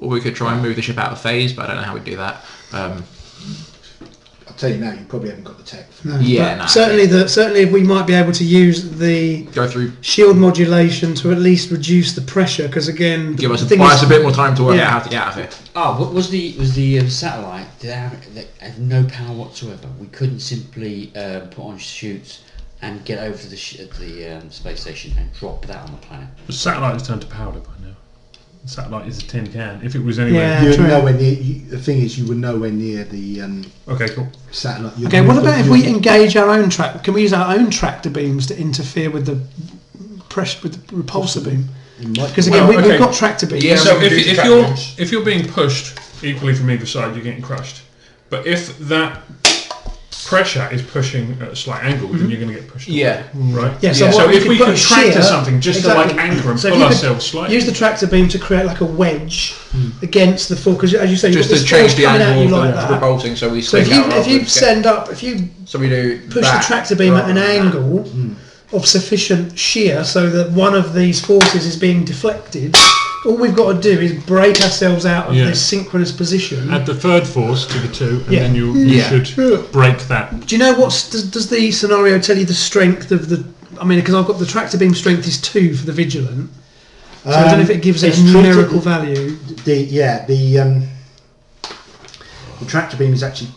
Or we could try and move the ship out of phase, but I don't know how we do that. I'll tell you now, you probably haven't got the tech for that. No, Yeah, but no. certainly we might be able to use the Go through, shield modulation to at least reduce the pressure, because again, give us the thing buy is- us a bit more time to work Yeah. out how to get out of it. What was the satellite? They have no power whatsoever. We couldn't simply put on chutes and get over to the space station and drop that on the planet. The satellite has turned to powder by now. The satellite is a tin can. If it was anywhere. Yeah. You're true. nowhere near. The thing is, you were nowhere near the Okay, cool. satellite. Okay, what about if we engage our own track? Can we use our own tractor beams to interfere with the pressure with the repulsor beam? Because again, Well, okay. we've got tractor beams. Yeah, So we can do if you're being pushed equally from either side, you're getting crushed. But if that pressure is pushing at a slight angle, then you're going to get pushed. Yeah. Right. Yeah, so, Yeah. what So if could we put can a tractor shear- something just exactly. to like anchor and So if pull you could ourselves slightly. use the tractor beam to create like a wedge against the force, because as you say, you've Just got to this change force the coming at you angle like of the that. repulsing, so we So if swing you out rather than get- if you So we do push that the tractor beam at an rather than that. angle of sufficient shear so that one of these forces is being deflected, all we've got to do is break ourselves out of Yeah. this synchronous position. Add the third force to the two, and Yeah. then you Yeah. should break that. Do you know does the scenario tell you the strength of the? I mean, because I've got the tractor beam strength is 2 for the Vigilant, so I don't know if it gives it it's a treated- numerical value. The tractor beam is actually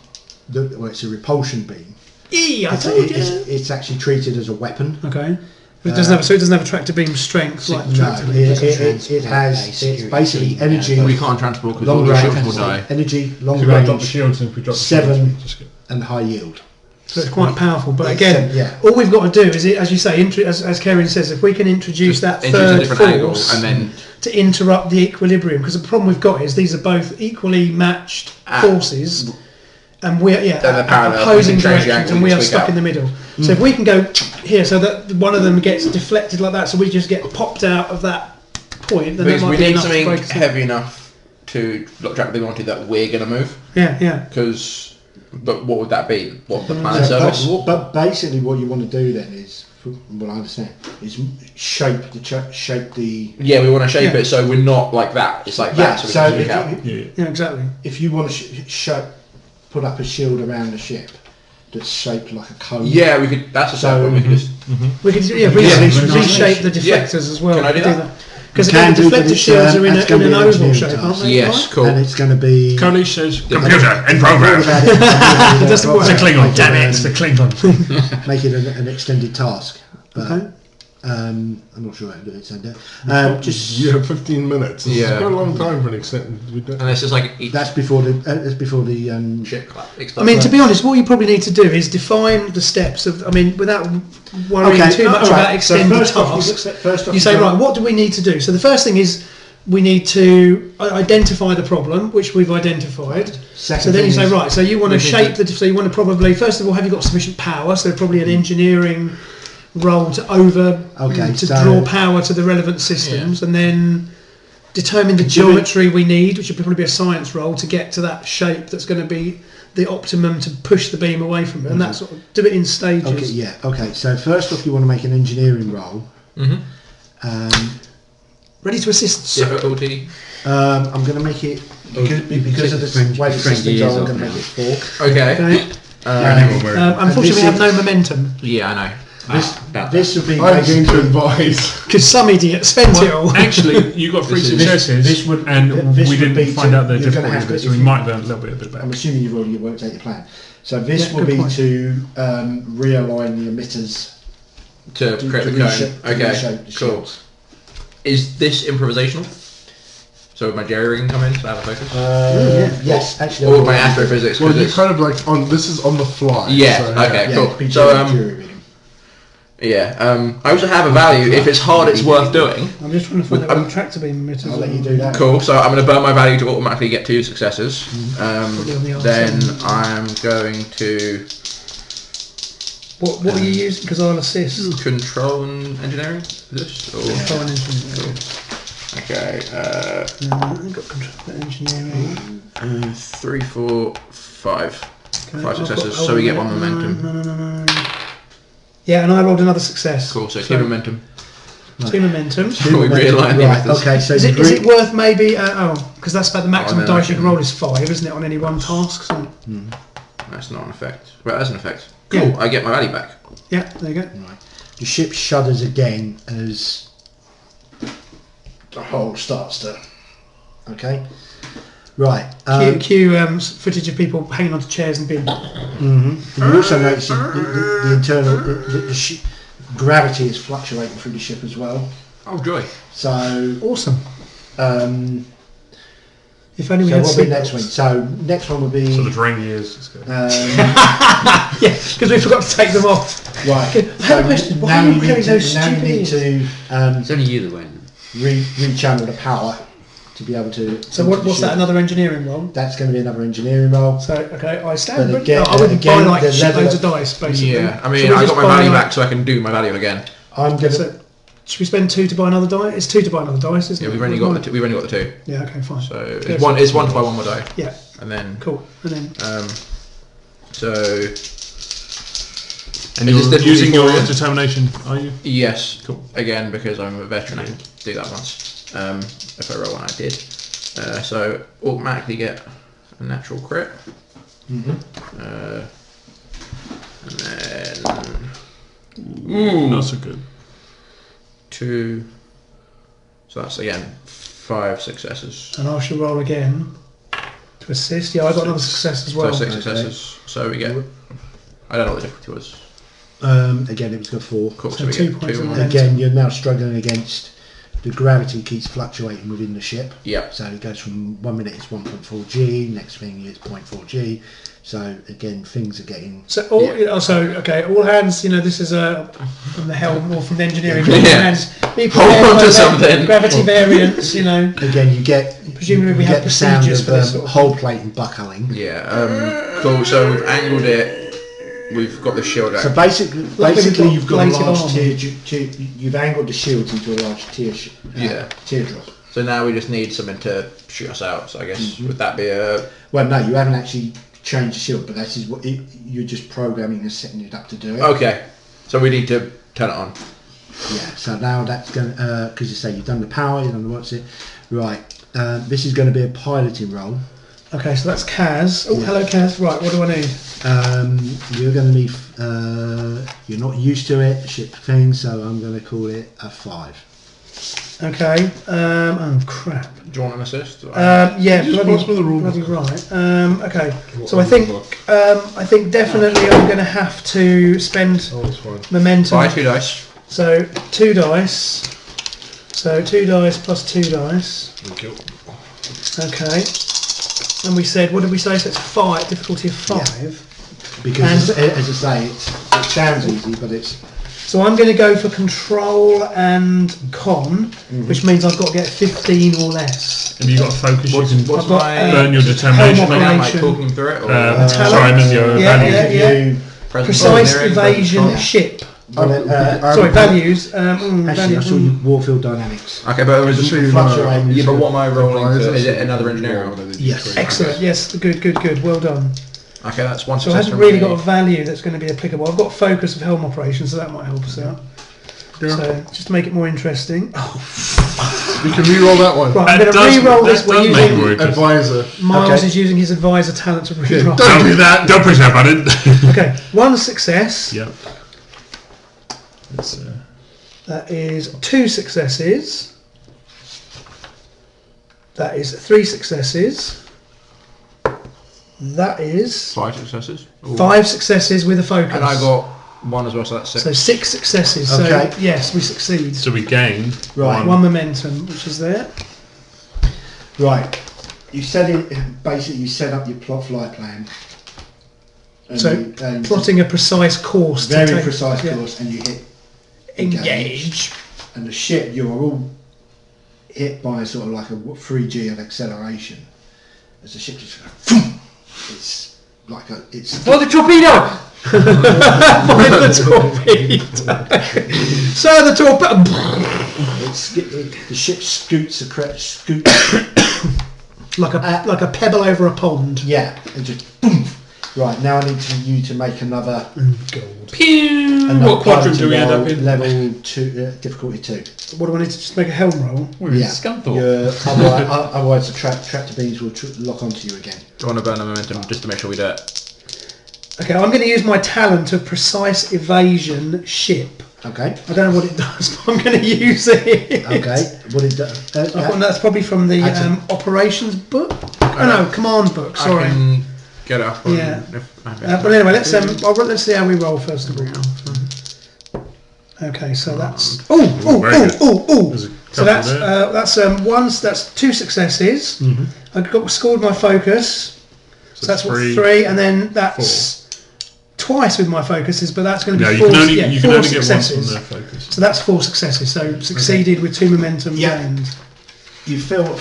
it's a repulsion beam. I It's, told you. it's actually treated as a weapon. Okay. But it doesn't have, so it doesn't have a tractor beam strength like the No, tractor beam. it has. It's basically energy. We can't transport because long all the ships range, will die. energy, long If we drop the range, shields, and if we drop the 7 shields, just get- and high yield. So it's quite powerful. But It's, again, yeah. all we've got to do is, as you say, as Karen says, if we can introduce that Into a third different angle, force and then to interrupt the equilibrium, because the problem we've got is these are both equally matched forces, and we're Then they're parallel, opposing we can change the directions, angle and we and are tweak stuck out. in the middle. So if we can go here, so that one of them gets deflected like that, so we just get popped out of that point, then that because might we be need enough to something break us up. heavy enough to track the big onto that we're going to move. Yeah. Because, but what would that be? What the planet surface? But basically, what you want to do then is, from what I understand, is shape the. Yeah, we want to shape Yeah. it so we're not like that. It's like Yeah. that, so we So can tweak out. Yeah, exactly. if you want to put up a shield around the ship that's shaped like a cone. Yeah, we could. That's a So- step. We could just. We could Yeah, reshape the deflectors as well. Can I do that? Because You can again, the do, but deflector it's, shields are in that's gonna an be an oval engineering shape, aren't task. they? Yes, right? cool. And it's going to be. Kalish says, Yeah. computer, in Thought program. about it, It doesn't work. It's a Klingon, damn it, it's the Klingon. Make it an extended task. But, Okay. I'm not sure how to do it. So just 15 minutes. It's Yeah. quite a long time for an extent. We don't. And it's just like each that's before the ship clap. I mean, to be honest, what you probably need to do is define the steps of. I mean, without worrying too much about extended tasks. You say, right, what do we need to do? So the first thing is we need to identify the problem, which we've identified. So then you say, right, so you want to shape the. So you want to probably, first of all, have you got sufficient power? So probably an engineering role to draw power to the relevant systems, and then determine the geometry we need, which would probably be a science role to get to that shape that's going to be the optimum to push the beam away from it, and that sort of do it in stages. Okay. So first off, you want to make an engineering role. Ready to assist. Sir. Difficulty. I'm going to make it because of the way the systems are. I'm going to make it 4. Okay. Unfortunately, we have no momentum Yeah, I know. This would be I'm going to basically. advise. because some idiot spent it all. Actually, you got 3 This- successes, this would- and this we would be didn't find to- out the you're gonna difficulty have of to- it, so if we you- might learn a little bit I'm better. assuming you've already worked out your plan. So this Yeah, will good be point. to realign the emitters To create the reshape- cone. to Okay. reshape the Cool. shields. Is this improvisational? So So would my jerry ring come in? So I have a focus. Yes, actually. Or my astrophysics. Well, you it's... kind of like on. This is on the fly. Yeah. So, Okay. Yeah, Cool. be So jury reading. yeah. I also have a value. If it's hard, it's worth doing. I'm just trying to find out what tractor beam emitters. I'll let you do that. Cool. So I'm going to burn my value to automatically get 2 successes. Probably on the Then outside. I'm going to What are you using? Because I'll assist. control and engineering. This or Control and engineering. okay. I've got control and engineering. 3, 4, 5. Okay, 5 I've successes. got- So we get 1 momentum. No. Yeah, and I rolled another success. Cool. So 2 momentum. 2 momentum. We realign the Right, methods. okay, so Is the it worth maybe? Because that's about the maximum then I dice you can can- roll is 5, isn't it, on any one task? So, That's not an effect. Well, that's an effect. Cool. Yeah. I get my value back. yeah, there you go. Right. The ship shudders again as the hull starts to. Okay. Right. Cue footage of people hanging onto chairs and being. And you also notice the internal gravity is fluctuating through the ship as well. Oh joy. So, Awesome. um, If only we so had what will be next seatbelts. one? So next one will be So the drain gears. Let's go. Yeah, because we forgot to take them off. right. I have a question. Why Now are you you wearing need to, those now you stupid need ears? to It's only you that went. rechannel the power to be able to. So what's that? Another engineering roll? That's going to be another engineering roll. So okay, I stand. But But again- I wouldn't again, buy like the level shitloads of- of dice, basically. Yeah. I mean, Should we I just got my buy, value like- back, so I can do my value again. I'm going to. So, should we spend 2 to buy another die? It's 2 to buy another dice, isn't Yeah, it? we've only got the 2. We've only got the 2. Yeah. Okay. Fine. So Okay, it's one. It's 1 to buy 1 more die, Yeah. and then Cool. And then. so And Is this you're difficulty using your 4? determination, are you? yes, Cool. again because I'm a veteran, I can do that once. If I roll one, I did. So automatically get a natural crit. And then Not so good. 2. So that's again 5 successes. And I shall roll again to assist. Yeah, I got another success as well. So 6 successes. So we get. I don't know what the difficulty was. Again, it was got 4. Cool. So So, we 2 get points 2. of on- momentum. Again, you're now struggling against the gravity keeps fluctuating within the ship. Yeah. So it goes from 1 minute it's 1.4 G, next thing it's 0.4 G. So again, things are getting. So all, Yeah. okay, all hands. You know, this is from the helm or from the engineering. Yeah. All hands. Be Hold prepared on for to that something. Gravity variance. You know, Again, you get. Presumably we you have get the sound procedures of for this sort of hull plate and buckling. Yeah. Cool. So we've angled it. We've got the shield So out. basically, Like we've got you've got a plated large armour. you've angled the shields into a large Yeah. teardrop. So now we just need something to shoot us out. So I guess would that be a Well, no, you haven't actually changed the shield, but that is what you're just programming and setting it up to do it. okay? So we need to turn it on. Yeah. So now that's going because you say you've done the power, you've done the what's it, right? This is going to be a piloting role. Okay, so that's Kaz. Oh, hello, Kaz. Right, what do I need? You're going to need. You're not used to it, ship thing, so I'm going to call it a 5. Okay. Oh crap. Do you want an assist? Yeah, You just pass me the rule bloody book. right. Okay. So I think definitely I'm going to have to spend Oh, it's fine. momentum. Buy 2 dice. So 2 dice. So 2 dice plus 2 dice. Thank you. Okay. And we said, what did we say? So it's 5. Difficulty of 5. Because And- as I say, it sounds easy, but it's. So I'm going to go for control and con, which means I've got to get 15 or less. Have you got a focus? What's you can I've got, my burn your helm determination. am I operation. talking through it or talent. Sorry, I meant your Yeah, value. yeah. You, present Precise engineering, evasion present ship. sorry, Values. Actually, I Values. saw you Warfield Dynamics. control? Okay, but it was Just so you fluctuating. know, yeah, but what am I rolling? advisors To, is it or another what engineering? are they? Yes. Excellent. Yes. Good. Well done. Okay, that's 1 So I success haven't from really me. got a value that's going to be applicable. I've got focus of helm operations, so that might help us out. Yeah. So just to make it more interesting. We can re-roll that one. Right, I'm That going to does- re-roll this. that We're does make using more interesting. Advisor. Miles Okay. is using his advisor talent to re-roll. Don't do that. Don't push that button. Okay, 1 success. Yep. It's, That is 2 successes. That is 3 successes. That is 5 successes. Ooh. 5 successes with a focus. And I got 1 as well, so that's 6. So 6 successes. Okay. So yes, we succeed. so we gained Right. One momentum, which is there. Right. You set it. Basically, you set up your flight plan. And So plotting a precise course. Very precise course, and you hit engage. And the ship, you are all hit by sort of like a 3G of acceleration. As the ship just goes, it's like it's. For the torpedo! Find the torpedo. So the torpedo. The ship scoots like a pebble over a pond. Yeah, and just boom. Right, now I need you to make another Gold. Pew! another What quadrant do we end roll, up in? Level 2, difficulty 2. What do I need to just make a helm roll? Yeah. Scunthorpe. Otherwise the tractor beams will lock onto you again. I want to burn the momentum just to make sure we do it. Okay, I'm going to use my talent of precise evasion ship. Okay. I don't know what it does, but I'm going to use it. Okay. What it does? That's probably from the operations book. Oh no, command book. Sorry. I can get it up on... Yeah. But anyway, let's see how we roll first of all. Okay, so that's So that's that's 2 successes. I've scored my focus. So that's what 3, and then that's 4. Twice with my focuses, but that's going to be 4. You can only get once successes. from their focus. So that's 4 successes. So succeeded with 2 momentum gained. You feel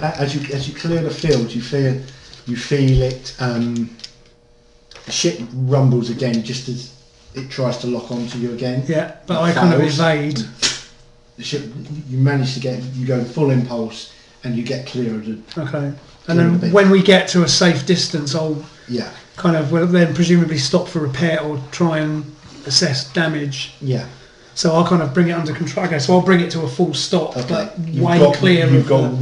as you clear the field, you feel it. The ship rumbles again, just as it tries to lock onto you again. Yeah, but I kind of evade. The ship, you manage to you go full impulse, and you get clear of the. Okay, and then when we get to a safe distance, I'll kind of then presumably stop for repair or try and assess damage. Yeah. So I'll kind of bring it under control. Okay, so I'll bring it to a full stop, but clear. You've got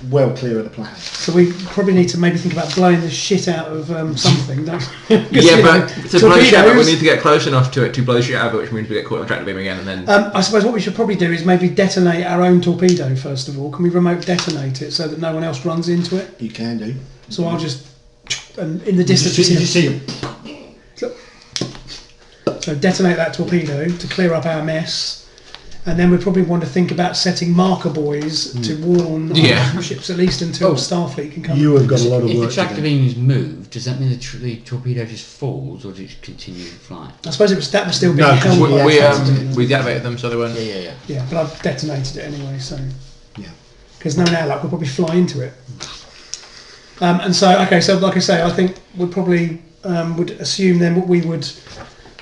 well clear of the planet. So we probably need to maybe think about blowing the shit out of something, don't we? Yeah, but to blow shit out of it, we need to get close enough to it to blow shit out of it, which means we get caught in the tractor beam again, and then... I suppose what we should probably do is maybe detonate our own torpedo first of all. Can we remote detonate it so that no one else runs into it? You can do. So I'll just... And in the distance... You see it. So detonate that torpedo to clear up our mess, and then we probably want to think about setting marker buoys to warn our ships at least until Starfleet can come. You have got a lot of if work. If the tractor beam is moved, does that mean the torpedo just falls, or does it continue to fly? I suppose that would still be we deactivated them, so they weren't. Yeah, but I've detonated it anyway, so because knowing our luck, we'll probably fly into it. And so like I say, I think we probably would assume then we would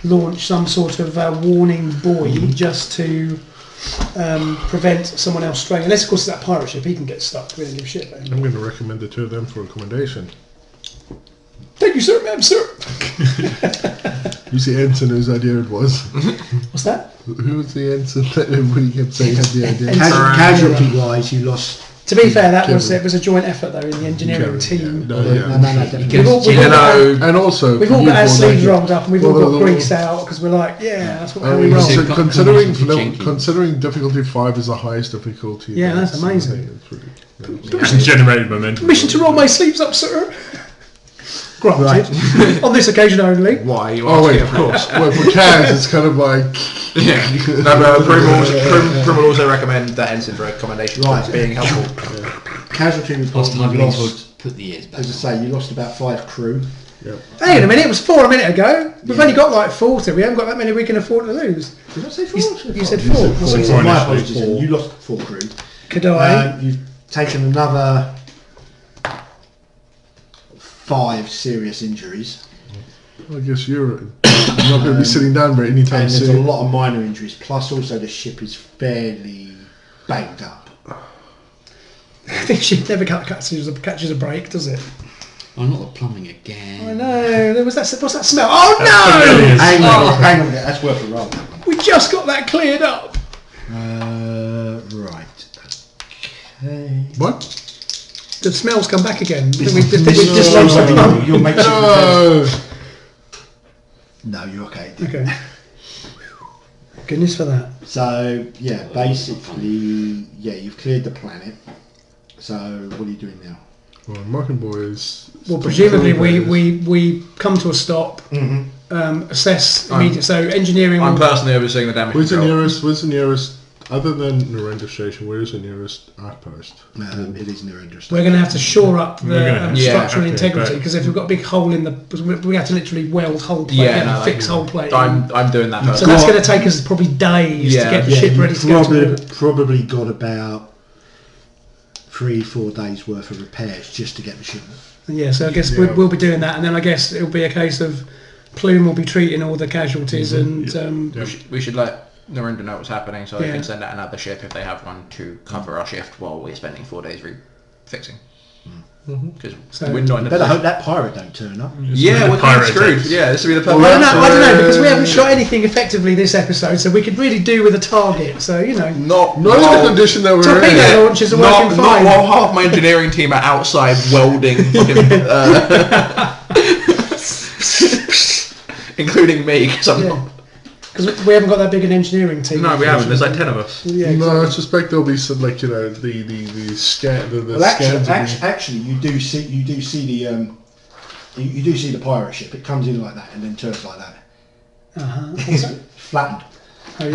launch some sort of warning buoy just to prevent someone else straying. Unless, of course, it's that pirate ship, he can get stuck. We don't give a shit about him. I'm going to recommend the 2 of them for accommodation. Thank you, sir, ma'am, sir. You see ensign whose idea it was. What's that? Who was the ensign that everybody kept saying had the idea? Casualty-wise, you lost... To be fair, it was a joint effort though in the engineering team. No, and also we've all got our sleeves rolled up and we've all got grease out because we're like, that's what we roll. So considering difficulty 5 is the highest difficulty. Yeah, that's amazing. Generated momentum. Permission to roll my sleeves up, sir. Granted. On this occasion only. Why? Of course. Well, for Kaz, it's kind of like... Prim will also recommend that ensign for accommodation as being helpful. Casualty report, you lost... Put the ears back. As I say, you lost about 5 crew. Yep. Hey, a minute, it was 4 a minute ago. We've only got like 40. We haven't got that many we can afford to lose. Did I say 4? You said 4. My apologies. You lost 4 crew. Could I? You've taken another 5 serious injuries. I guess you're not going to be sitting down very anytime and soon. There's a lot of minor injuries. Plus, also the ship is fairly banged up. I think she never catches a break, does it? Oh, not the plumbing again. I know. There was that. What's that smell? Oh no! Hang on, that's worth a roll. We just got that cleared up. Right. Okay. What? The smells come back again. You'll make sure. No, you're okay. Okay. Goodness for that. So basically, you've cleared the planet. So what are you doing now? Well, Marking Boys. Well, presumably we come to a stop. Assess immediately. So engineering. I'm personally overseeing the damage. Where's the nearest Other than Narendra Station, where is the nearest outpost? It is near Indra We're going to have to shore up We're gonna the have- structural okay, integrity right. because if we've got a big hole in the, we have to literally weld whole plate, fix whole plate. I'm doing that. So that's going to take us probably days to get the ship ready to go to war. probably got about 3-4 days worth of repairs just to get the ship. Yeah, so I guess we'll be doing that, and then I guess it'll be a case of Plume will be treating all the casualties, and We should let Narendra know what's happening so they Yeah. can send out another ship if they have one to cover our shift while we're spending 4 days fixing. Because So- we're not in a Better position. hope that pirate don't turn up. Yeah, we're kind of screwed. Pirates. Yeah, this would be the Well, perfect. I don't know because we haven't shot anything effectively this episode, so we could really do with a target. So Not in the condition that we're in. torpedo launchers are working Not fine. while half my engineering team are outside welding, including me, because I'm not. Because we haven't got that big an engineering team. No, we haven't. There's like 10 of us. Yeah, No, I suspect there'll be some the scan the Well, scans. will be- actually, you do see the pirate ship. It comes in like that and then turns like that. It's flattened. Oh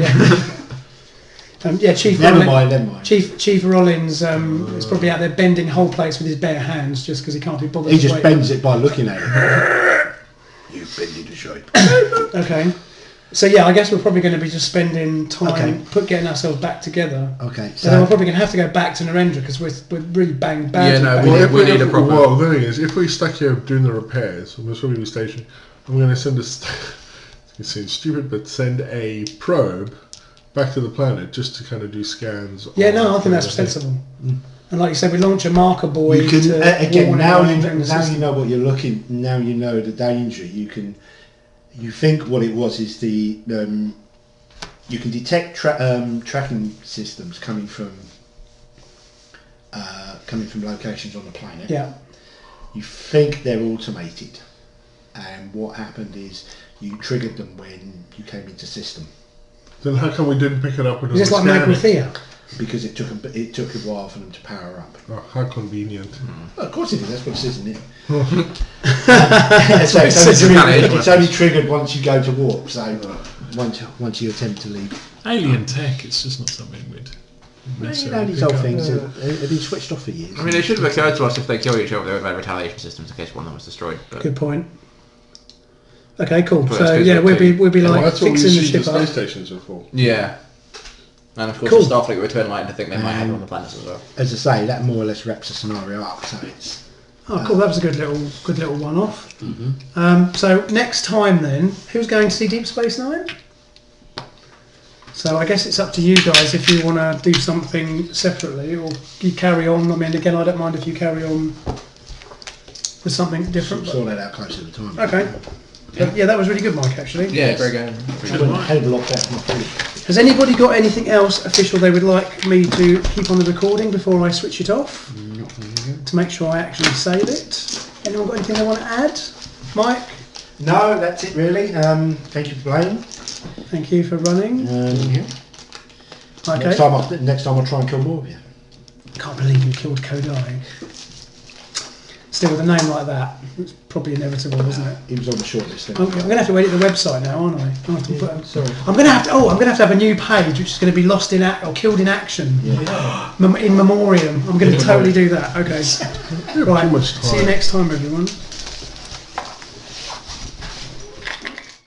yeah. Chief. Never Rollins, mind. Chief Rollins is probably out there bending whole plates with his bare hands just because he can't be bothered. He to just wait. bends it by looking at it. You bend it to shape. Okay. So yeah, I guess we're probably going to be just spending time Okay. getting ourselves back together. Okay, So then we're so probably going to have to go back to Narendra because we're really banged bad. Yeah, no, back we there. need- we need a proper- Well, the thing is, if we stuck here doing the repairs, and we're probably be stationed, I'm going to send it seems stupid, but send a probe back to the planet just to kind of do scans. Yeah, on no, I think that's everything. sensible. And like you said, we launch a marker buoy. you can to again warn now everyone you entering the now system. you know what you're looking. Now you know the danger. You think what it was is the you can detect tracking systems coming from locations on the planet. Yeah. You think they're automated, and what happened is you triggered them when you came into system Then how come we didn't pick it up when it Is was this like scanning? Magrithea? because it took a while for them to power up. Oh, how convenient. Well, of course it is. That's what it says in it. what it says in It's only triggered once you go to warp. So once you attempt to leave. Alien tech, it's just not something we'd You necessarily know, these pick old up. things have been switched off for years. I mean, it should have occurred to us if they kill each other, they would have had retaliation systems in case one of them was destroyed. But Good point. Okay, cool. Well, So that's good, yeah, we'll be Well, like that's what we fixing the see the ship up. space stations are for. yeah. And of course, Cool. the Starfleet were turned light to think they might have it on the planets as well. As I say, that more or less wraps the scenario up. So it's Oh, cool. That was a good little one-off. So next time then, who's going to see Deep Space Nine? So I guess it's up to you guys if you want to do something separately or you carry on. I mean, again, I don't mind if you carry on with something different. but- sort that out closer to the time. Okay. But, yeah, that was really good, Mike, actually. Yeah, very good. Hell of a lot better. Not really. Has anybody got anything else official they would like me to keep on the recording before I switch it off? Not for you. To make sure I actually save it? Anyone got anything they want to add? Mike, No, that's it really. Thank you for playing. thank you for running. Okay. Okay. Next time I'll try and kill more of you. Can't believe you killed Kodai. Still, with a name like that, it's probably inevitable, isn't it? He was on the shortlist. I'm going to have to edit the website now, aren't I? I'll have to put Sorry. I'm going to have to. Oh, I'm going to have a new page, which is going to be lost in or killed in action, in memoriam. I'm going to totally do that. Okay. Too Right. much time. See you next time, everyone.